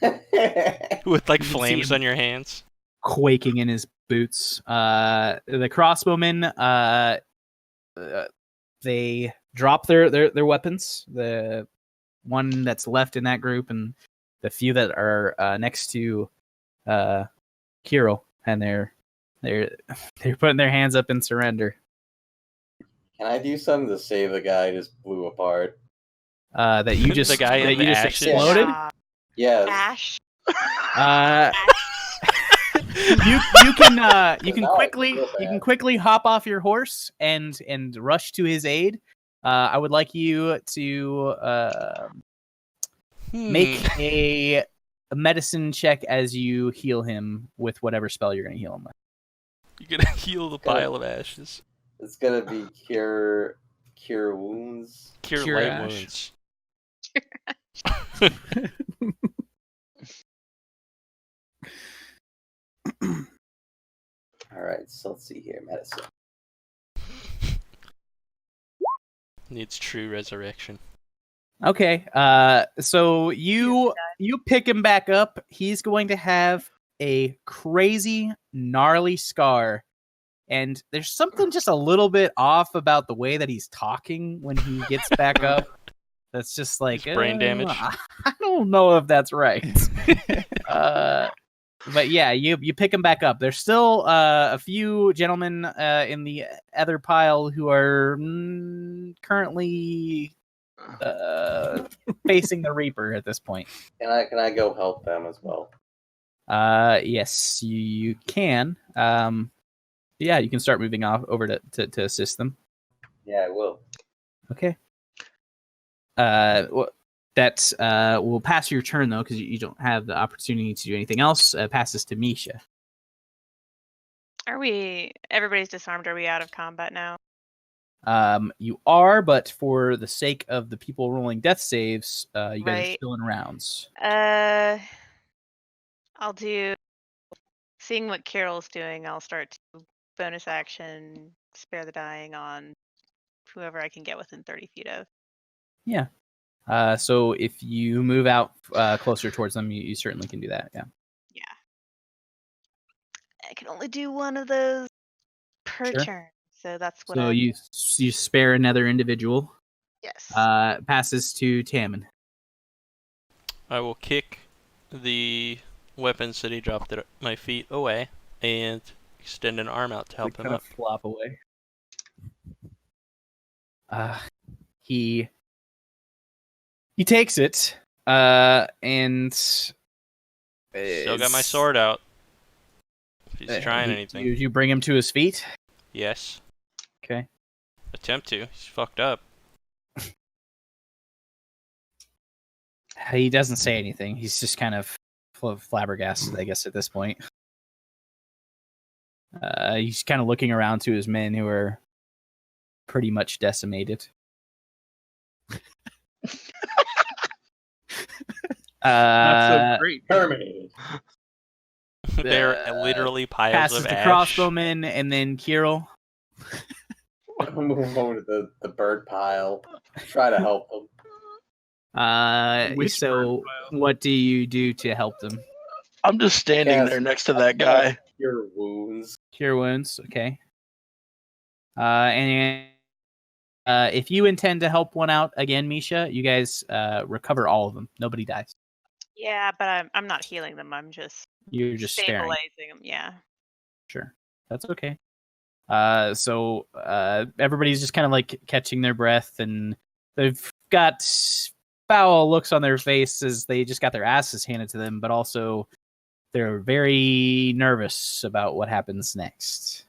with like You can see flames him. on your hands. Quaking in his boots. The crossbowmen, they drop their weapons. The one that's left in that group, and the few that are next to Kirill, and they're putting their hands up in surrender. Can I do something to save the guy who just blew apart? That you just The guy in that the you just ashes? exploded. Yes. Ash. Uh, you can Now I quickly feel bad. hop off your horse and rush to his aid. I would like you to make a medicine check as you heal him with whatever spell you're going to heal him with. You're gonna heal the pile of ashes. It's gonna be cure wounds. Cure Cure light ash. wounds. All right, so let's see here. Medicine. Needs true resurrection. Okay. So you pick him back up. He's going to have a crazy gnarly scar. And there's something just a little bit off about the way that he's talking when he gets back up. That's just like His brain damage. I don't know if that's right. But yeah, you pick him back up. There's still a few gentlemen in the other pile who are currently facing the Reaper at this point. Can I go help them as well? Yes, you can. Yeah, you can start moving off over to assist them. Yeah, I will. Okay. That will pass your turn though, because you don't have the opportunity to do anything else. Passes to Misha. Everybody's disarmed. Are we out of combat now? You are, but for the sake of the people rolling death saves, you guys are Right. still in rounds. I'll do. Seeing what Carol's doing, I'll start to bonus action, spare the dying on whoever I can get within 30 feet of. Yeah. So if you move out closer towards them, you certainly can do that. Yeah. Yeah. I can only do one of those per Sure. turn, so that's what. So you spare another individual. Yes. Passes to Tammin. I will kick the weapons that he dropped at my feet away and extend an arm out to help him Kind up. of flop away. He takes it, and Still got my sword out. If he's trying anything. You bring him to his feet. Yes. Okay. Attempt to. He's fucked up. He doesn't say anything. He's just kind of flabbergasted, I guess, at this point. He's kind of looking around to his men who are pretty much decimated. Not so great. Terminated. They're literally piles Passes of to ash. crossbowman and then Kirill. Move over to the bird pile. Try to help them. Which So bird pile? what do you do to help them? I'm just standing Yes. there next to that guy. Cure wounds. Cure wounds, okay. And if you intend to help one out again, Misha, you guys recover all of them. Nobody dies. Yeah, but I'm not healing them. I'm just You're just staring. stabilizing them. Yeah. Sure, that's okay. So everybody's just kind of like catching their breath, and they've got foul looks on their faces. They just got their asses handed to them, but also they're very nervous about what happens next.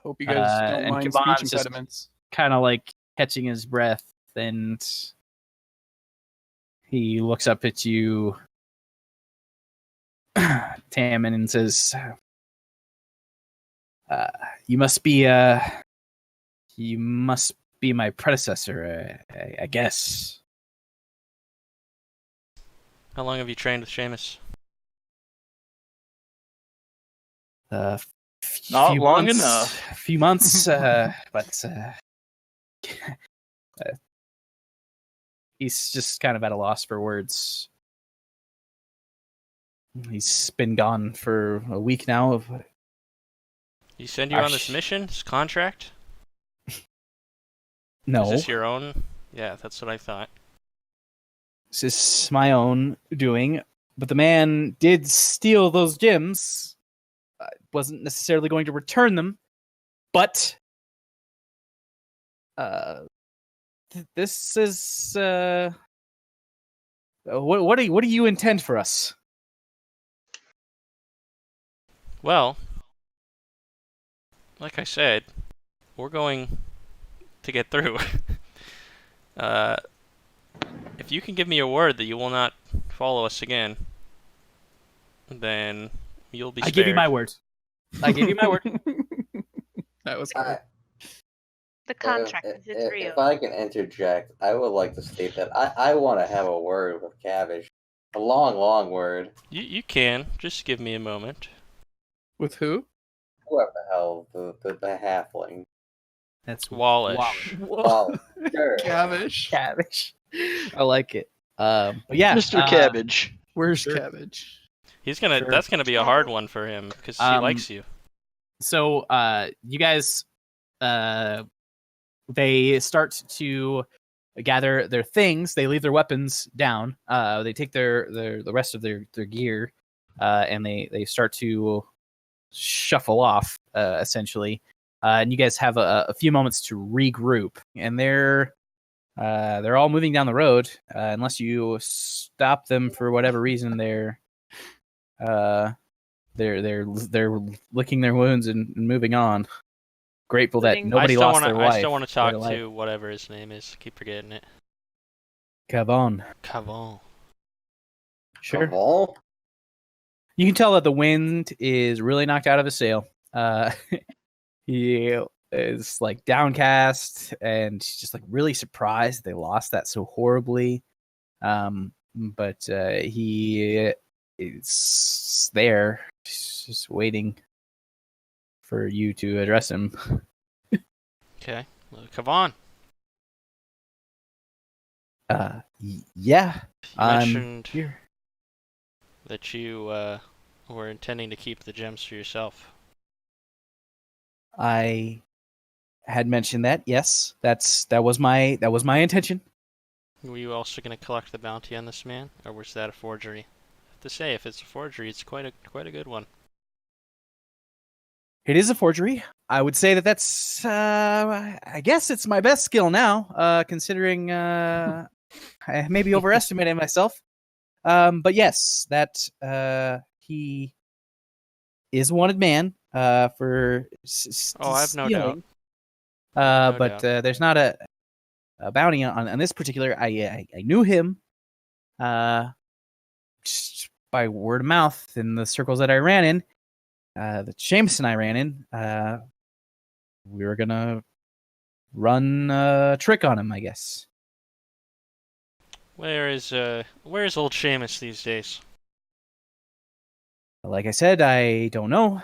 Hope you guys don't and mind Kavan's speech just impediments. kind of like catching his breath, and he looks up at you, Tammin, and says, "You must be my predecessor, I guess." How long have you trained with Seamus? Not Few long months, enough. A few months, but he's just kind of at a loss for words. He's been gone for a week now. You send you on this mission? This contract? No, Is this your own? Yeah, that's what I thought. this is my own doing. But the man did steal those gems. I wasn't necessarily going to return them, but this is what do you intend for us? Well, like I said, we're going to get through. If you can give me a word that you will not follow us again, then you'll be spared. I give you my word. I give you my word. That was hard. The contract is it's real. If I can interject, I would like to state that I want to have a word with Cavish. A long, long word. You can. Just give me a moment. With who? Whoever the hell, the halfling. That's Walush. Oh, sure. Cabbage. Cabbage. I like it. But yeah, Mr. Cabbage. Where's Sure. Cabbage? He's gonna. Sure. That's gonna be a hard one for him because he likes you. So you guys, they start to gather their things. They leave their weapons down. They take the rest of their gear, and they start to shuffle off, essentially. And you guys have a few moments to regroup, and they're all moving down the road. Unless you stop them for whatever reason, they're licking their wounds and moving on. Grateful that nobody lost their wife. I still want to talk or life. to whatever his name is. Keep forgetting it. Cavon. Cavon. Sure. Caval? You can tell that the wind is really knocked out of his sail. He is like downcast and just like really surprised they lost that so horribly. But he is there, just waiting for you to address him. Okay. Cavon. Yeah. You mentioned Here. that you were intending to keep the gems for yourself. I had mentioned that. Yes, that was my intention. Were you also going to collect the bounty on this man, or was that a forgery? I have to say, if it's a forgery, it's quite a good one. It is a forgery. I would say that's. I guess it's my best skill now, considering I maybe overestimated myself. But yes, that he is a wanted man for Oh, I have no doubt. No but doubt. There's not a bounty on this particular. I knew him just by word of mouth in the circles that I ran in. That Seamus and I ran in. We were gonna run a trick on him, I guess. Where's old Seamus these days? Like I said, I don't know.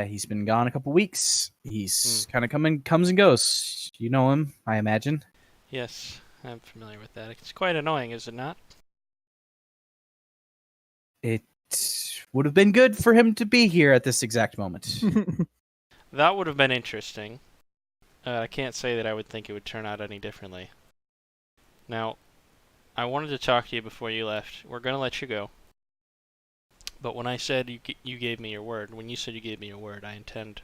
He's been gone a couple weeks. He's kind of comes and goes. You know him, I imagine. Yes, I'm familiar with that. It's quite annoying, is it not? It would have been good for him to be here at this exact moment. That would have been interesting. I can't say that I would think it would turn out any differently. Now, I wanted to talk to you before you left. We're going to let you go. But when I said you gave me your word, when you said you gave me your word, I intend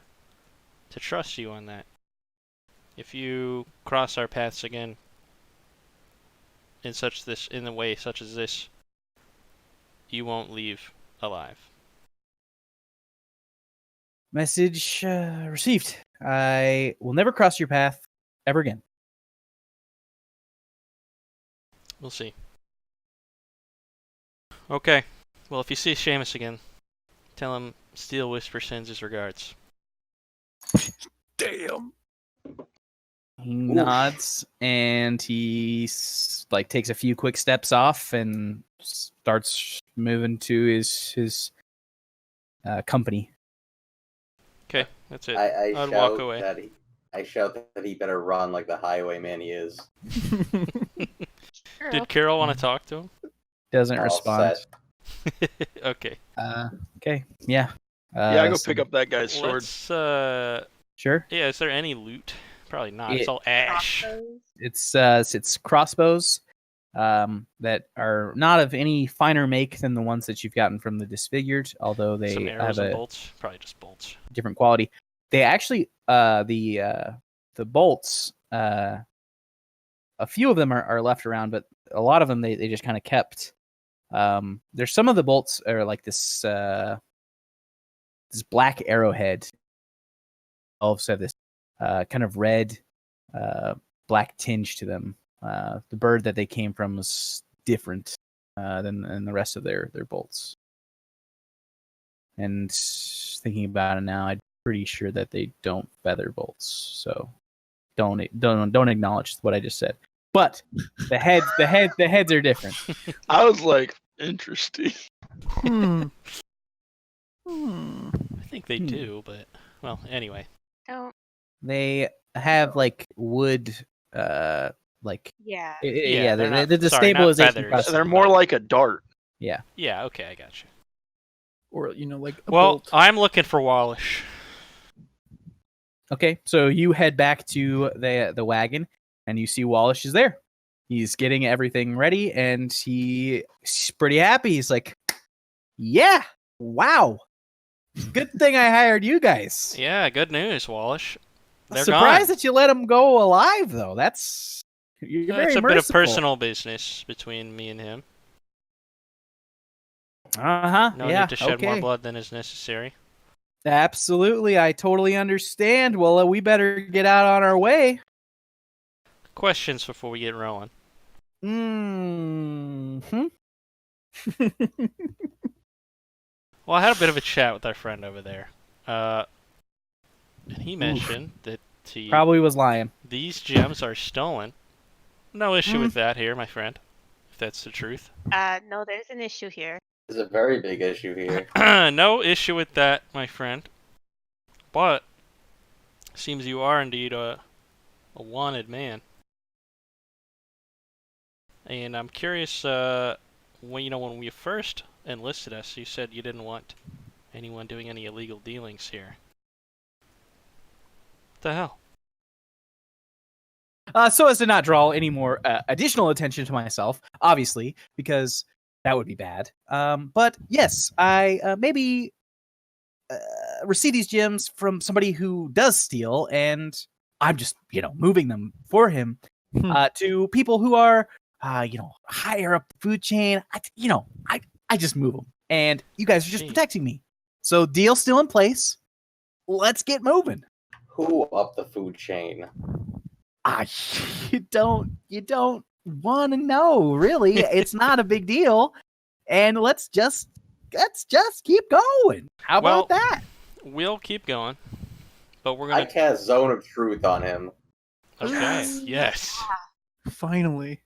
to trust you on that. If you cross our paths again in a way such as this, you won't leave alive. Message received. I will never cross your path ever again. We'll see. Okay. Well, if you see Seamus again, tell him Steel Whisper sends his regards. Damn. He nods and he takes a few quick steps off and starts moving to his company. Okay, that's it. I I'd shout walk away. I shout that he better run like the highwayman he is. Did Carol want to talk to him? Doesn't All respond. set. Okay. Okay. Yeah. Yeah, I go pick up that guy's sword. Let's, Sure. yeah, is there any loot? Probably not. It's all ash. It's crossbows that are not of any finer make than the ones that you've gotten from the disfigured, although they Some arrows have and a bolts. Probably just bolts. different quality. They actually the bolts a few of them are left around, but a lot of them they just kind of kept. There's some of the bolts are like this black arrowhead. Also have this kind of red black tinge to them. The bird that they came from was different than the rest of their bolts. And thinking about it now, I'm pretty sure that they don't feather bolts. So don't acknowledge what I just said. But the heads are different. I was like, interesting. I think they do, but well, anyway. Don't. They have like wood, Yeah. yeah. they're not- The sorry, not stabilization feathers. process. They're more like a dart. Yeah. Yeah, okay, I got you. Or like a Well, bolt. I'm looking for Walush. Okay, so you head back to the wagon, and you see Walush is there. He's getting everything ready, and he's pretty happy. He's like, "Yeah, wow, good thing I hired you guys." Yeah, good news, Walush. They're Surprised gone. that you let him go alive, though. You're very That's a bit of merciful. personal business between me and him. Uh-huh. No Yeah, need to shed more okay. blood than is necessary. Absolutely, I totally understand. Well, we better get out on our way. Questions before we get rolling. Hmm. Well, I had a bit of a chat with our friend over there. And he mentioned that Probably was lying. these gems are stolen. No issue with that here, my friend. If that's the truth. No, there's an issue here. There's a very big issue here. No issue with that, my friend. But seems you are indeed a wanted man. And I'm curious, when we first enlisted us, you said you didn't want anyone doing any illegal dealings here. What the hell? So as to not draw any more additional attention to myself, obviously, because that would be bad. But yes, I maybe receive these gems from somebody who does steal, and I'm just, moving them for him to people who are, higher up the food chain. I just move them, and you guys are just Jeez. protecting me. So deal still in place. Let's get moving. Who up the food chain? You don't want to know, really. It's not a big deal, and let's just keep going. How about that? We'll keep going, but we're I gonna. cast Zone of Truth on him. Okay. Yes. Finally.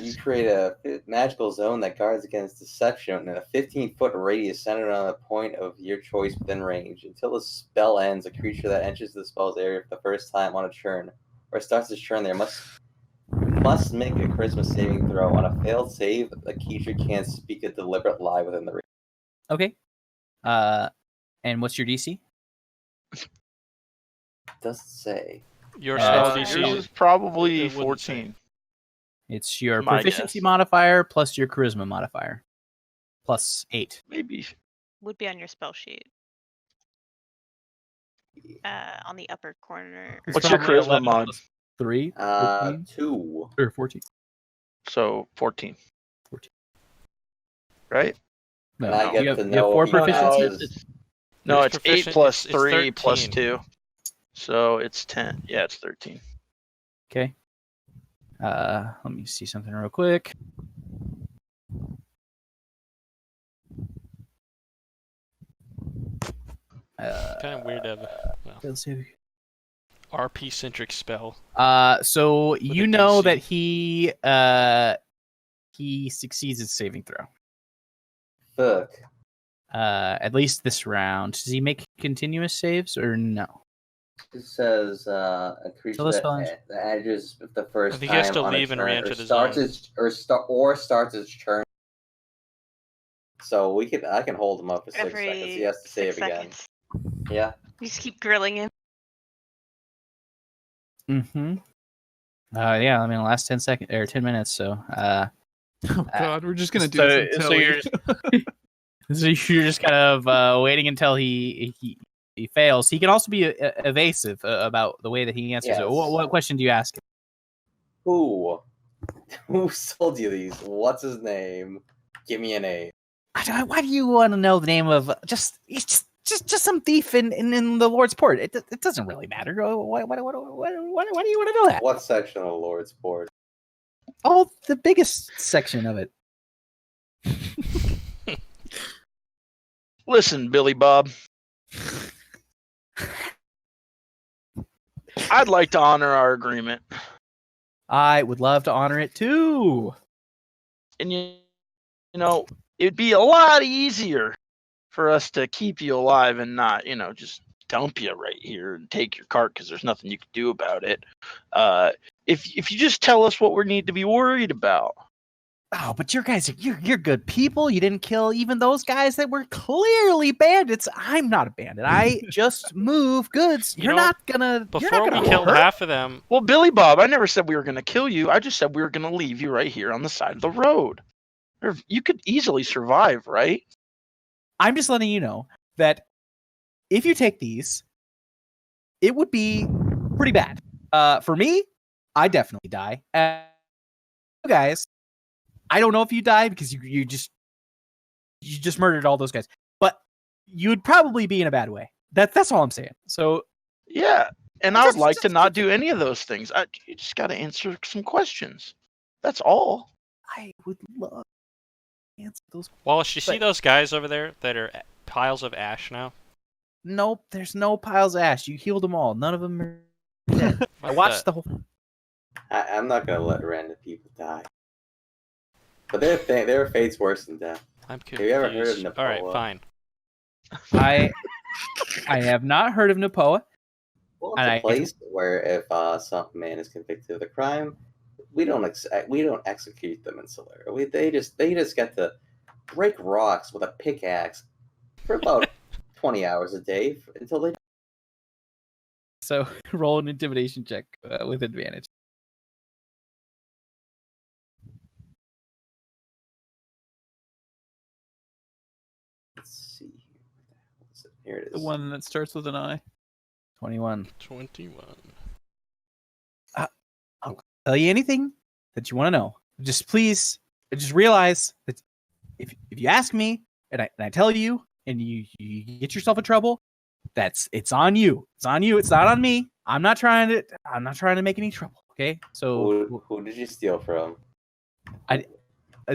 You create a magical zone that guards against deception in a 15-foot radius centered on a point of your choice within range. Until the spell ends, a creature that enters the spell's area for the first time on a turn, or starts its turn there, must make a charisma saving throw. On a failed save, the creature can't speak a deliberate lie within the range. Okay. And what's your DC? Doesn't say. Your Uh, spell it's- DC. Yours is probably It wouldn't say. 14. It's your My proficiency guess. modifier plus your charisma modifier. Plus 8. Maybe. Would be on your spell sheet. On the upper corner. It's What's your probably charisma 11 mod? plus 3? 2. Or 14. So 14. 14. Right? No, And I you get have, to you have know 4 if he proficiency? knows- No, It's it's 8 proficient- plus it's 3 plus 13. 2. So it's 10. Yeah, it's 13. Okay. Let me see something real quick. Kind of weird to have a Let's see. RP centric spell. So a you know that DC. he succeeds his saving throw. Fuck. At least this round. Does he make continuous saves or no? It says a creature Tell us, that Valanche. ages the first I think time he has to on leave a and turn, re-enter or the starts zone. starts its turn. So I can hold him up for 6 Every seconds. He has to 6 save again. seconds. Yeah. You just keep grilling him. Mm-hmm. Yeah, I mean, last 10 seconds or 10 minutes. So, Oh God, we're just gonna do so, this until so you're just kind of waiting until he fails. He can also be evasive about the way that he answers it. Yes. What question do you ask him? Who sold you these? What's his name? Give me a name. Why do you want to know the name of just some thief in the Lord's Port? It doesn't really matter. Why do you want to know that? What section of the Lord's Port? Oh, the biggest section of it. Listen, Billy Bob. I'd like to honor our agreement. I would love to honor it too. And you know, it'd be a lot easier for us to keep you alive and not, just dump you right here and take your cart because there's nothing you can do about it. If you just tell us what we need to be worried about. Oh, but your guys, you're good people. You didn't kill even those guys that were clearly bandits. I'm not a bandit. I just move goods. You You're know, not gonna. Before we hurt. killed half of them, Well, Billy Bob, I never said we were going to kill you. I just said we were going to leave you right here on the side of the road. You could easily survive, right? I'm just letting you know that if you take these, it would be pretty bad. For me, I definitely die. You guys, I don't know if you die because you just murdered all those guys, but you'd probably be in a bad way. That's all I'm saying. So Yeah, and I would Just- like to just- not do any of those things. You just got to answer some questions. That's all. I would love to answer those. Walush, you see But- those guys over there that are piles of ash now? Nope, there's no piles of ash. You healed them all. None of them are dead. I What watched the whole. I'm not gonna let random people die. But their fate's worse than death. I'm Have you ever heard of confused. All right, Napoa? fine. I have not heard of Napoa. Well, And it's a place where if some man is convicted of a crime, we don't execute them in Solera. They just get to break rocks with a pickaxe for about 20 hours a day until they. So roll an intimidation check with advantage. Let's see. Here it is. The one that starts with an I. 21. 21. Tell you anything that you want to know. Just realize that if you ask me and I tell you and you get yourself in trouble, it's on you. It's on you. It's not on me. I'm not trying to make any trouble. Okay. So Who did you steal from?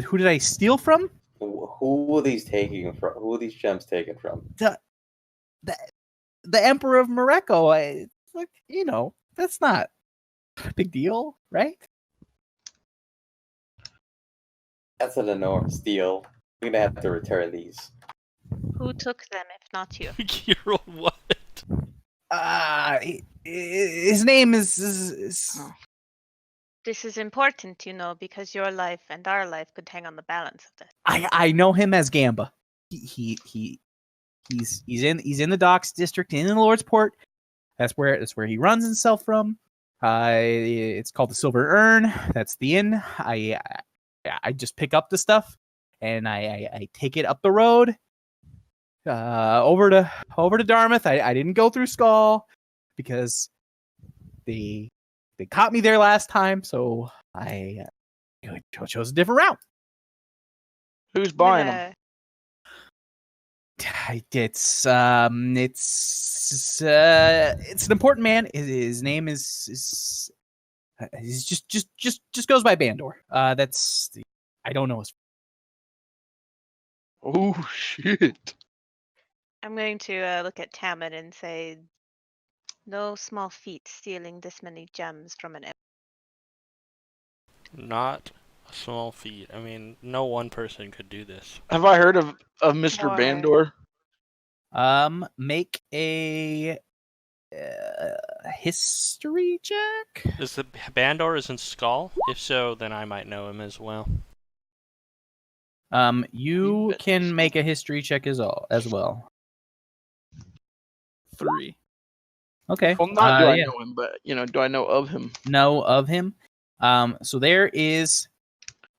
who did I steal from? Who were these taking from? Who were these gems taken from? The Emperor of Morocco. That's not a big deal, right? That's an enormous steal. We're gonna have to return these. Who took them if not you? You're what? His name is This is important, because your life and our life could hang on the balance of this. I know him as Gamba. He's in the Docks district in the Lord's Port. That's where he runs himself from. It's called the Silver Urn. That's the inn. I just pick up the stuff and I take it up the road over to Dartmouth. I didn't go through Skull because they caught me there last time, so I chose a different route. Who's buying them? It's an important man. His name is he's just goes by Bandor. I don't know his. Oh shit! I'm going to look at Tammin and say, no small feat stealing this many gems from an. Not a small feat. I mean, no one person could do this. Have I heard of Mr. Or- Bandor? Make a history check. Is the Bandor is in Skull? If so, then I might know him as well. You bet can he's- make a history check as well. 3. Okay. Well, not do I yeah. know him, but do I know of him? Know of him. So there is,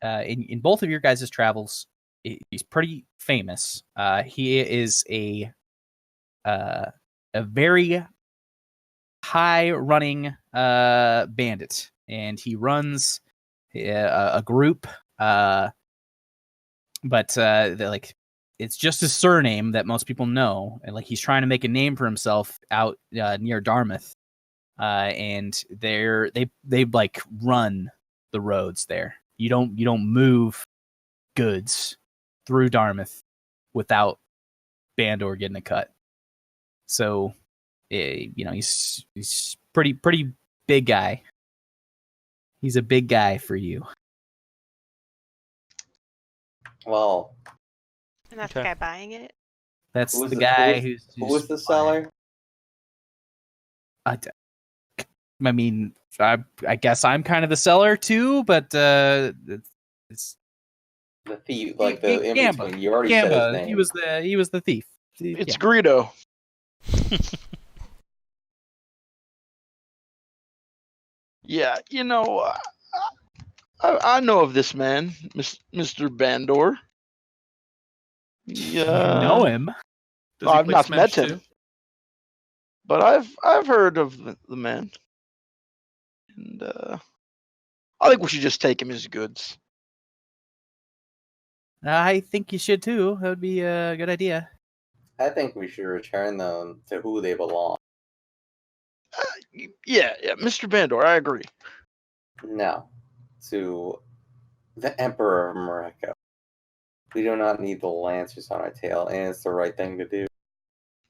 in both of your guys' travels, he's pretty famous. He is a very high running bandit, and he runs a group. But it's just his surname that most people know, and he's trying to make a name for himself out near Dartmouth. And they run the roads there. You don't move goods through Dartmouth without Bandor getting a cut. So, he's pretty big guy. He's a big guy for you. Well, And that's Okay. the guy buying it? That's Who was the the- guy who who's who was the seller? I mean, I guess I'm kind of the seller too, but it's The thief, like the in Gamba. between. You already said his Gamba. name. He was the thief. It's Yeah. Greedo. Yeah, I know of this man, Mr. Bandor. You Yeah, know him. Does he I've play not Smash met him, too? but I've heard of the man, and I think we should just take him as goods. I think you should too. That would be a good idea. I think we should return them to who they belong. Yeah, Mr. Bandor, I agree. No, to the Emperor of Morocco. We do not need the Lancers on our tail, and it's the right thing to do.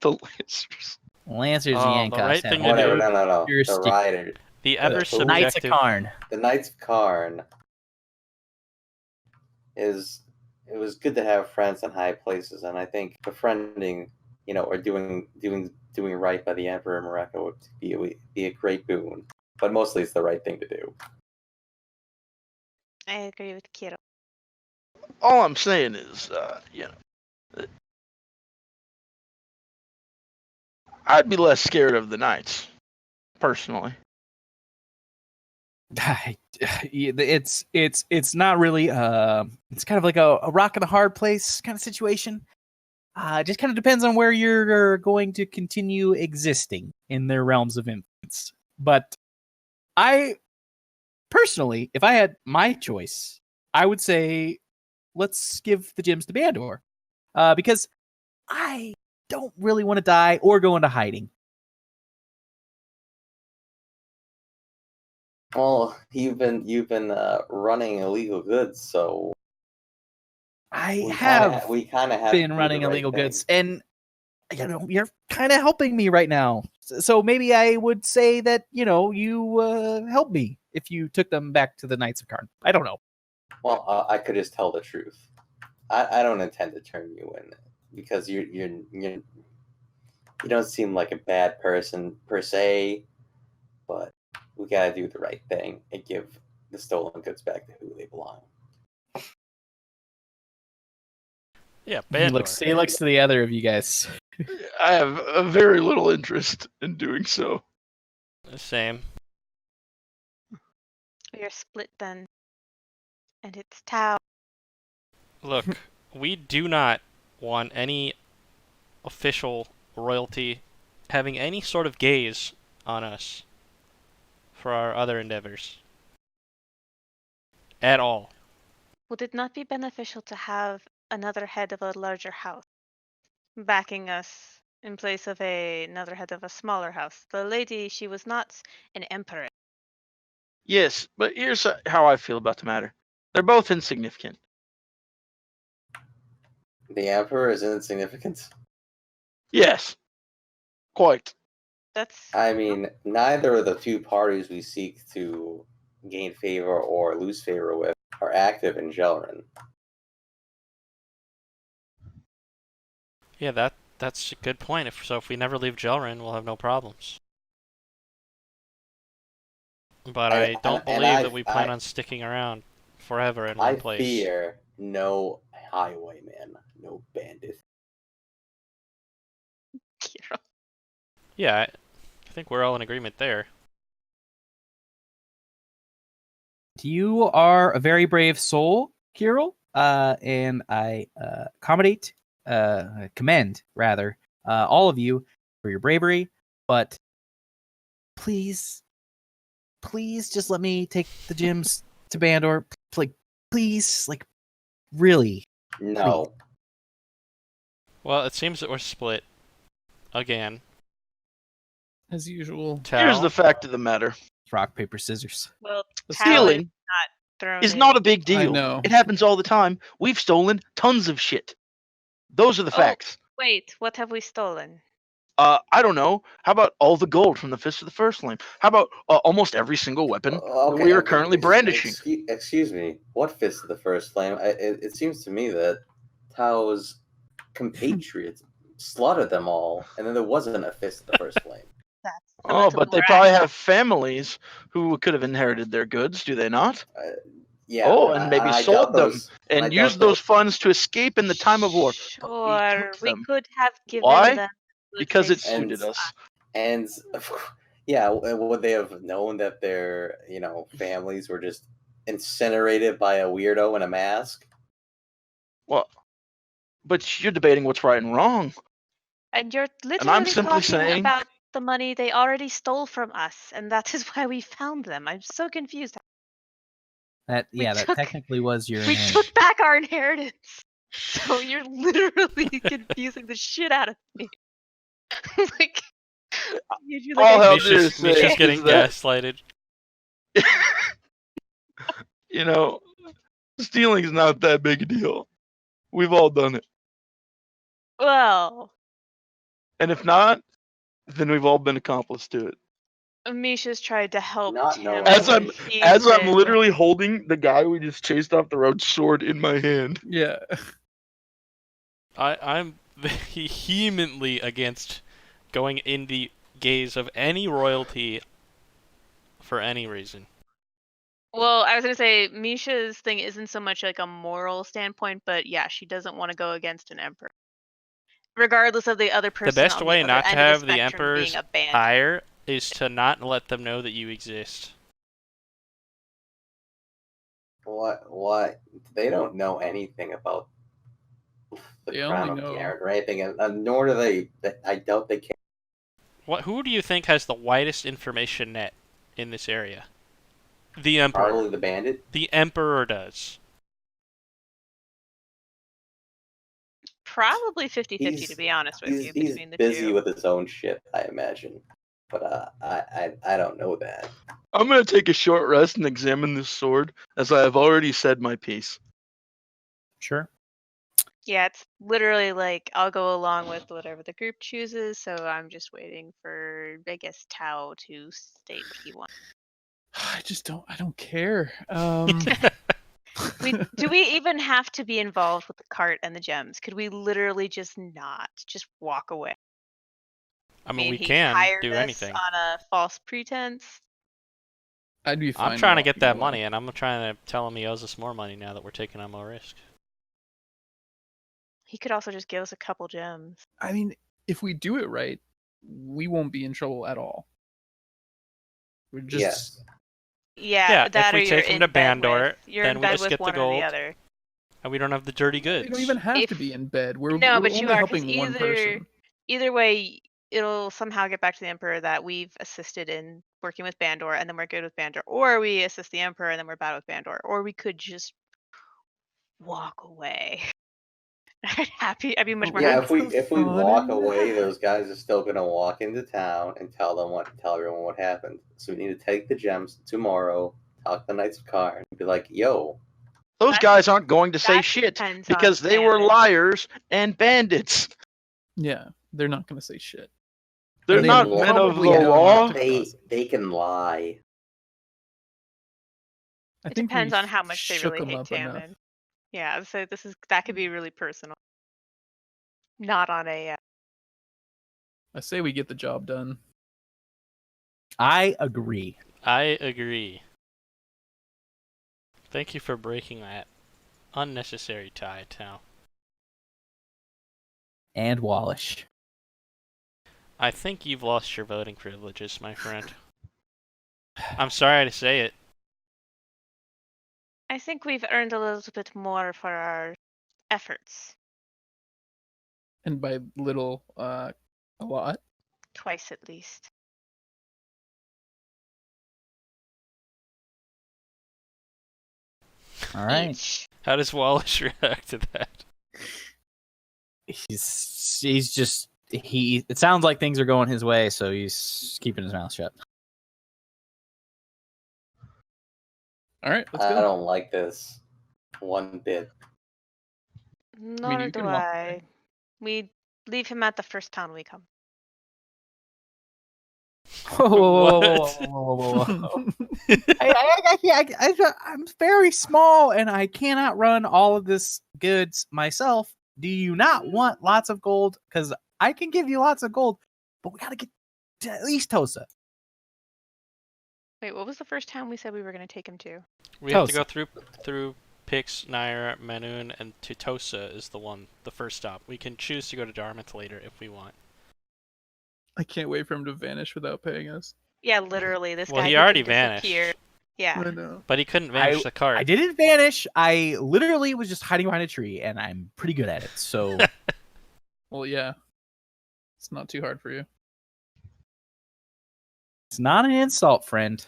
The Lancers. Lancers Oh, and the Yankoffs right have thing to Whatever, do- no. You're The stupid. Riders. The ever Knights of Knights of subjective. Karn. The Knights of Karn it was good to have friends in high places, and I think befriending, or doing right by the Emperor of Morocco would be a great boon. But mostly it's the right thing to do. I agree with Kiro. All I'm saying is, I'd be less scared of the Knights, personally. It's not really it's kind of like a rock and a hard place kind of situation. Just kind of depends on where you're going to continue existing in their realms of influence. But I personally, if I had my choice, I would say let's give the gems to Bandor, because I don't really want to die or go into hiding. Well, you've been running illegal goods, so I we have kind of have been to do running the right illegal thing. goods, and you're kind of helping me right now. So maybe I would say that you help me if you took them back to the Knights of Karn. I don't know. Well, I could just tell the truth. I don't intend to turn you in because you don't seem like a bad person per se, but we gotta do the right thing and give the stolen goods back to who they belong. Yeah, He Bandor. looks to the other of you guys. I have a very little interest in doing so. Same. We are split then. And it's Tau. Look, we do not want any official royalty having any sort of gaze on us for our other endeavors. At all. Would it not be beneficial to have another head of a larger house backing us in place of another head of a smaller house? The lady, she was not an emperor. Yes, but here's how I feel about the matter. They're both insignificant. The Emperor is insignificant. Yes, quite. That's I mean, neither of the two parties we seek to gain favor or lose favor with are active in Gelrin. Yeah, that's a good point. If we never leave Gelrin, we'll have no problems. But I don't believe that we plan on sticking around forever in one place. I fear no highwayman, no bandit. Kira. Yeah, I think we're all in agreement there. You are a very brave soul, Kirill, and I commend all of you for your bravery. But please just let me take the gyms to Bandor. Please, really. No. Well, it seems that we're split again. As usual. Here's Tau? the fact of the matter. Rock, paper, scissors. Well, The Tau is Stealing not thrown is in. not a big I deal. know. It happens all the time. We've stolen tons of shit. Those are the Oh. facts. Wait, what have we stolen? I don't know. How about all the gold from the Fist of the First Flame? How about almost every single weapon that we are currently brandishing? Excuse me. What Fist of the First Flame? It seems to me that Tao's compatriots slaughtered them all, and then there wasn't a Fist of the First Flame. That's Oh, but they probably have families who could have inherited their goods, do they not? Yeah. Oh, and maybe I sold doubt them those, and used those funds to escape in the time of war. But we Sure, took we them. could have given Why? them good Because it faith. suited us. And yeah, would they have known that their families were just incinerated by a weirdo in a mask? Well, but you're debating what's right and wrong. And you're I'm literally simply talking saying- about the money they already stole from us, and that is why we found them. I'm so confused. That took- technically was your We inheritance. took back our inheritance. So you're literally confusing the shit out of me. Like, you're All hell I due to Misha's say getting is that- gaslighted. Stealing's not that big a deal. We've all done it. Well, And if not, then we've all been accomplice to it. Misha's tried to help Not Tim. knowing. As when I'm he's as I'm been- literally holding the guy we just chased off the road sword in my hand. Yeah. I'm vehemently against going in the gaze of any royalty for any reason. Well, I was gonna say Misha's thing isn't so much like a moral standpoint, but yeah, she doesn't want to go against an emperor, regardless of the other person. The best on way other not to end of have the the spectrum emperor's being a bandit. ire is to not let them know that you exist. What? They don't know anything about the They crown only of know- Garen or anything, and nor do they. I doubt they care. Who do you think has the widest information net in this area? The emperor. Probably the bandit. The emperor does. Probably 50-50, to He's- be honest with you, He's between the busy two. with his own shit, I imagine. But I don't know that. I'm gonna take a short rest and examine this sword, as I have already said my piece. Sure. Yeah, it's literally like I'll go along with whatever the group chooses, so I'm just waiting for, I guess, Tao to state what he wants. I don't care. Do we even have to be involved with the cart and the gems? Could we literally just not just walk away? I mean, we he can hired do us anything. on a false pretense. I'd be fine. I'm trying to get that walking money, away. and I'm trying to tell him he owes us more money now that we're taking on more risk. He could also just give us a couple gems. I mean, if we do it right, we won't be in trouble at all. We're just Yes. Yeah, if that or we you're take him in to bed Bandor, with, you're then in we bed just with get the one or gold. the other. And we don't have the dirty goods. we don't even have to If- be in bed. We're No, we're but you only are, 'cause helping one person. Either way, it'll somehow get back to the Emperor that we've assisted in working with Bandor, and then we're good with Bandor, or we assist the Emperor and then we're bad with Bandor, or we could just walk away. I'd be much more Yeah, happy. if we walk away, those guys are still gonna walk into town and tell everyone what happened. So we need to take the gems tomorrow, talk to the Knights of Karn, and be like, "Yo, Those That- guys aren't going to say that shit depends on because they were Hammond. liars and bandits. Yeah, they're not going to say shit. They're They not will men of the probably know law. not to cause- they can lie." I It think depends we on how much they shook really 'em hate up enough. Tammin. Yeah, so that could be really personal. Not on a I say we get the job done. I agree. I agree. Thank you for breaking that unnecessary tie, Tal. And Walush. I think you've lost your voting privileges, my friend. I'm sorry to say it. I think we've earned a little bit more for our efforts. And by little, a lot. Twice at least. All right. Each. How does Wallace react to that? He's just it sounds like things are going his way, so he's keeping his mouth shut. All right, let's I go. don't like this one bit. Nor you do can walk I. away. We leave him at the first town we come. Whoa, whoa, whoa, What? whoa, whoa, whoa, whoa. I'm very small and I cannot run all of this goods myself. Do you not want lots of gold? Because I can give you lots of gold, but we gotta get to at least Tosa. Wait, what was the first town we said we were going to take him to? We have to go Tosa. through Pix, Nair, Manun, and to Tosa is the first stop. We can choose to go to Dartmouth later if we want. I can't wait for him to vanish without paying us. Yeah, literally, this Well, guy he could already just vanished. disappear. Yeah. I know. But he couldn't vanish the cart. I didn't vanish. I literally was just hiding behind a tree, and I'm pretty good at it. So Well, yeah. It's not too hard for you. it's not an insult, friend.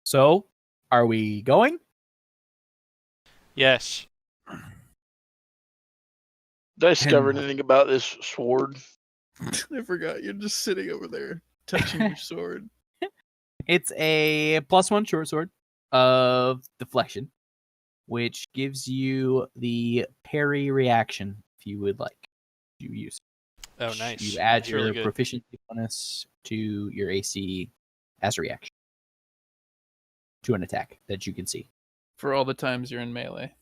So, are we going? Yes. Did I discover anything about this sword? I forgot. You're just sitting over there touching your sword. It's a +1 short sword of deflection, which gives you the parry reaction if you would like to use it. Oh, nice. You add That's your really good. proficiency bonus to your AC as a reaction to an attack that you can see. For all the times you're in melee.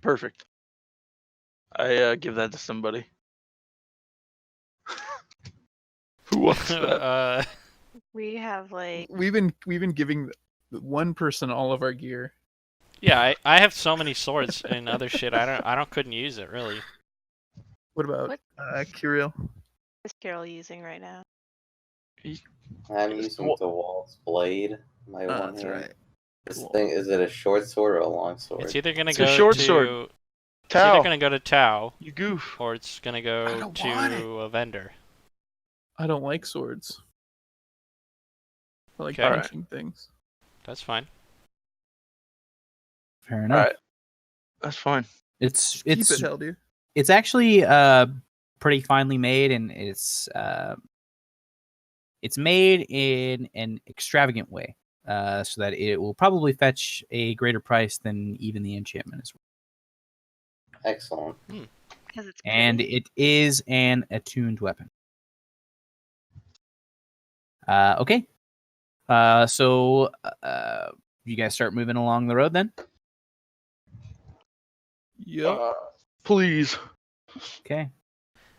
Perfect. I give that to somebody. Who wants that? We have like We've been giving one person all of our gear. Yeah, I have so many swords and other shit. I couldn't use it really. What about What? Kirill? is Carol using right now? I'm using DeWalt's blade. My one That's hand. right. This Cool. thing, is it a short sword or a long sword? It's either gonna It's go a short to sword. it's either Tau, gonna go to Tau you goof. or it's gonna I go don't want it. to a vendor. I don't like swords. I like Okay. punching things. That's fine. Fair enough. Alright. That's fine. It's Keep it, Heldir. it's actually pretty finely made, and it's made in an extravagant way, so that it will probably fetch a greater price than even the enchantment is worth. Excellent. Because it's And pretty. it is an attuned weapon. Okay. So you guys start moving along the road then? Yep. Please. Okay.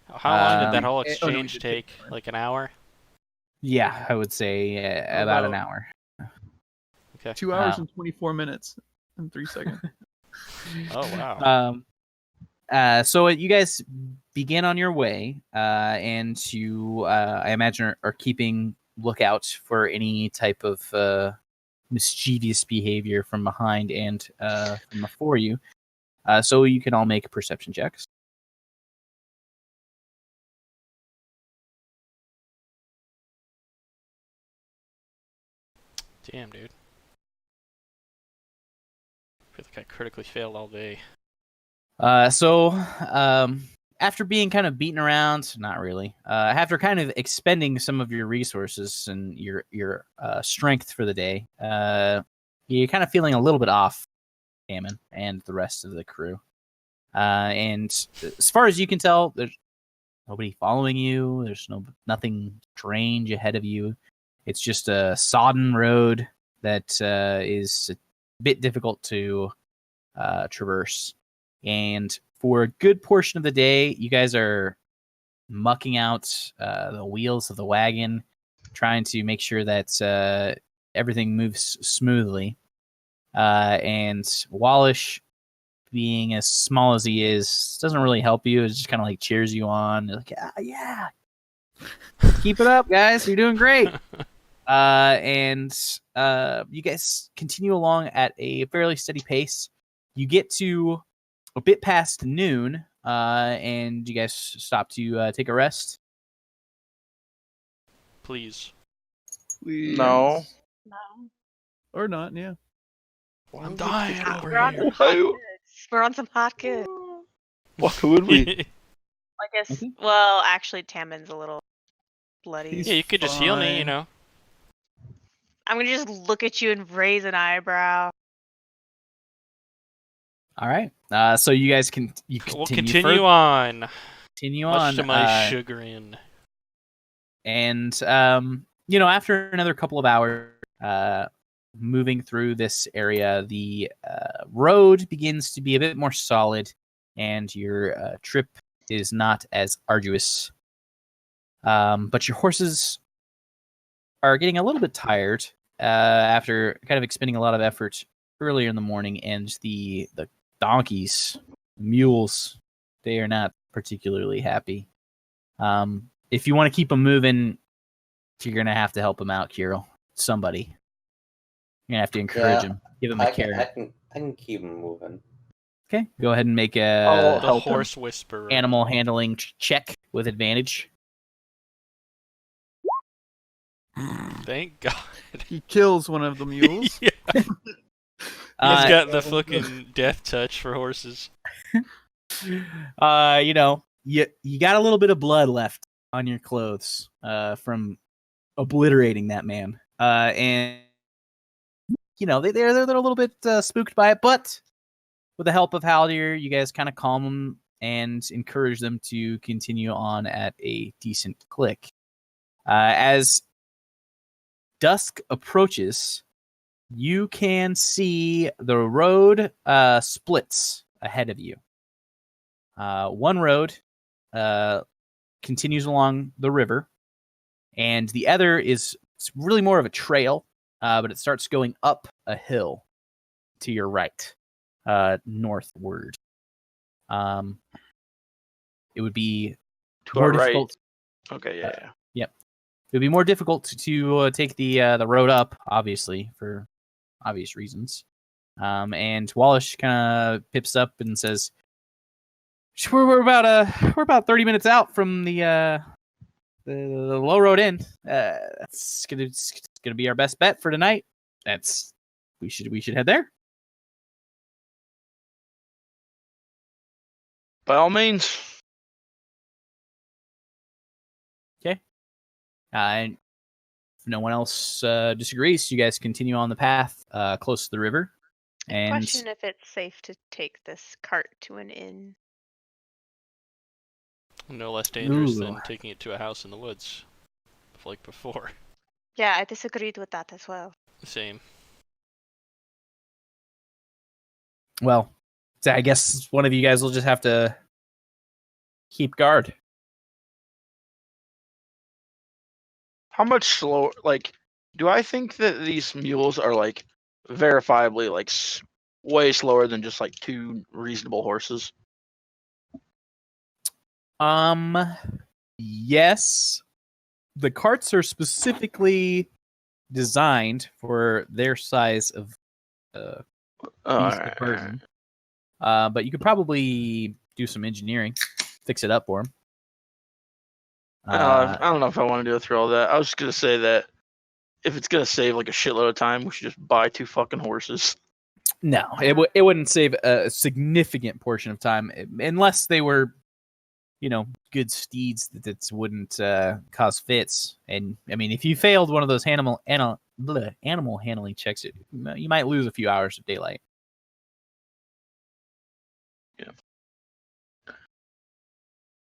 How long did that whole oh, no, we exchange did take? take time. Like an hour? Yeah, I would say about an hour. Okay. 2 hours and 24 minutes and 3 seconds. Oh wow. So you guys begin on your way, and you, I imagine, are keeping lookout for any type of mischievous behavior from behind and from before you. So you can all make perception checks. Damn, dude. I feel like I critically failed all day. So after being kind of beaten around, not really. After kind of expending some of your resources and your strength for the day, you're kind of feeling a little bit off, Hammond, and the rest of the crew. And as far as you can tell, there's nobody following you. There's nothing strange ahead of you. It's just a sodden road that is a bit difficult to traverse. And for a good portion of the day, you guys are mucking out the wheels of the wagon, trying to make sure that everything moves smoothly. And Walush, being as small as he is, doesn't really help you. It just kind of like cheers you on. Like, yeah, keep it up, guys. You're doing great. And you guys continue along at a fairly steady pace. You get to a bit past noon, and you guys stop to take a rest. Please. No. No. Or not, yeah. I'm dying over We're on here. some hot goods. We're on some hot goods. Why would we? I guess. Okay. Well, actually, Tammins a little bloody. He's Yeah, you could just heal me, you fine. know. I'm gonna just look at you and raise an eyebrow. All right. So you guys can We'll continue continue on. Continue Much on. to my chagrin. And after another couple of hours moving through this area, the road begins to be a bit more solid, and your trip is not as arduous. But your horses are getting a little bit tired after kind of expending a lot of effort earlier in the morning, and the donkeys, mules, they are not particularly happy. If you want to keep them moving, you're gonna have to help them out, Kirill. Somebody, you're gonna have to encourage them, give them a carrot. I can keep them moving. Okay, go ahead and make I'll a The help him. horse whisperer. animal handling check with advantage. Thank God. He kills one of the mules. Yeah. He's Uh, got the fucking death touch for horses. you got a little bit of blood left on your clothes from obliterating that man, and they're a little bit spooked by it, but with the help of Haldir, you guys kind of calm them and encourage them to continue on at a decent click. As dusk approaches, you can see the road splits ahead of you. One road continues along the river, and the other it's really more of a trail, but it starts going up a hill to your right, northward. It would be To our more right. difficult. Okay, yeah. Yep, it would be more difficult to take the road up, obviously, for obvious reasons. And Walush kind of pips up and says, we're about 30 minutes out from the low road inn. That's gonna be our best bet for tonight. We should head there. By all means. Okay. And if no one else disagrees, you guys continue on the path close to the river. And Question if it's safe to take this cart to an inn. No less dangerous Ooh. than taking it to a house in the woods, like before. Yeah, I disagreed with that as well. Same. well, so I guess one of you guys will just have to keep guard. How much slower? Like, do I think that these mules are like verifiably like way slower than just like 2 reasonable horses? Yes. The carts are specifically designed for their size of beast of burden. But you could probably do some engineering, fix it up for them. I don't know if I want to go through all that. I was just gonna say that if it's gonna save like a shitload of time, we should just buy 2 fucking horses. No, it wouldn't save a significant portion of time unless they were, good steeds that wouldn't cause fits. And I mean, if you failed one of those animal handling checks, you might lose a few hours of daylight. Yeah,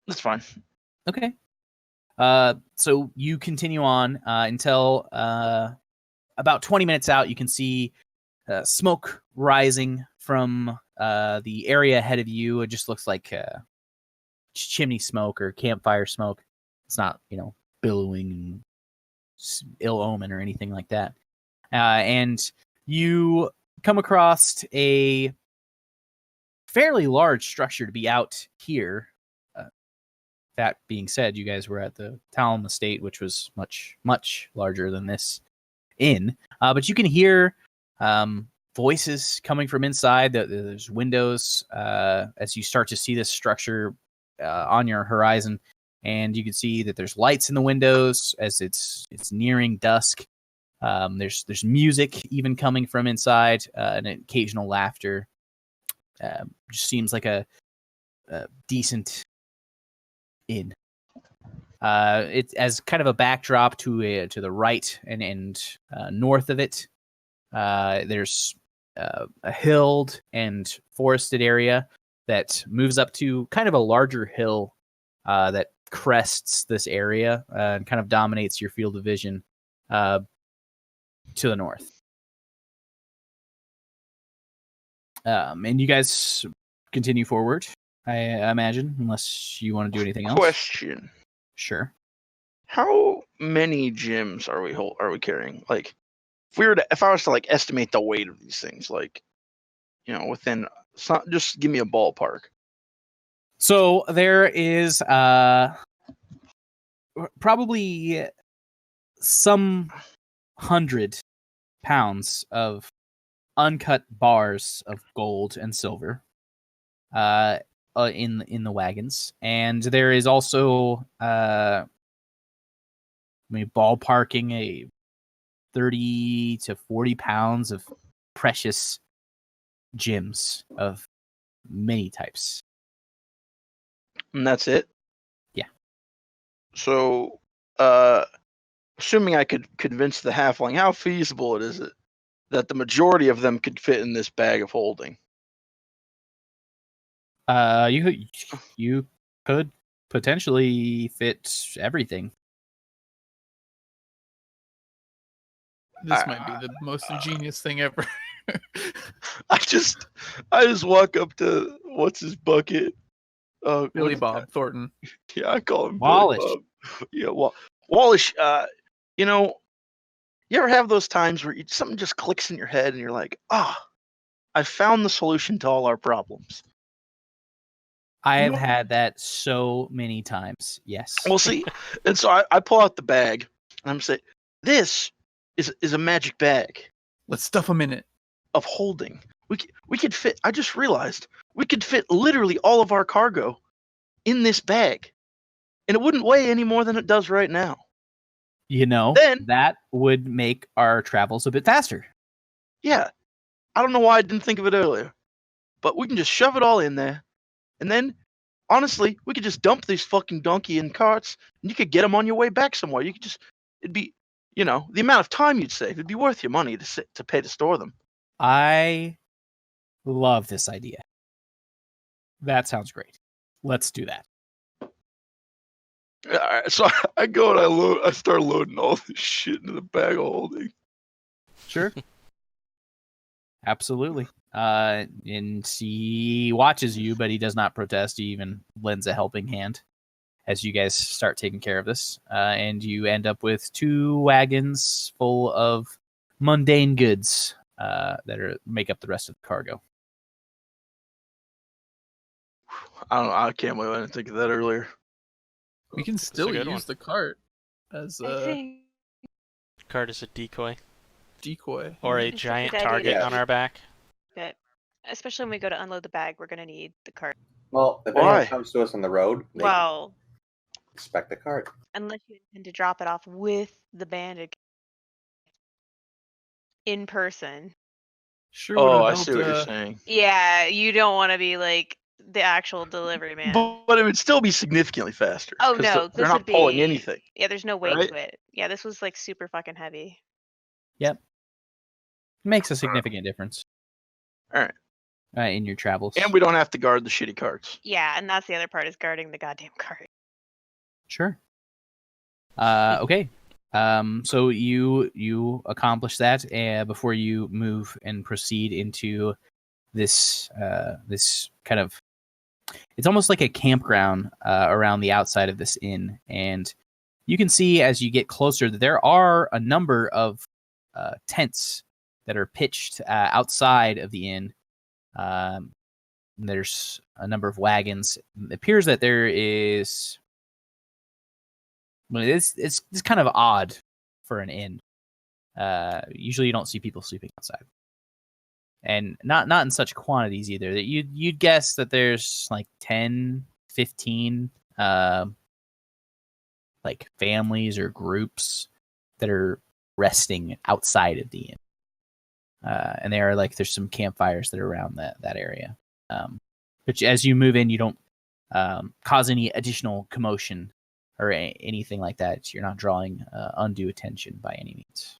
that's fine. Okay. So you continue on until about 20 minutes out. You can see smoke rising from the area ahead of you. It just looks like chimney smoke or campfire smoke. It's not, billowing and ill omen or anything like that. And you come across a fairly large structure to be out here. That being said, you guys were at the Talon Estate, which was much, much larger than this inn. But you can hear voices coming from inside. There's windows as you start to see this structure on your horizon, and you can see that there's lights in the windows as it's nearing dusk. There's music even coming from inside, and occasional laughter. Just seems like a decent inn. It's as kind of a backdrop to the right and north of it. There's a hilled and forested area that moves up to kind of a larger hill that crests this area and kind of dominates your field of vision to the north. And you guys continue forward, I imagine, unless you want to do anything else. Question: Sure. How many gems are we carrying? Like, if I was to like estimate the weight of these things, like, within, just give me a ballpark. So there is probably some 100 pounds of uncut bars of gold and silver in the wagons, and there is also ballparking a 30 to 40 pounds of precious gems of many types. And that's it? Yeah. So, assuming I could convince the halfling, how feasible is it that the majority of them could fit in this bag of holding? You could potentially fit everything. This might be the most ingenious thing ever. I just walk up to what's his bucket? Billy Bob Thornton. Yeah, I call him Walush. Billy Bob. Yeah, Walush. You ever have those times where something just clicks in your head and you're like, I found the solution to all our problems? I have had that so many times. Yes. We'll see. And so I pull out the bag and I'm saying, this is a magic bag. Let's stuff them in it. Of holding. We could fit. I just realized we could fit literally all of our cargo in this bag, and it wouldn't weigh any more than it does right now. Then that would make our travels a bit faster. Yeah, I don't know why I didn't think of it earlier, but we can just shove it all in there, and then honestly, we could just dump these fucking donkey in carts, and you could get them on your way back somewhere. You could it'd be, the amount of time you'd save. It'd be worth your money to pay to store them. I love this idea. That sounds great. Let's do that. All right, so I go and I start loading all this shit into the bag of holding. Sure. Absolutely. And he watches you, but he does not protest. He even lends a helping hand as you guys start taking care of this. And you end up with 2 wagons full of mundane goods make up the rest of the cargo. I don't know. I can't believe I didn't think of that earlier. We can a still good use the cart as I a think Card is a decoy decoy. or a It's a giant good idea. target Yeah. on our back. that, especially when we go to unload the bag, we're gonna need the cart. Well, if Why? anyone comes to us on the road, they Well, expect the cart. unless you intend to drop it off with the bandit in person. Sure Oh, would I have see helped. what you're saying. Yeah, you don't want to be like the actual delivery man. But it would still be significantly faster. Oh 'cause no, they're this not would pulling be anything. Yeah, there's no weight right? to it. Yeah, this was like super fucking heavy. Makes a significant difference. All right. In your travels. And we don't have to guard the shitty carts. Yeah, and that's the other part is guarding the goddamn cart. Sure. Okay. So you accomplish that before you move and proceed into this this kind of, it's almost like a campground around the outside of this inn, and you can see as you get closer that there are a number of tents that are pitched outside of the inn. There's a number of wagons. It appears that there is. Well, it's kind of odd for an inn. Usually, you don't see people sleeping outside, and not in such quantities either. That you'd guess that there's like 10, 15 like families or groups that are resting outside of the inn. And there's some campfires that are around that area. But as you move in, you don't cause any additional commotion or anything like that. You're not drawing undue attention by any means.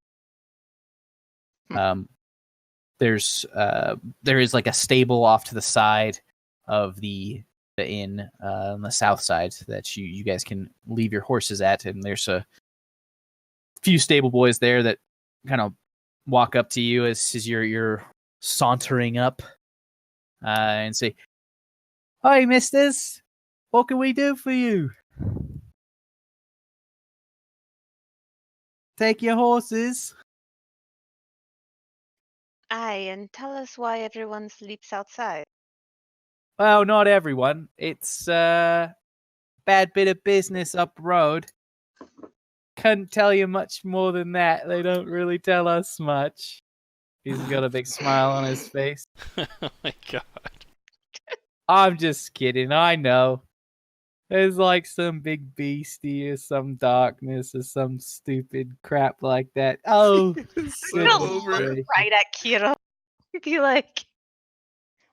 There is like a stable off to the side of the inn on the south side that you guys can leave your horses at, and there's a few stable boys there that kind of walk up to you as you're sauntering up and say, "Hi, misters, what can we do for you? Take your horses." Aye, and tell us why everyone sleeps outside. Well, not everyone. It's a bad bit of business up the road. Couldn't tell you much more than that. They don't really tell us much. He's got a big smile on his face. Oh my god. I'm just kidding. I know. There's like some big beastie or some darkness or some stupid crap like that. Oh, So I'm gonna over look it. right at Kira. Be like,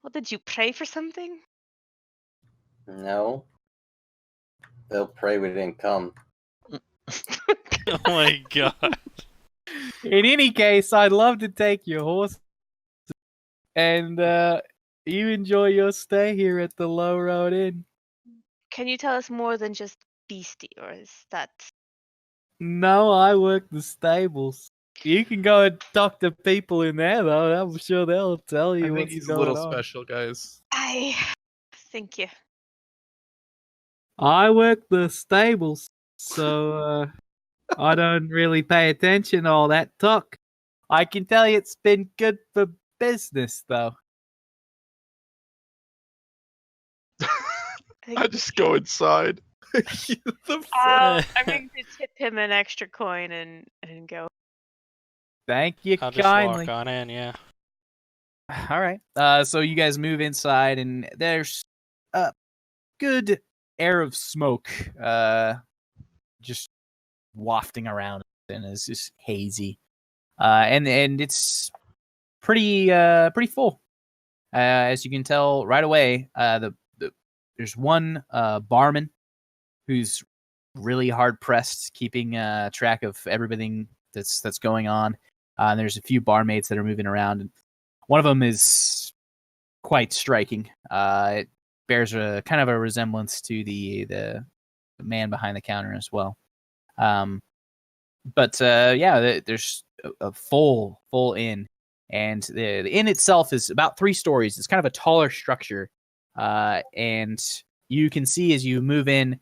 well, did you pray for something? No. They'll pray we didn't come. Oh my god. In any case, I'd love to take your horse and you enjoy your stay here at the Low Road Inn. Can you tell us more than just beastie, or is that? No, I work the stables. You can go and talk to people in there, though. I'm sure they'll tell I you think what's he's a going little on. special, guys. I thank you. I work the stables, so I don't really pay attention to all that talk. I can tell you it's been good for business, though. I just go inside. I'm going to tip him an extra coin and go. Thank you I'll just kindly. walk on in, yeah. All right. So you guys move inside, and there's a good air of smoke just wafting around, and it's just hazy. And it's pretty full. As you can tell right away, there's one barman who's really hard pressed keeping track of everything that's going on. And there's a few barmaids that are moving around, and one of them is quite striking. It bears a kind of a resemblance to the man behind the counter as well. But there's a full inn, and the inn itself is about 3 stories. It's kind of a taller structure, and you can see as you move in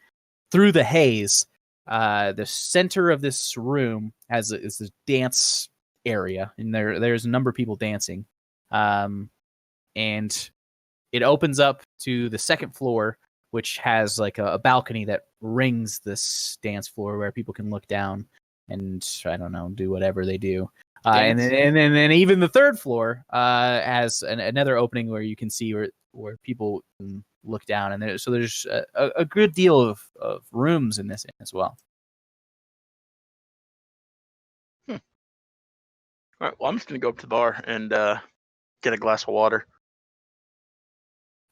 through the haze, the center of this room is this dance area, and there's a number of people dancing, and it opens up to the second floor, which has like a balcony that rings this dance floor where people can look down and I don't know, do whatever they do. And then even the third floor has another opening where you can see where people can look down, and there's a good deal of rooms in this as well. All right, well, I'm just gonna go up to the bar and get a glass of water.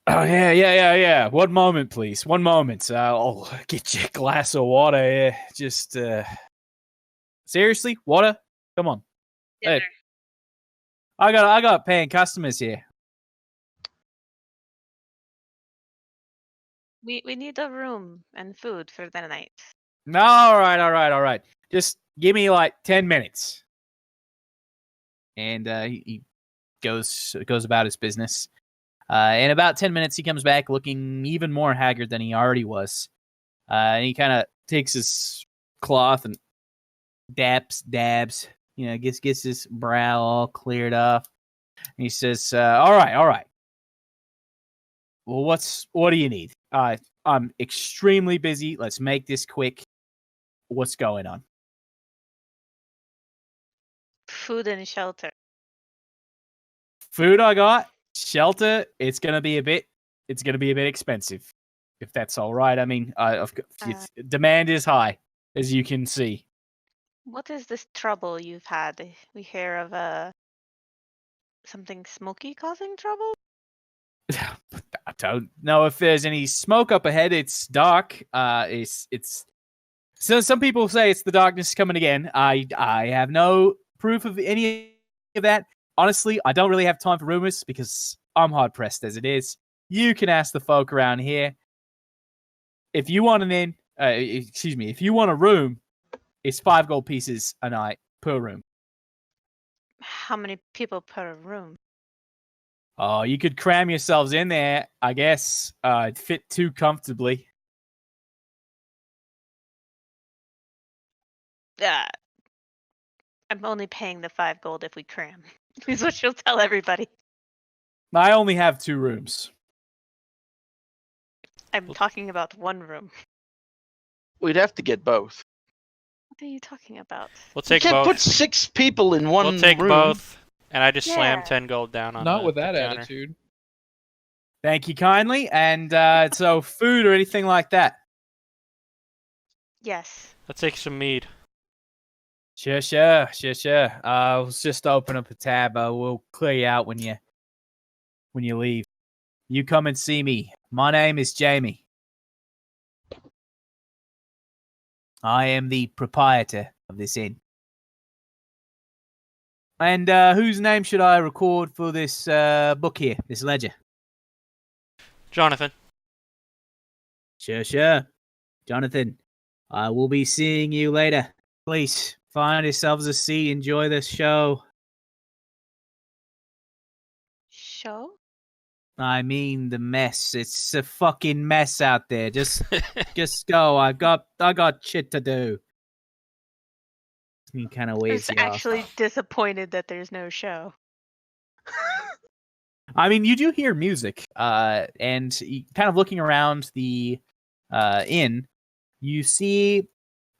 Oh yeah. 1 moment, please. 1 moment. I'll get you a glass of water. Yeah. Just seriously, water. Come on. Hey, I got paying customers here. We need a room and food for the night. No, all right. Just give me like 10 minutes. And he goes about his business. In about 10 minutes, he comes back looking even more haggard than he already was. And he kind of takes his cloth and dabs, gets his brow all cleared off. And he says, all right. Well, what do you need? I'm extremely busy. Let's make this quick. What's going on? Food and shelter. Food I got. Shelter. It's gonna be a bit expensive, if that's all right. I mean, demand is high, as you can see. What is this trouble you've had? We hear of something smoky causing trouble? I don't know if there's any smoke up ahead. It's dark. It's so some people say it's the darkness coming again. I have no proof of any of that. Honestly, I don't really have time for rumors because I'm hard pressed as it is. You can ask the folk around here. If you want if you want a room, it's 5 gold pieces a night per room. How many people per room? Oh, you could cram yourselves in there, I guess. Fit too comfortably. I'm only paying the 5 gold if we cram. Is what she'll tell everybody. I only have 2 rooms. I'm talking about 1 room. We'd have to get both. What are you talking about? We'll You take can't both. put 6 people in one room. We'll take both. And I just slammed Yeah. 10 gold down on Not the with that counter. attitude. Thank you kindly. And so food or anything like that? Yes. Let's take some mead. Sure. Let's just open up a tab. We'll clear you out when you leave. You come and see me. My name is Jamie. I am the proprietor of this inn. And whose name should I record for this book here, this ledger? Jonathan. Sure. Jonathan, I will be seeing you later. Please find yourselves a seat. Enjoy the show. Show? I mean the mess. It's a fucking mess out there. Just go. I got shit to do. He kind of waves I'm you actually off. disappointed that there's no show. I mean, you do hear music, and kind of looking around the inn, you see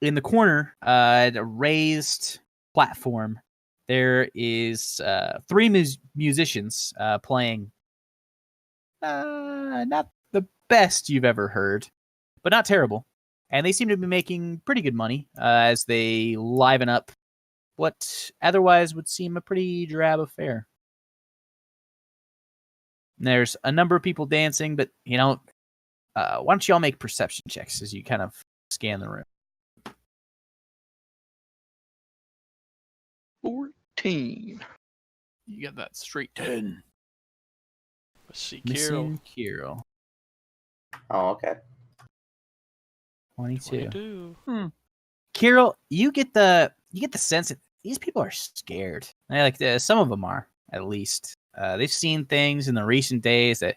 in the corner a raised platform. There is 3 musicians playing. Not the best you've ever heard, but not terrible. And they seem to be making pretty good money as they liven up what otherwise would seem a pretty drab affair. There's a number of people dancing, but, why don't you all make perception checks as you kind of scan the room? 14. You got that straight 10. Let's see, Missing Kirill. Oh, okay. 22. 22. Kirill, you get the sense that these people are scared. Some of them are, at least. They've seen things in the recent days that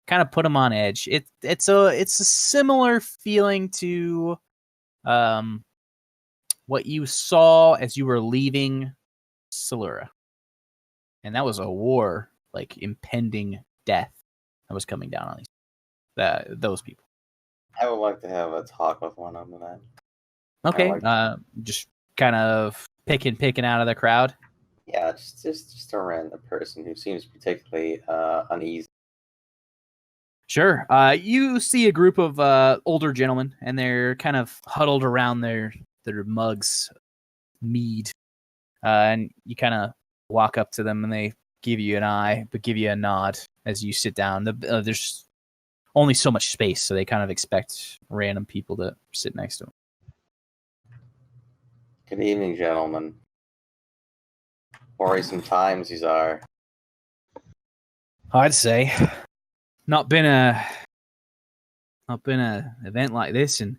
kind of put them on edge. It's a similar feeling to what you saw as you were leaving Silura. And that was a war, like impending death that was coming down on those people. I would like to have a talk with one of them then. Okay, like- just kind of picking out of the crowd. Yeah, just a random person who seems particularly uneasy. Sure. You see a group of older gentlemen, and they're kind of huddled around their mugs, mead. And you kind of walk up to them, and they give you an eye, but give you a nod as you sit down. There's only so much space, so they kind of expect random people to sit next to them. Good evening, gentlemen. Worrisome times these are. I'd say not been a event like this in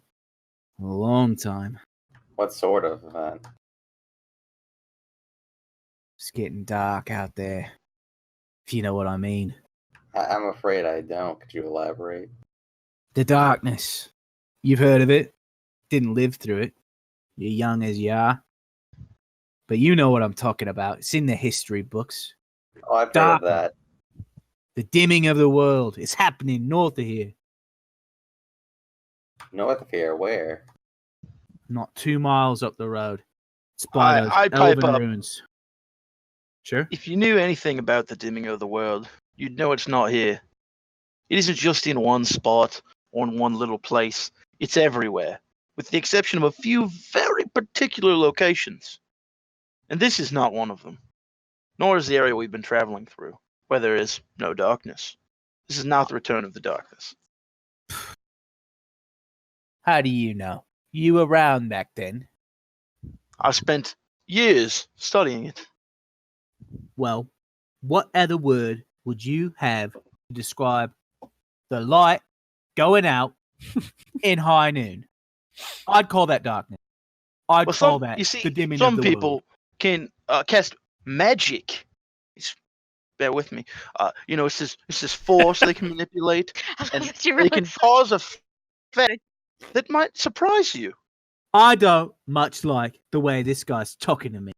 a long time. What sort of event? It's getting dark out there, if you know what I mean. I'm afraid I don't. Could you elaborate? The darkness. You've heard of it. Didn't live through it. You're young as you are. But you know what I'm talking about. It's in the history books. Oh, I've heard of Darkness. that. The dimming of the world. It's happening north of here. North of here, where? Not 2 miles up the road. It's by those I'd pipe elven up. ruins. Sure. If you knew anything about the dimming of the world, you'd know it's not here. It isn't just in one spot or in one little place. It's everywhere, with the exception of a few very particular locations. And this is not one of them. Nor is the area we've been traveling through, where there is no darkness. This is not the return of the darkness. How do you know? You were around back then. I spent years studying it. Well, what other word would you have to describe the light going out in high noon? I'd call that darkness. I'd Well, call that you see, the dimming some of the people world. can cast magic. Bear with me. It's this force they can manipulate, and they can cause a effect that might surprise you. I don't much like the way this guy's talking to me.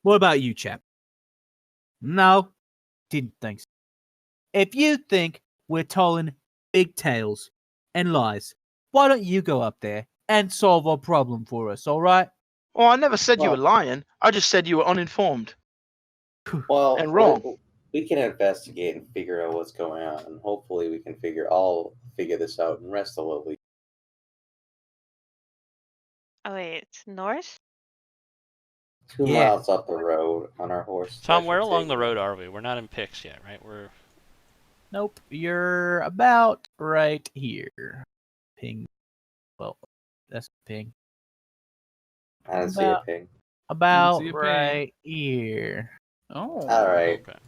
What about you, chap? No, didn't think so. If you think we're telling big tales and lies, why don't you go up there and solve our problem for us, all right? Well, I never said you were Well- lying. I just said you were uninformed. Well, And wrong. We can investigate and figure out what's going on, and hopefully we can figure this out and rest a little. Oh wait, it's north? 2 Yeah. miles up the road on our horse. Tom, where along the road are we? We're not in Pix yet, right? We're Nope, you're about right here. Ping. Well, that's ping. I didn't see a pig. About see a ping. right here. Oh. All right. okay.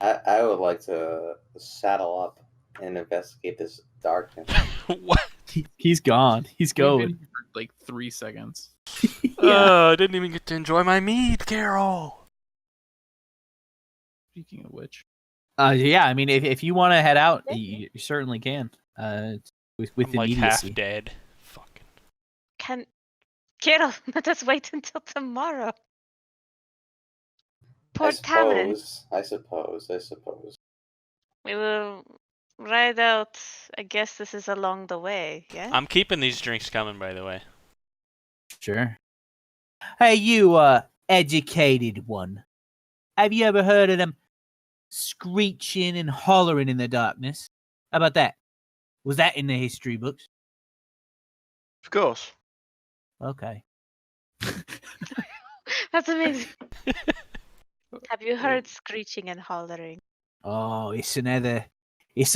I would like to saddle up and investigate this darkness. What? He's gone. He's We've been going. here for like 3 seconds. Oh, I didn't even get to enjoy my mead, Carol. Speaking of which, Yeah, I mean, if you want to head out, you certainly can. With I'm like immediacy. half dead. Fucking. Can Carol, let us wait until tomorrow. Poor Tamarin. I suppose. We will ride out. I guess this is along the way, yeah? I'm keeping these drinks coming, by the way. Sure. Hey, you educated one. Have you ever heard of them screeching and hollering in the darkness? How about that? Was that in the history books? Of course. Okay. That's amazing. Have you heard screeching and hollering? Oh, it's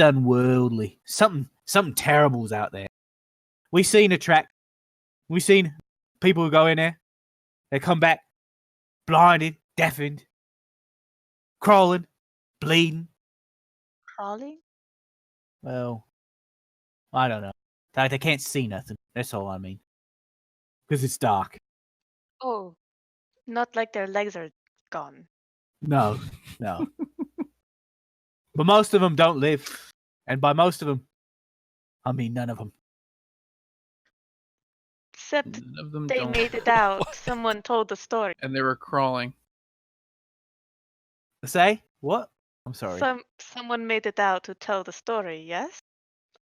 unworldly. Something terrible's out there. We seen people who go in there. They come back blinded, deafened, crawling, bleeding. Crawling? Well, I don't know. They can't see nothing. That's all I mean. Because it's dark. Oh, not like their legs are gone. No. But most of them don't live. And by most of them, I mean none of them. Except none of them they don't. made it out. Someone told the story. And they were crawling. Say what? I'm sorry. Someone made it out to tell the story, yes?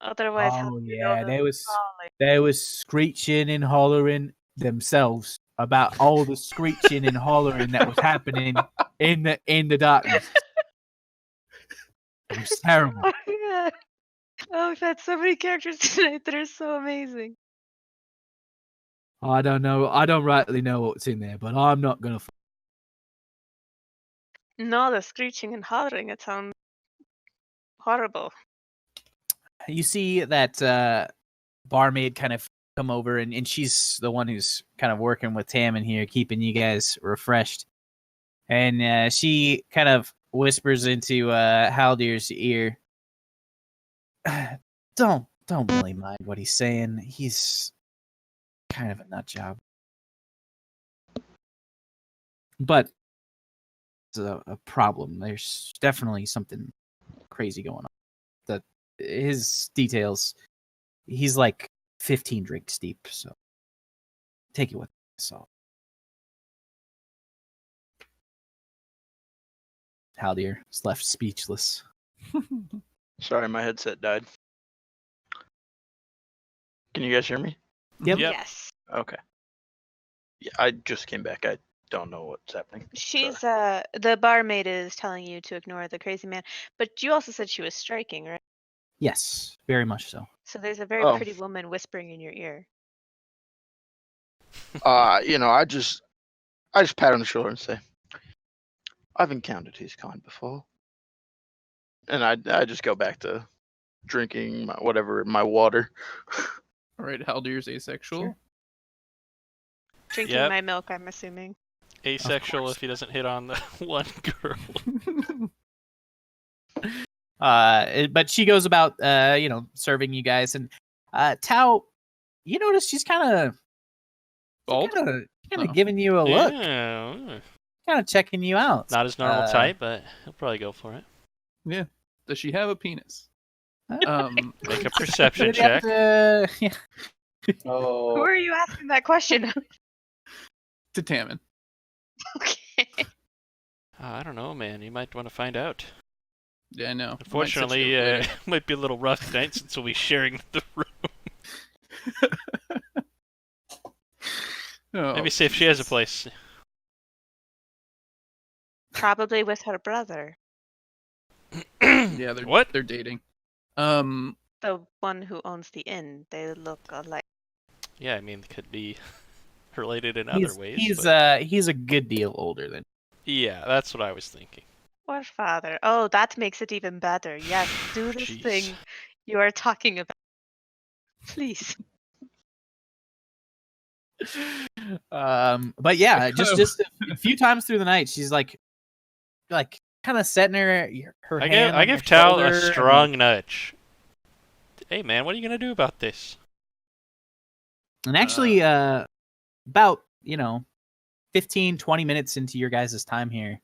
Otherwise, how Oh do we yeah, know the they was screeching and hollering themselves about all the screeching and hollering that was happening in the darkness. It was terrible. Oh my god. Oh, we've had so many characters tonight that are so amazing. I don't know. I don't rightly know what's in there, but I'm not gonna. No, the screeching and hollering, it sounds horrible. You see that barmaid kind of come over, and she's the one who's kind of working with Tam in here, keeping you guys refreshed. And she kind of whispers into Haldir's ear. Don't really mind what he's saying. He's kind of a nut job. But it's a problem. There's definitely something crazy going on. His details, he's like 15 drinks deep, so take it with salt. Haldir is left speechless. Sorry, my headset died. Can you guys hear me? Yep. Yes. Okay. Yeah, I just came back. I don't know what's happening. She's Sorry. the barmaid is telling you to ignore the crazy man, but you also said she was striking, right? Yes, very much so. So there's a very Oh. pretty woman whispering in your ear. I just pat on the shoulder and say, I've encountered his kind before. And I just go back to drinking my water. All right, Haldir's asexual. Sure. Drinking Yep. my milk, I'm assuming. Asexual course. if he doesn't hit on the one girl. But she goes about serving you guys, and Tao, you notice she's kind of Bald? Oh. giving you a look, Yeah. kind of checking you out. Not his normal type, but he'll probably go for it. Yeah. Does she have a penis? Make a You'd perception have check. to- yeah. Who Oh, are you asking that question of? To Tammin. Okay. I don't know, man. You might want to find out. Yeah, I know. Unfortunately, it might be a little rough tonight since we'll be sharing the room. Maybe see if she has a place. Probably with her brother, Yeah, they're What? They're dating. the one who owns the inn. They look alike. Yeah, I mean, it could be related in other ways. He's but- he's a good deal older than. Yeah, that's what I was thinking. Or father. Oh, that makes it even better. Yes, do this Jeez. thing you are talking about. Please. But yeah, just a few times through the night, she's like kind of setting her hand. I on give your Tal shoulder a and, strong nudge. Hey, man, what are you gonna do about this? And actually, about 15, 20 minutes into your guys' time here,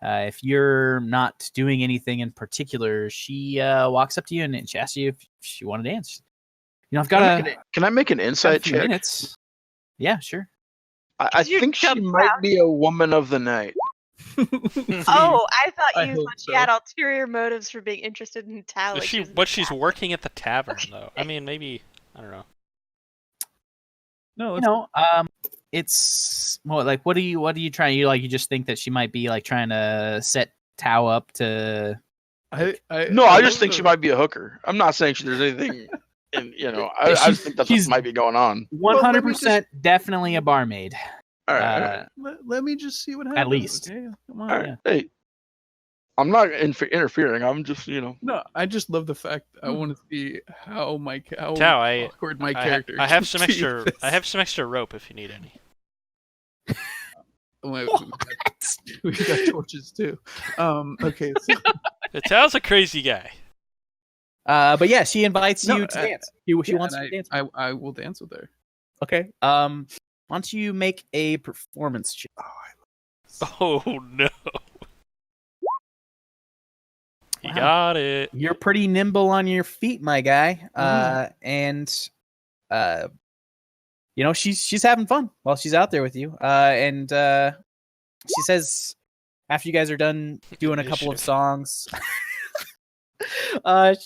if you're not doing anything in particular, she walks up to you and she asks you if she want to dance. I've got Can I make an a insight few check? minutes. Yeah, sure. I You're think she jumped might out. be a woman of the night. Oh, I thought I you hope thought she so. had ulterior motives for being interested in Tal. Is like she? was in But the she's tavern. working at the tavern, though. I mean, maybe I don't know. No, It's more like what are you trying? You just think that she might be like trying to set Tao up to. I love just think she the- might be a hooker. I'm not saying there's anything, I just think that's what she's- might be going on. 100% definitely a barmaid. All right, Let me just see what happens. least. Okay? Come on. all right. Hey, I'm not interfering. I'm just, No, I just love the fact I want to see how Tao, awkward my I character. have can some see extra. this. I have some extra rope if you need any. Wait, we got torches too. Okay. So, Tal's a crazy guy. But yeah, she invites No, you to I- dance. She yeah, wants and you to dance. I will dance with her. Okay. Why don't you make a performance check? Oh no. You Wow. got it. You're pretty nimble on your feet, my guy. And she's having fun while she's out there with you. And she says, after you guys are done doing a couple of Initiative. songs,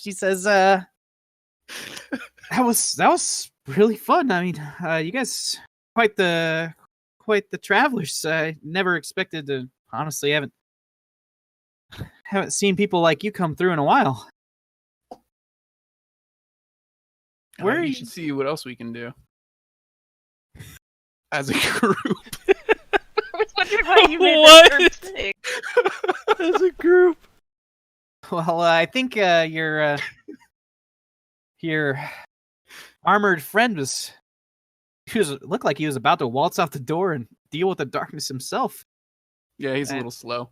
she says, "That was really fun. I mean, you guys quite the travelers. I never expected to. Honestly, haven't seen people like you come through in a while. Where are you you? should see what else we can do as a group. I was wondering why you made What? that first thing. As a group. Well, I think your armored friend looked like he was about to waltz out the door and deal with the darkness himself. Yeah, he's a little slow.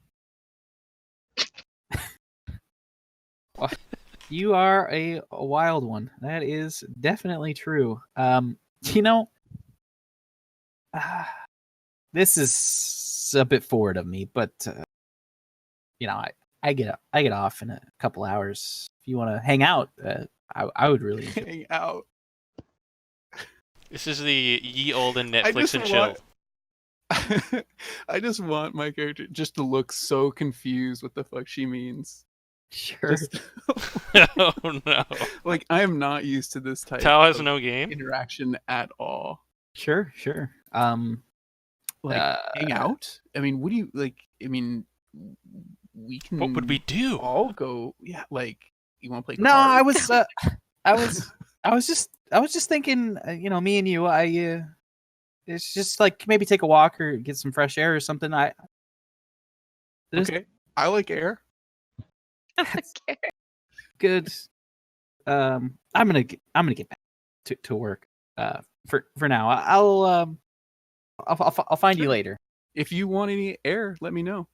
You are a wild one. That is definitely true. You know, this is a bit forward of me, but you know, I get off in a couple hours. If you want to hang out, I would really enjoy it. Hang out. This is the ye olden Netflix and chill. I just want my character just to look so confused what the fuck she means. Sure. Just, Oh no. like, I am not used to this type Tao has of no game. interaction at all. Sure. Like, hang out? I mean, what do you, like, I mean, we can What would we do? all go, yeah, like, you want to play No, cards? I was just thinking, you know, me and you, it's just like maybe take a walk or get some fresh air or something. Okay, I like air. Okay. Good. I'm gonna get back to work. For now, I'll find you Sure. later. If you want any air, let me know.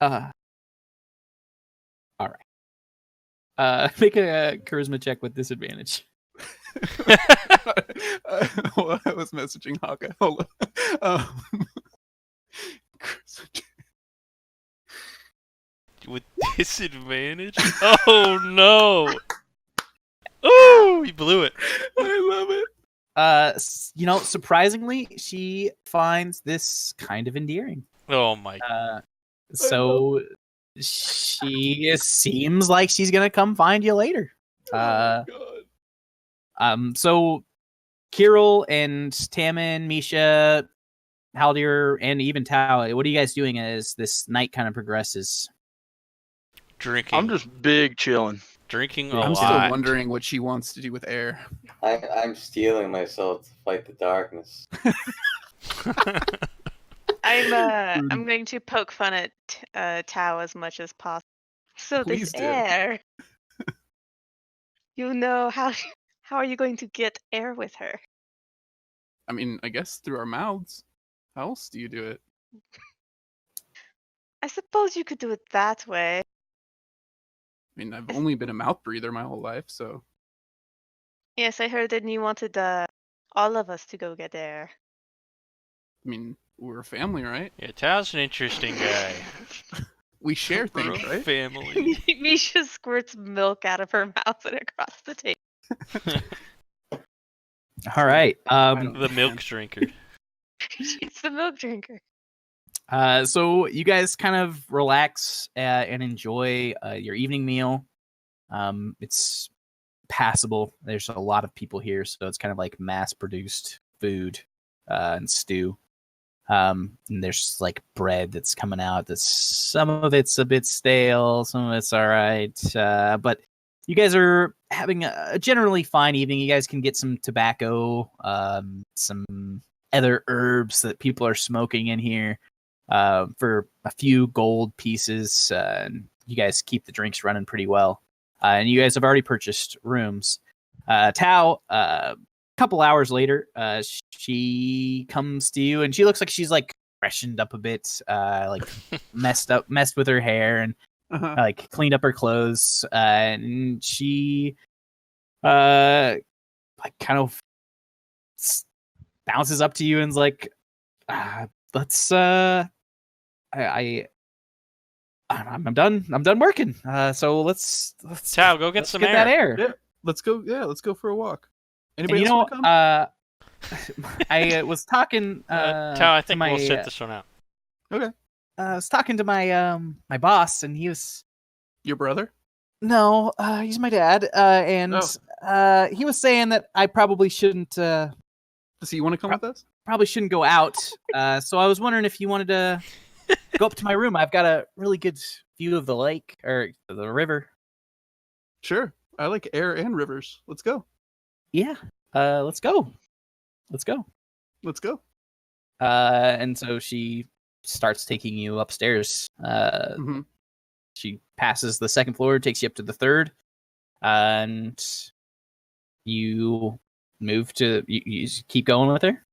All right. Make a charisma check with disadvantage. Well, I was messaging Haka. Hold on. With disadvantage? Oh no! Oh, he blew it. I love it. You know, surprisingly, she finds this kind of endearing. Oh my. So she seems like she's gonna come find you later. Oh, God. So Kirill and Tammin, Misha, Haldir, and even Tao, what are you guys doing as this night kind of progresses? Drinking. I'm just big chilling. Drinking a I'm lot. still wondering what she wants to do with air. I'm steeling myself to fight the darkness. I'm going to poke fun at Tao as much as possible. So Please this do. air, you know how are you going to get air with her? I mean, I guess through our mouths. How else do you do it? I suppose you could do it that way. I mean, I've only been a mouth breather my whole life, so Yes, I heard that you wanted all of us to go get air. I mean, we're a family, right? Yeah, Tao's an interesting guy. We share We're things, a right? family. Misha squirts milk out of her mouth and across the table. All right. The milk drinker. She's the milk drinker. So you guys kind of relax and enjoy your evening meal. It's passable. There's a lot of people here, so it's kind of like mass-produced food and stew. And there's like bread that's coming out. That's some of it's a bit stale, some of it's all right. But you guys are having a generally fine evening. You guys can get some tobacco, some other herbs that people are smoking in here for a few gold pieces. And you guys keep the drinks running pretty well. And you guys have already purchased rooms. Tao, a couple hours later, she comes to you and she looks like she's like freshened up a bit, like messed with her hair and like cleaned up her clothes. And she like kind of bounces up to you and's like, let's I'm done working. So let's Tao, go get some get air. that air. Yeah, let's go. Yeah, let's go for a walk. And Anybody you else know, wanna come? I was talking Tao, I to think my, we'll sit this one out. Okay. I was talking to my my boss, and he was Your brother? no, he's my dad, and he was saying that I probably shouldn't Does he want to come with us? go out. So I was wondering if you wanted to go up to my room. I've got a really good view of the lake or the river. Sure. I like air and rivers. Let's go. Yeah. Let's go. Let's go. Let's go. And so she starts taking you upstairs. Mhm. She passes the second floor, takes you up to the third, and you move to. You keep going with her.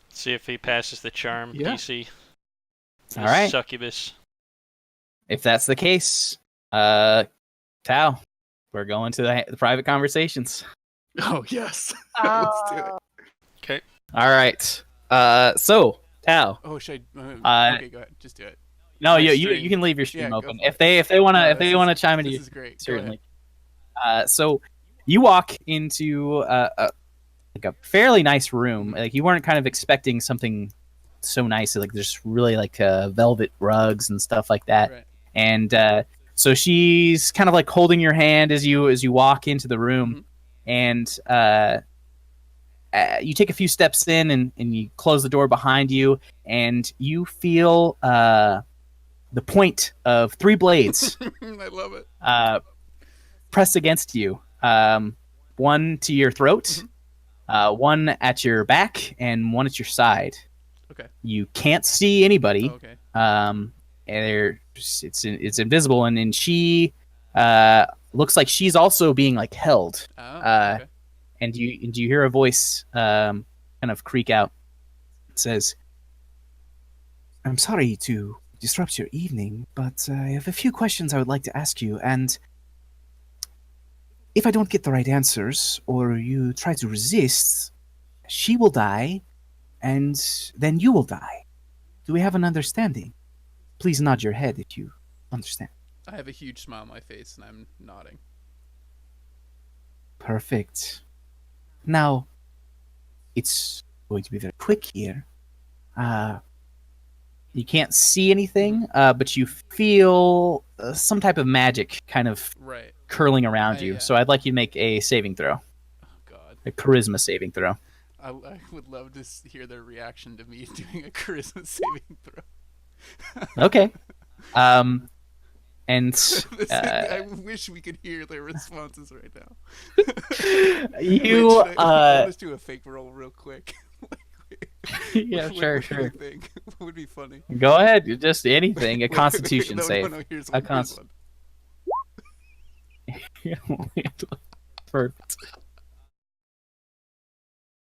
See if he passes the charm Yeah. DC. All right. Succubus. If that's the case, Tao, we're going to the private conversations. Oh yes. Let's do it. Okay. All right. So Tao. Oh, should I? Okay, go ahead. Just do it. No, My you stream. can leave your stream Yeah, go open for it. if they want No, to chime into This you. is great. Go Certainly. ahead. So you walk into like a fairly nice room. Like you weren't kind of expecting something so nice. Like there's really like velvet rugs and stuff like that. Right. And so she's kind of like holding your hand as you walk into the room, and you take a few steps in and you close the door behind you, and you feel the point of 3 blades I love it. pressed against you. One to your throat, one at your back, and one at your side. Okay. You can't see anybody. Oh, okay. And it's invisible, and she looks like she's also being like held. Oh, okay. And you hear a voice kind of creak out. It says, "I'm sorry to disrupt your evening, but I have a few questions I would like to ask you, and if I don't get the right answers, or you try to resist, she will die, and then you will die. Do we have an understanding? Please nod your head if you understand." I have a huge smile on my face, and I'm nodding. Perfect. Now, it's going to be very quick here. You can't see anything, but you feel some type of magic kind of Right. curling around you. Yeah. So I'd like you to make a saving throw, Oh God. a charisma saving throw. I would love to hear their reaction to me doing a charisma saving throw. Okay. And I wish we could hear their responses right now. you Wait, I'll just do a fake roll real quick. yeah, What sure. do you think? What would be funny? Go ahead, just anything. A Wait, Constitution no, save. No, here's A one. Here's one. Perfect.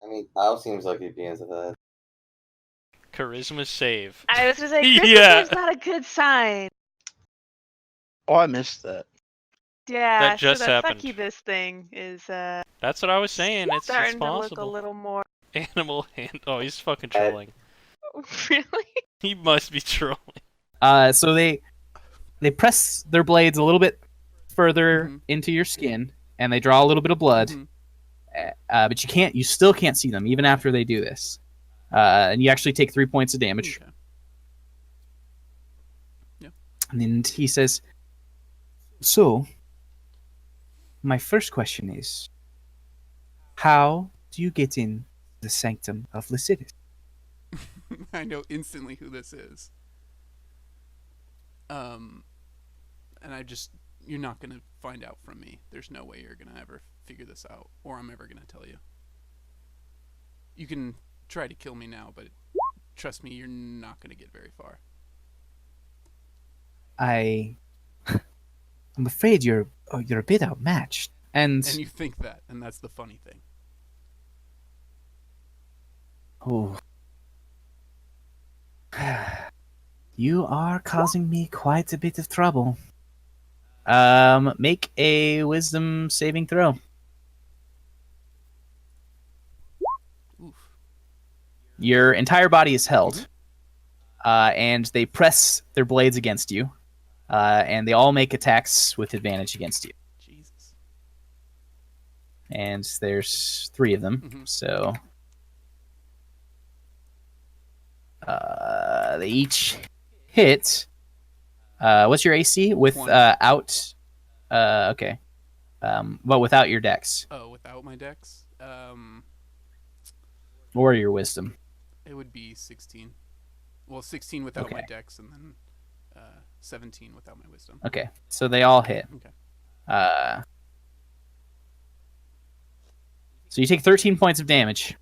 I mean, Kyle seems like he'd be into that. Charisma save. I was gonna say, Christmas Yeah. is not a good sign. Oh, I missed that. Yeah, That just so that happened. succubus thing is That's what I was saying. It's starting to look a possible. little more. Animal hand. Oh, he's fucking trolling. Really? He must be trolling. So they press their blades a little bit further into your skin, and they draw a little bit of blood. But you still can't see them even after they do this. And you actually take 3 points of damage. Okay. Yeah. And then he says, "So, my first question is, how do you get in the sanctum of Lycidas?" I know instantly who this is. And you're not gonna find out from me. There's no way you're gonna ever figure this out, or I'm ever gonna tell you. You can try to kill me now, but trust me, you're not gonna get very far. I'm afraid you're a bit outmatched, and And you think that, and that's the funny thing. oh, you are causing me quite a bit of trouble. Make a wisdom saving throw. Oof. Your entire body is held, and they press their blades against you, and they all make attacks with advantage against you. Jesus. And there's 3 of them, so they each hit. What's your AC with 20. out? Okay. But without your dex Oh, without my dex, or your wisdom. it would be 16. Well, 16 without my Okay. dex, and then 17 without my wisdom. Okay, so they all hit. Okay. So you take 13 points of damage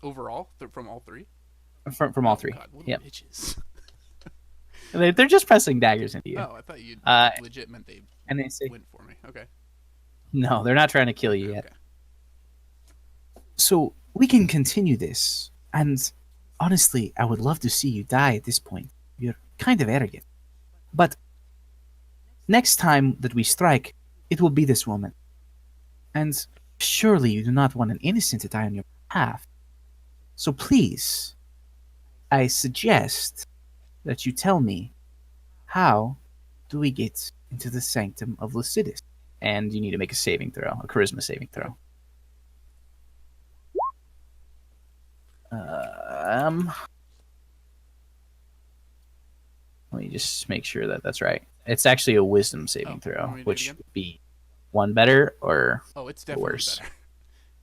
Overall, from all three. from all three. God, what Yep. bitches. They're just pressing daggers into you. Oh, I thought you legit meant they And they say, went for me. Okay. no, they're not trying to kill you yet. Okay. So we can continue this. And honestly, I would love to see you die at this point. You're kind of arrogant. But next time that we strike, it will be this woman. And surely you do not want an innocent to die on your behalf. So please, I suggest that you tell me, how do we get into the sanctum of Lucidus? And you need to make a saving throw, a charisma saving throw. Let me just make sure that that's right. It's actually a wisdom saving Oh, throw, want me to do it which again? would be one better or Oh, it's definitely worse. better.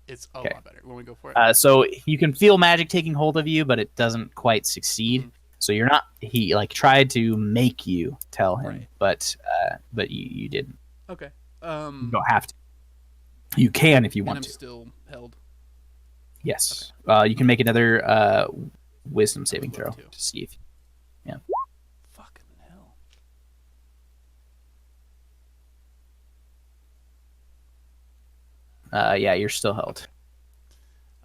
It's a Okay. lot better. When we go for it. so you can feel magic taking hold of you, but it doesn't quite succeed. Mhm. So you're not. He tried to make you tell him, Right. but you didn't. Okay. You don't have to. You can if you and want I'm to. still held. Yes. You can make another wisdom saving would throw love to to. see if. Fucking hell. Yeah, you're still held.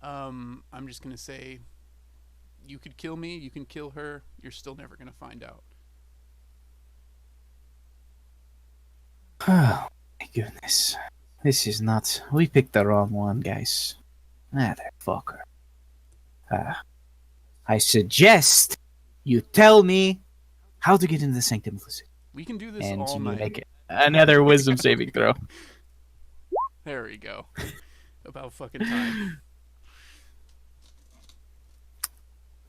I'm just gonna say, you could kill me, you can kill her. You're still never gonna find out. Oh, my goodness. This is not... We picked the wrong one, guys. Motherfucker. I suggest you tell me how to get into the sanctum of Lucidus. We can do this And all you night. make it another wisdom saving throw. There we go. About fucking time.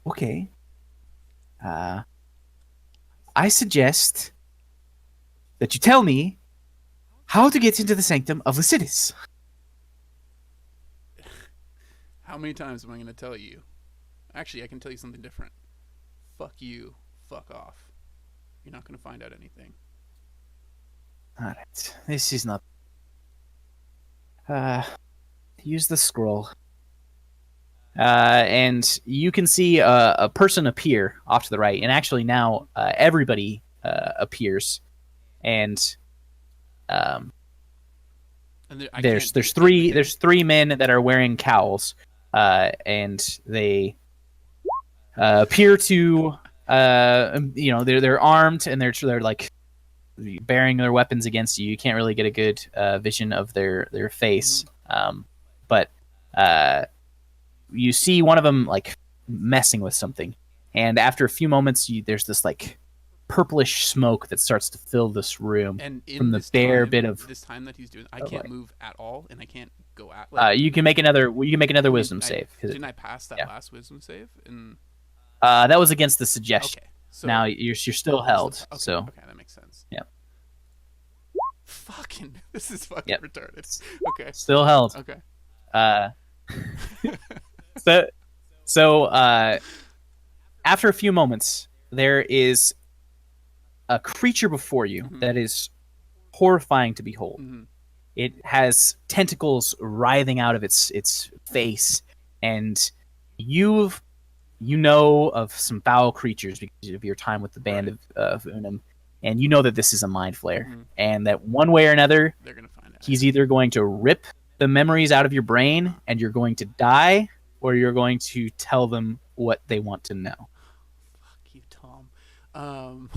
Okay. I suggest that you tell me how to get into the sanctum of Lucidus. How many times am I gonna tell you? Actually, I can tell you something different. Fuck you. Fuck off. You're not gonna find out anything. Alright. This is not... use the scroll. And you can see a person appear off to the right, and actually now everybody appears, and And there's three men that are wearing cowls, and they appear to they're armed and they're like bearing their weapons against you. You can't really get a good vision of their face, but you see one of them like messing with something, and after a few moments, there's this like purplish smoke that starts to fill this room. And in from the this bare time, bit of this time that he's doing, I of can't light. move at all, and I can't go at. You can make another wisdom save. 'Cause Didn't I pass that last wisdom save? And that was against the suggestion. okay, so Now you're still held. Okay, So okay, that makes sense. Yep. Fucking, this is fucking Yep. retarded. Okay. still held. Okay. So after a few moments, there is a creature before you that is horrifying to behold. Mhm. It has tentacles writhing out of its face, and you know of some foul creatures because of your time with the band of Unum, and you know that this is a mind flare, Mhm. and that one way or another, They're gonna find out. he's either going to rip the memories out of your brain and you're going to die, or you're going to tell them what they want to know. Fuck you, Tom.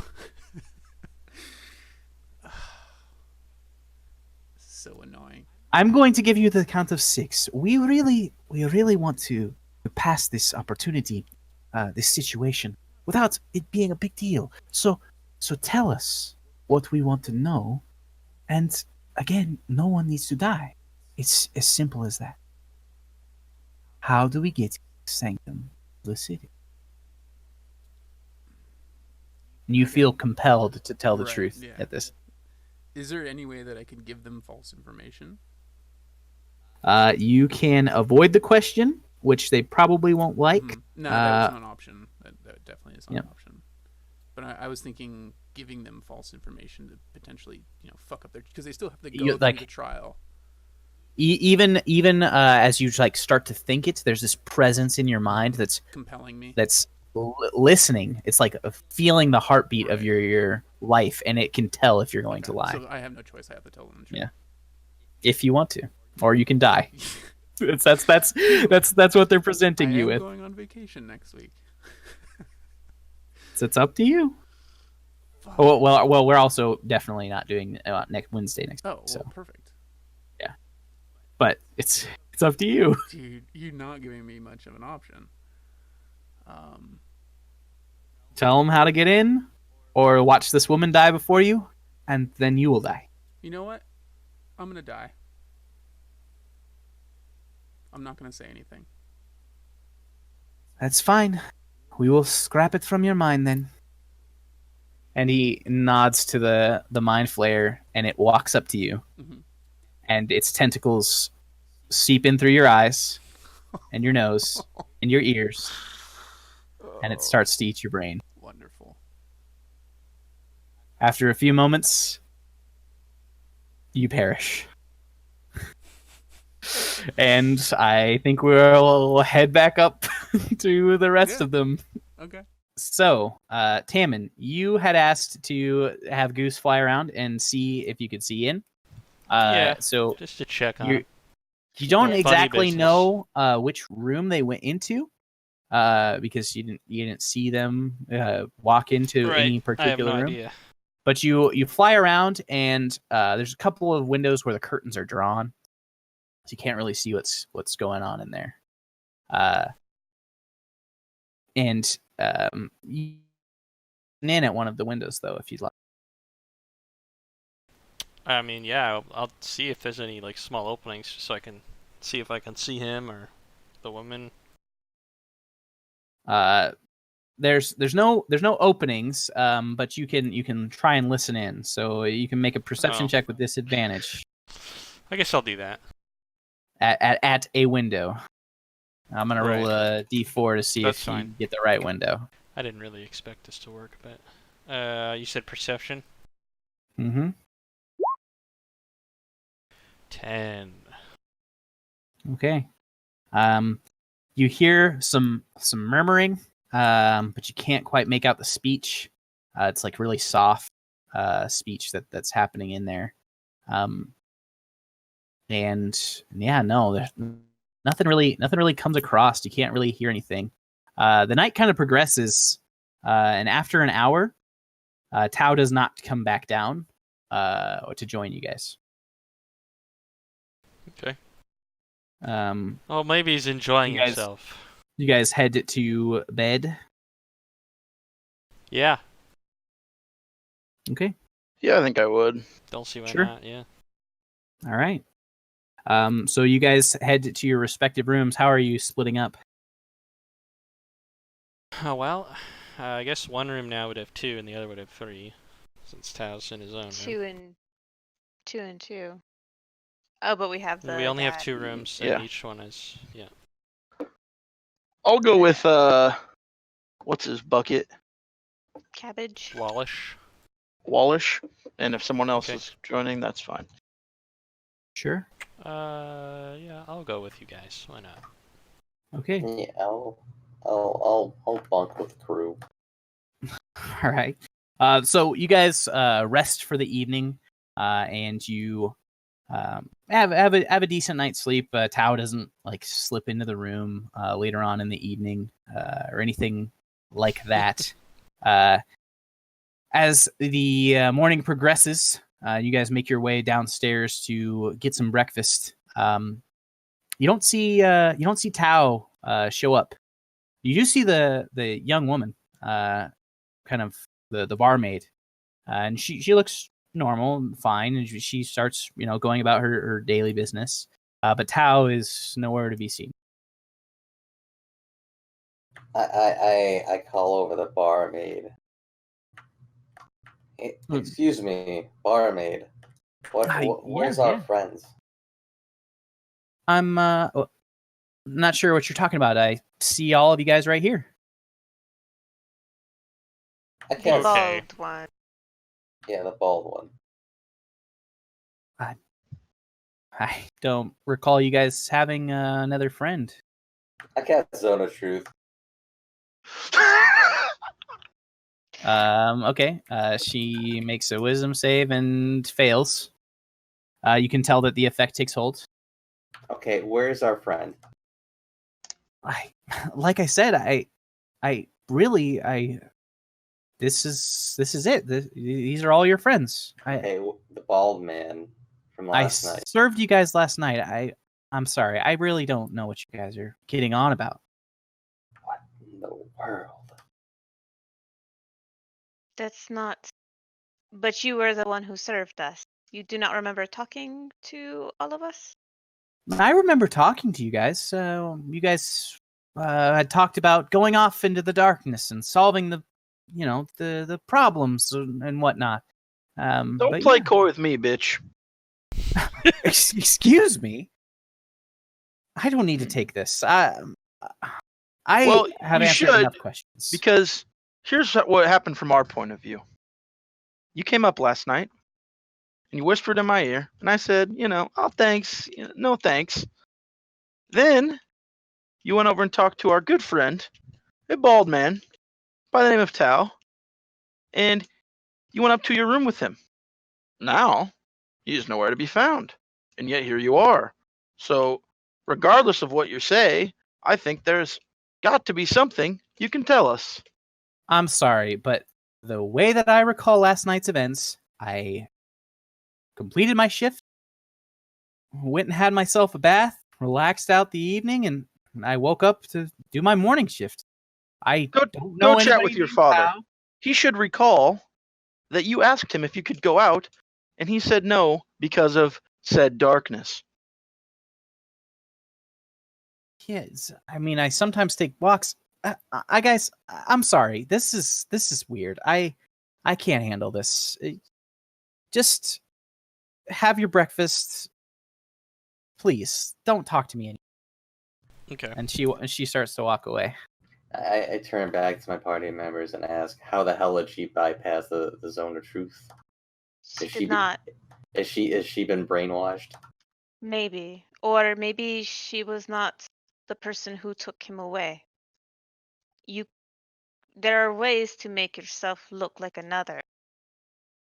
So annoying. I'm going to give you the count of 6. We really want to pass this opportunity, this situation, without it being a big deal. So tell us what we want to know, and again, no one needs to die. It's as simple as that. How do we get Sanctum Lucidus? and you Okay. feel compelled to tell the Right, truth yeah. at this. Is there any way that I can give them false information? You can avoid the question, which they probably won't like. No, that was not an option. That definitely is not Yep. an option. But I was thinking giving them false information to potentially, fuck up their, because they still have to go through like- the trial. Even as you like start to think it, there's this presence in your mind that's Compelling me. listening. It's like feeling the heartbeat of Right. your life, and it can tell if you're going to Okay, lie. So I have no choice. I have to tell them the truth. Yeah. If you want to, or you can die. That's what they're presenting you I am with. going on vacation next week. So it's up to you. Fuck. Oh, well, we're also definitely not doing next Wednesday next Oh, week. So, well, perfect. but it's up to you. Dude, you're not giving me much of an option. Tell them how to get in, or watch this woman die before you, and then you will die. You know what? I'm gonna die. I'm not gonna say anything. That's fine. We will scrap it from your mind then. And he nods to the mind flayer, and it walks up to you, Mhm. and its tentacles seep in through your eyes, and your nose, and your ears, and it starts to eat your brain. Wonderful. After a few moments, you perish. And I think we'll head back up to the rest Yeah. of them. Okay. So, Tammin, you had asked to have Goose fly around and see if you could see in. Yeah, So just to check on you him. you don't Funny exactly business. know which room they went into, because you didn't see them walk into Right, any I have particular no room. idea. But you fly around, and there's a couple of windows where the curtains are drawn, so you can't really see what's going on in there. And you can in at one of the windows though, if you'd like. I mean, yeah, I'll see if there's any like small openings, just so I can see if I can see him or the woman. There's no openings, but you can try and listen in. So you can make a perception Oh. check with disadvantage I guess I'll do that. at a window. I'm gonna roll Right. a d4 to see That's if fine. you get the right window. I didn't really expect this to work, but you said perception? Mm-hmm. 10. Okay. You hear some murmuring, but you can't quite make out the speech. It's like really soft speech that's happening in there. And yeah, no, there's nothing really comes across. You can't really hear anything. The night kind of progresses, and after an hour, Tao does not come back down to join you guys. Okay. Um, Oh, maybe he's enjoying You guys- himself. you guys head to bed. Yeah, Okay. Yeah, I think I would. don't see why Sure. not, yeah. All right. So you guys head to your respective rooms. How are you splitting up? Oh, well, I guess one room now would have 2 and the other would have 3, since Tao's in his own room. 2 and 2. Oh, but we have the. We only have guy. 2 rooms, Yeah. and each one is, yeah. I'll go with what's his bucket? Cabbage. Walush. Walush. And if someone else Okay. is joining, that's fine. Sure. Yeah, I'll go with you guys. Why not? Okay. Yeah, I'll bunk with the crew. All right. So you guys rest for the evening, and you have a decent night's sleep. Tao doesn't like slip into the room later on in the evening or anything like that. As the morning progresses, you guys make your way downstairs to get some breakfast. You don't see Tao show up. You do see the young woman, kind of the barmaid, and she looks normal and fine, and she starts going about her daily business. But Tao is nowhere to be seen. I call over the barmaid. Excuse me, barmaid. Where's our Yeah. friends? I'm not sure what you're talking about. I see all of you guys right here. I The can't. Okay. bald one. Yeah, the bald one. I don't recall you guys having another friend. I cast Zone of Truth. Okay. She makes a wisdom save and fails. You can tell that the effect takes hold. Okay, where's our friend? Like I said, this is it. These are all your friends. Okay, the bald man from I last night. served you guys last night. I'm sorry. I really don't know what you guys are kidding on about. What in the world? That's not. But you were the one who served us. You do not remember talking to all of us? I remember talking to you guys. You guys had talked about going off into the darkness and solving the problems and whatnot. Don't but play yeah. coy with me, bitch. Excuse me. I don't need to take this. I Well, have you answered should, enough questions. Because here's what happened from our point of view. You came up last night and you whispered in my ear, and I said, oh, thanks. No, thanks. Then you went over and talked to our good friend, a bald man by the name of Tao, and you went up to your room with him. Now, he is nowhere to be found, and yet here you are. So, regardless of what you say, I think there's got to be something you can tell us. I'm sorry, but the way that I recall last night's events, I completed my shift, went and had myself a bath, relaxed out the evening, and I woke up to do my morning shift. I don't know Go chat anybody with your named father. Tao. He should recall that you asked him if you could go out, and he said no because of said darkness. Yes, I mean, I sometimes take walks. Guys, I'm sorry. This is weird. I can't handle this. Just have your breakfast, please. Don't talk to me anymore. Okay. And she starts to walk away. I turn back to my party members and ask, how the hell did she bypass the Zone of Truth? She Is did not. Is she been brainwashed? Maybe. Or maybe she was not the person who took him away. There are ways to make yourself look like another.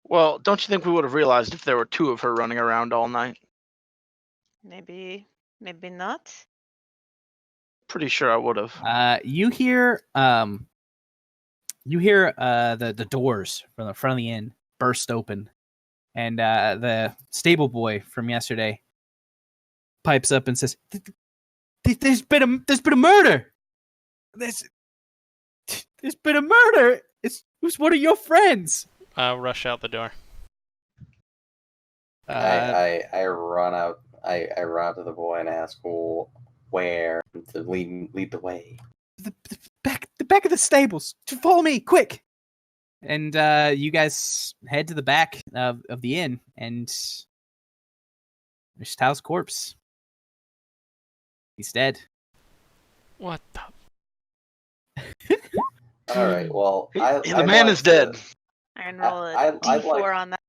Well, don't you think we would have realized if there were two of her running around all night? Maybe not. Pretty sure I would have. You hear the doors from the front of the inn burst open, and the stable boy from yesterday pipes up and says, "There's been a murder. There's been a murder. It was one of your friends." I'll rush out the door. I run out. I run out to the boy and ask, well, where to lead the way. The back of the stables. To follow me, quick! And you guys head to the back of the inn, and there's Tao's corpse. He's dead. What the? All right. Well, The man is dead. I can roll a I'd D4 like- on that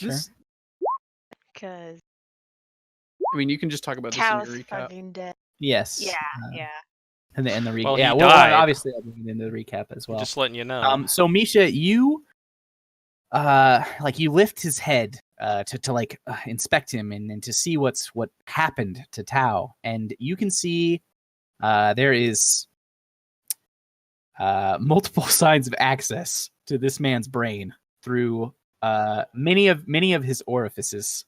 Sure. because I mean, you can just talk about this in Tao's your recap. fucking dead. Yes. Yeah, yeah. And the recap. Well, he yeah, died. obviously I'll bring it into the recap as well. Just letting you know. So Misha, you you lift his head to inspect him and to see what happened to Tao, and you can see there is multiple signs of access to this man's brain through many of his orifices.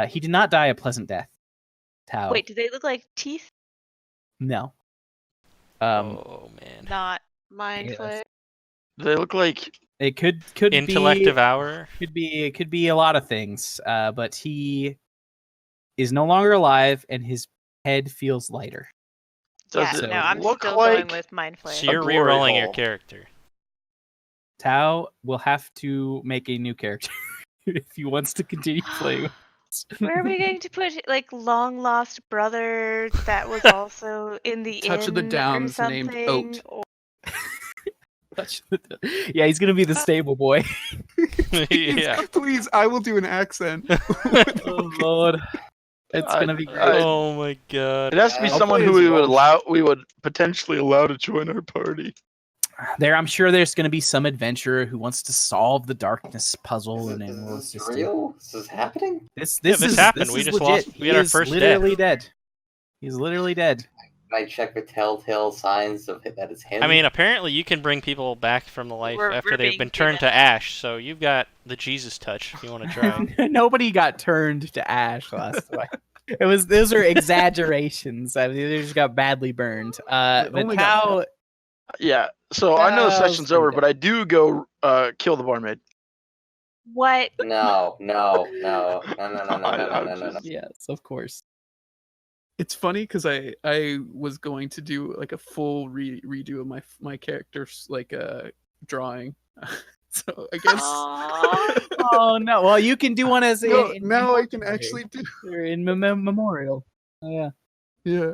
He did not die a pleasant death. Tao. Wait, do they look like teeth? No. Oh man. Not mind Yes. flayer. Do they look like It could Intellect be devour. it could be a lot of things. But he is no longer alive, and his head feels lighter. Does Yeah, it no, I'm look still like going with mind flayer. So you're glory re-rolling your hole. character. Tao will have to make a new character if he wants to continue playing. with us. Where are we going to put like long lost brother that was also in the Touch of the inn or Downs named something? Oat. Or Yeah, he's gonna be the stable boy. Yeah. Please, I will do an accent. Oh Lord, it's gonna be great. Oh my god. It has to be I'll someone play who as we would potentially allow to join our party. I'm sure there's gonna be some adventurer who wants to solve the darkness puzzle, and then we'll Is this assist him. real? Is this happening? This this happened. We is just legit. lost- we had our He is first death. literally dead. He's literally dead. Can I check for telltale signs of that it's him? I mean, apparently you can bring people back from the life We're after they've being been turned to given- ash, so you've got the Jesus touch if you want to try. Nobody got turned to ash last time. Those are exaggerations. I mean, they just got badly burned. But only got Tao, Yeah. So I know the it's session's pretty over, dead. but I do go kill the barmaid. what? No. yes, of course. It's funny because I was going to do like a full redo of my character's like drawing. So I guess Aw. Oh no! Well, you can do one as no, in now I can actually do. in memorial. Oh, yeah. Yeah.